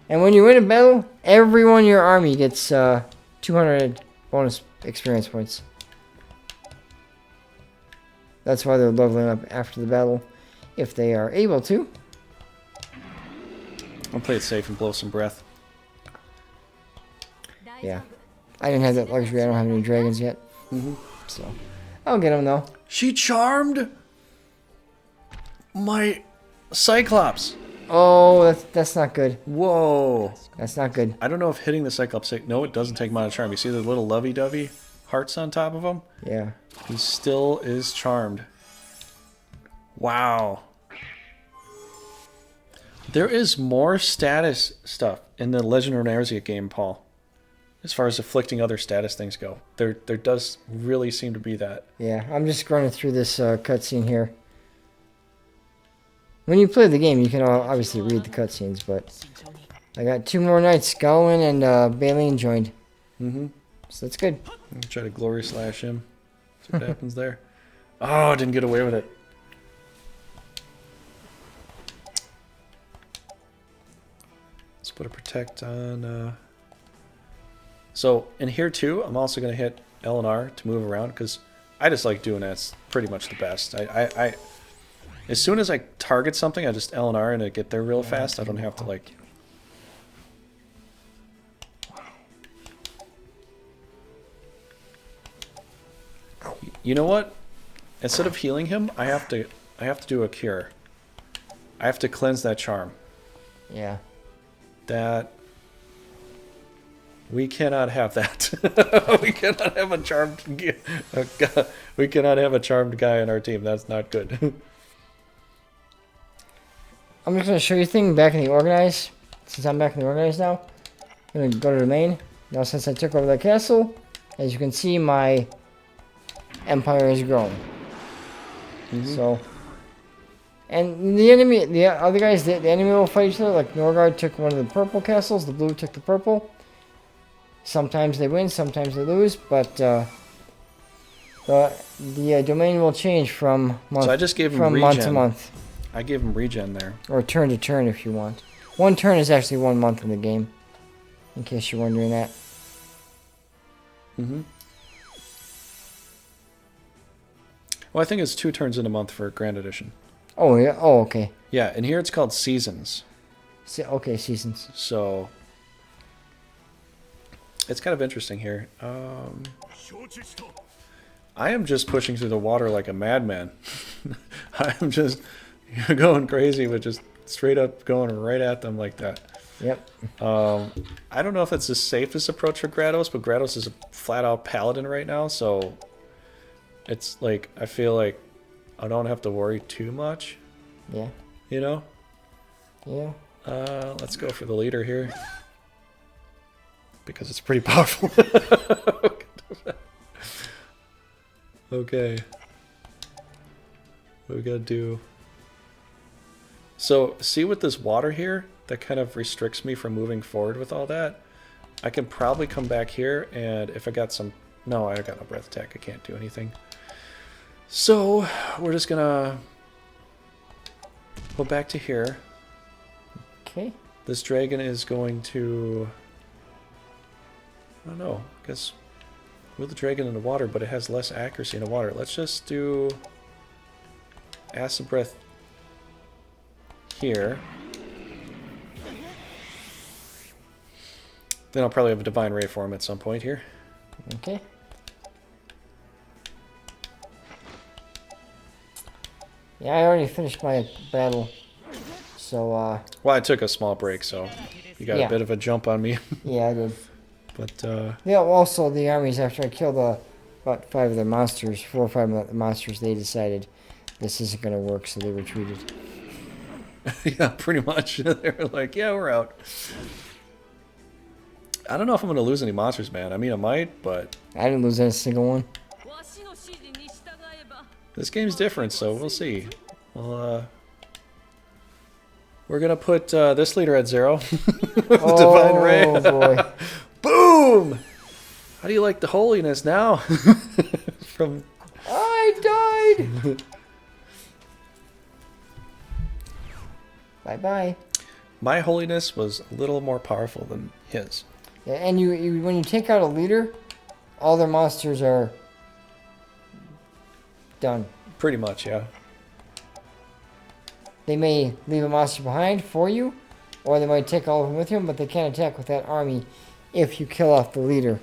And when you win a battle, everyone in your army gets 200 bonus experience points. That's why they're leveling up after the battle, if they are able to. I'll play it safe and blow some breath. Yeah. I didn't have that luxury. I don't have any dragons yet. So, I'll get them though. She charmed my Cyclops. Oh, that's not good. Whoa. That's not good. I don't know if hitting the Cyclops... No, it doesn't take mana charm. You see the little lovey-dovey hearts on top of him? Yeah. He still is charmed. Wow. There is more status stuff in the Legend of Runersia game, Paul. As far as afflicting other status things go. There does really seem to be that. Yeah, I'm just running through this cutscene here. When you play the game, you can obviously read the cutscenes, but I got 2 more knights. Gawain and Baleen joined. So that's good. I'll try to glory slash him. See what happens there. Oh, I didn't get away with it. Let's put a protect on... So, in here too, I'm also going to hit L and R to move around, because I just like doing that. It's pretty much the best. I as soon as I target something, I just L and R and I get there real fast. I don't have to, like... You know what? Instead of healing him, I have to do a cure. I have to cleanse that charm. Yeah. That... We cannot have that. We cannot have a charmed we cannot have a charmed guy on our team. That's not good. I'm just going to show you a thing back in the organize. Since I'm back in the organize now, I'm going to go to the main. Now since I took over that castle, as you can see, my empire has grown. So, and the enemy, the other guys, the enemy will fight each other. Like Norgard took one of the purple castles, the blue took the purple. Sometimes they win, sometimes they lose, but The domain will change from month. So I just gave him from regen. month to month, I gave him regen there. or turn to turn if you want. 1 turn is actually 1 month in the game, in case you're wondering that. Mm-hmm. Well, I think it's 2 turns in a month for Grand Edition. Oh yeah. Oh okay. Yeah, and here it's called seasons. Okay, seasons. So it's kind of interesting here. I am just pushing through the water like a madman. I'm just going crazy with just straight up going right at them like that. Yep. I don't know if that's the safest approach for Grados, but Grados is a flat-out paladin right now, so it's like I feel like I don't have to worry too much. Yeah. You know? Yeah. Let's go for the leader here. Because it's pretty powerful. Okay. What we gotta do? So, see with this water here, that kind of restricts me from moving forward with all that. I can probably come back here, and if I got some... No, I got no breath attack. I can't do anything. So, we're just gonna go back to here. Okay. This dragon is going to... I don't know. I guess move the dragon in the water, but it has less accuracy in the water. Let's just do acid breath here. Then I'll probably have a divine ray for him at some point here. Okay. Yeah, I already finished my battle. So, Well, I took a small break, so you got a bit of a jump on me. Yeah, I did. But, yeah, also the armies, after I killed about 5 of their monsters, 4 or 5 of the monsters, they decided this isn't going to work, so they retreated. yeah, pretty much. They were like, yeah, we're out. I don't know if I'm going to lose any monsters, man. I mean, I might, but... I didn't lose a single one. This game's different, so we'll see. Well, we're going to put this leader at 0. Divine Ray. Oh, boy. Boom! How do you like the holiness now? From... I died! Bye-bye. My holiness was a little more powerful than his. Yeah, and you when you take out a leader, all their monsters are done. Pretty much, yeah. They may leave a monster behind for you, or they might take all of them with them, but they can't attack with that army if you kill off the leader.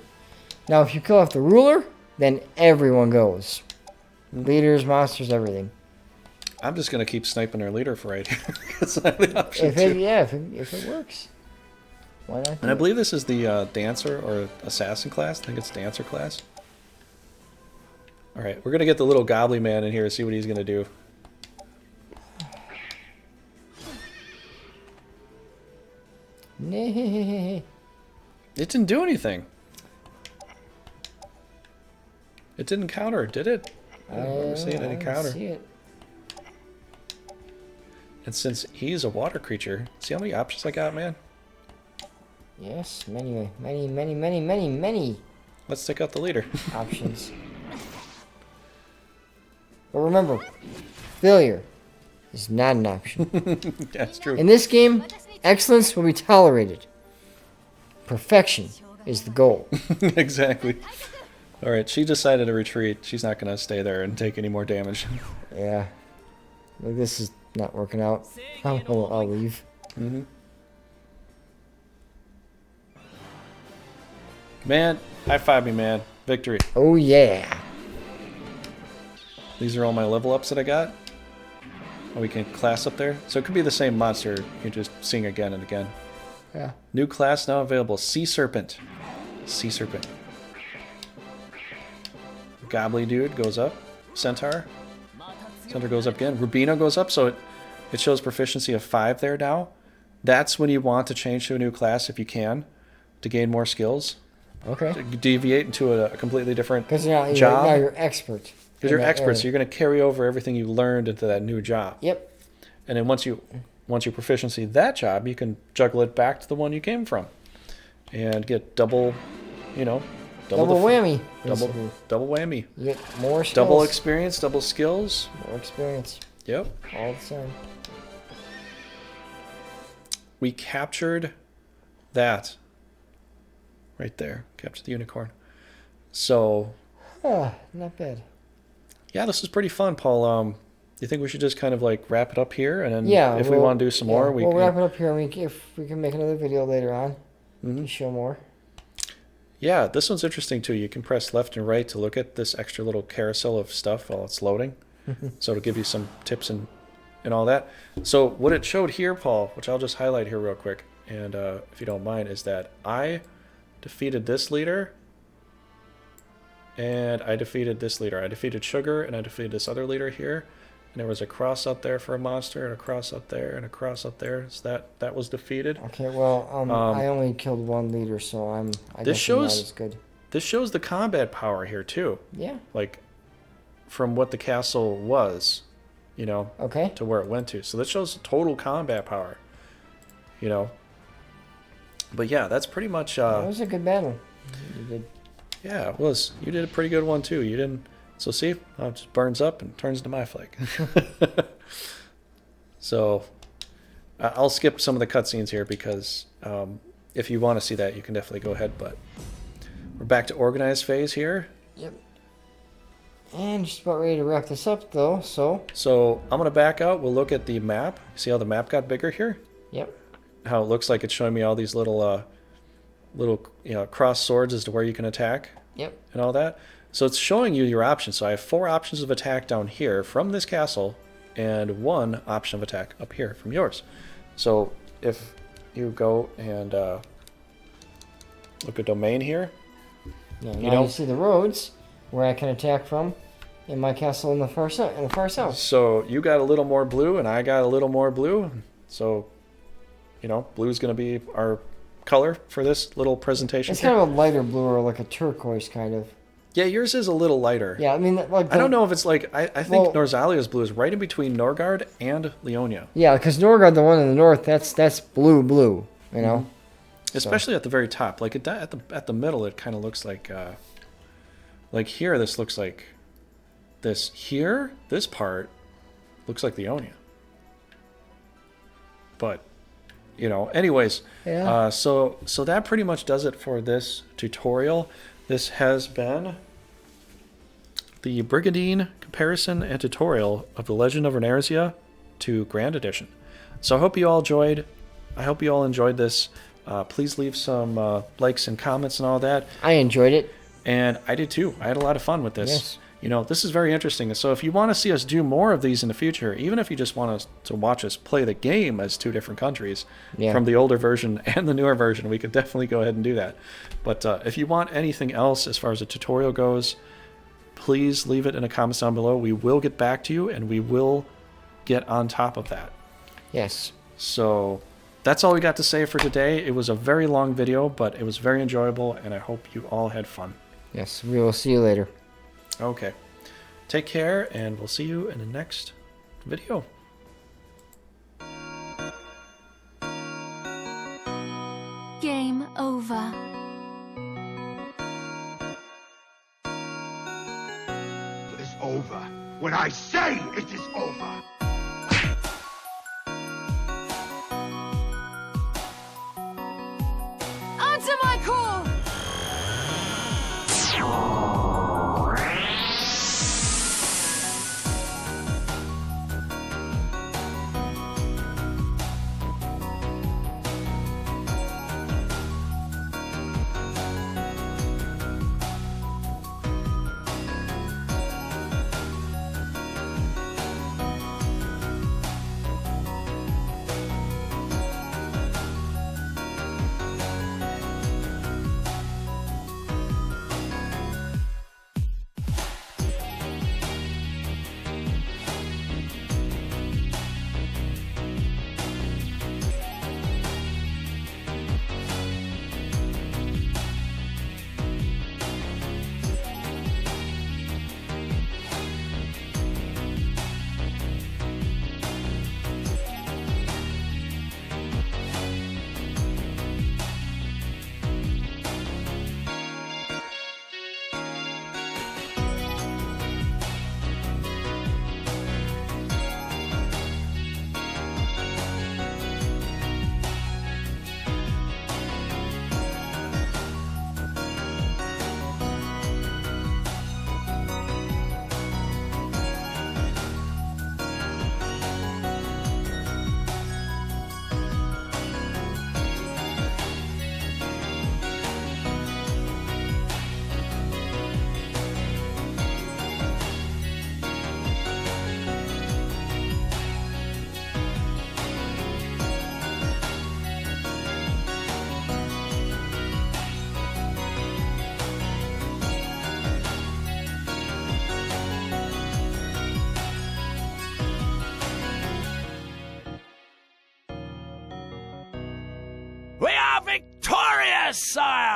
Now, if you kill off the ruler, then everyone goes. Leaders, monsters, everything. I'm just going to keep sniping our leader for right here. That's the option If it works. Why not? And I believe this is the Dancer or Assassin class. I think it's Dancer class. Alright, we're going to get the little Gobbly Man in here and see what he's going to do. Nay. It didn't do anything. It didn't counter, did it? I don't remember seeing any counter. See it. And since he's a water creature, see how many options I got, man? Yes, many, many, many, many, many, many Let's take out the leader. options. But remember, failure is not an option. That's true. In this game, excellence will be tolerated. Perfection is the goal. Exactly. Alright, she decided to retreat. She's not going to stay there and take any more damage. Yeah. Like, this is not working out. I'll leave. Mm-hmm. Man, high five me, man. Victory. Oh, yeah. These are all my level ups that I got. Oh, we can class up there. So it could be the same monster. You just sing again and again. Yeah. New class now available. Sea Serpent. Sea Serpent. Gobbly dude goes up. Centaur. Centaur goes up again. Rubino goes up, so it shows proficiency of 5 there now. That's when you want to change to a new class if you can, to gain more skills. Okay. To deviate into a completely different Because now job. you're expert. Because you're expert, so you're going to carry over everything you learned into that new job. Yep. And then once you proficiency that job, you can juggle it back to the one you came from, and get double, Double whammy. Double basically. double whammy. You get more skills. Double experience, double skills. More experience. Yep. All the same. We captured that right there. Captured the unicorn. So Not bad. yeah, this is pretty fun, Paul. Do you think we should just kind of like wrap it up here, and then if we we'll- want to do some more, we'll wrap it up here. And if we can make another video later on, to show more. Yeah, this one's interesting too. You can press left and right to look at this extra little carousel of stuff while it's loading. So it'll give you some tips and all that. So what it showed here, Paul, which I'll just highlight here real quick, and if you don't mind, is that I defeated this leader, and I defeated this leader. I defeated Sugar, and I defeated this other leader here. And there was a cross up there for a monster, and a cross up there, and a cross up there. So that was defeated. Okay, well, I only killed one leader, so I guess I'm not as good. This shows the combat power here too. Yeah. Like from what the castle was, you know, Okay. to where it went to. So this shows total combat power, you know. But yeah, that's pretty much. That was a good battle. You did. Yeah, it was. You did a pretty good one too. You didn't. So see, it just burns up and turns into my flag. So I'll skip some of the cutscenes here because if you want to see that, you can definitely go ahead. But we're back to organized phase here. Yep. And just about ready to wrap this up, though. So I'm gonna back out. We'll look at the map. See how the map got bigger here? Yep. How it looks like it's showing me all these little cross swords as to where you can attack. Yep. And all that. So it's showing you your options. So I have 4 options of attack down here from this castle, and 1 option of attack up here from yours. So if you go and look at domain here, Yeah, now you see the roads where I can attack from in my castle in the far south. So you got a little more blue, and I got a little more blue. So, blue is going to be our color for this little presentation. It's kind of a lighter blue or like a turquoise kind of. Yeah, yours is a little lighter. Yeah, I mean, like I don't know if it's like I think Norzalia's blue is right in between Norgard and Leonia. Yeah, because Norgard, the one in the north, that's blue, you know. Especially at the very top, like at the middle, it kind of looks like here. This looks like this here. This part looks like Leonia. But anyways, yeah. So that pretty much does it for this tutorial. This has been the Brigandine Comparison and Tutorial of the Legend of Runersia to Grand Edition. So I hope you all enjoyed. This. Please leave some likes and comments and all that. I enjoyed it. And I did too. I had a lot of fun with this. Yes. This is very interesting. So if you want to see us do more of these in the future, even if you just want us to watch us play the game as 2 different countries, from the older version and the newer version, we could definitely go ahead and do that. But if you want anything else as far as a tutorial goes, please leave it in the comments down below. We will get back to you, and we will get on top of that. Yes. So that's all we got to say for today. It was a very long video, but it was very enjoyable, and I hope you all had fun. Yes, we will see you later. Okay. Take care, and we'll see you in the next video. Game over. It is over when I say it is over. Answer my call! victorious, sire!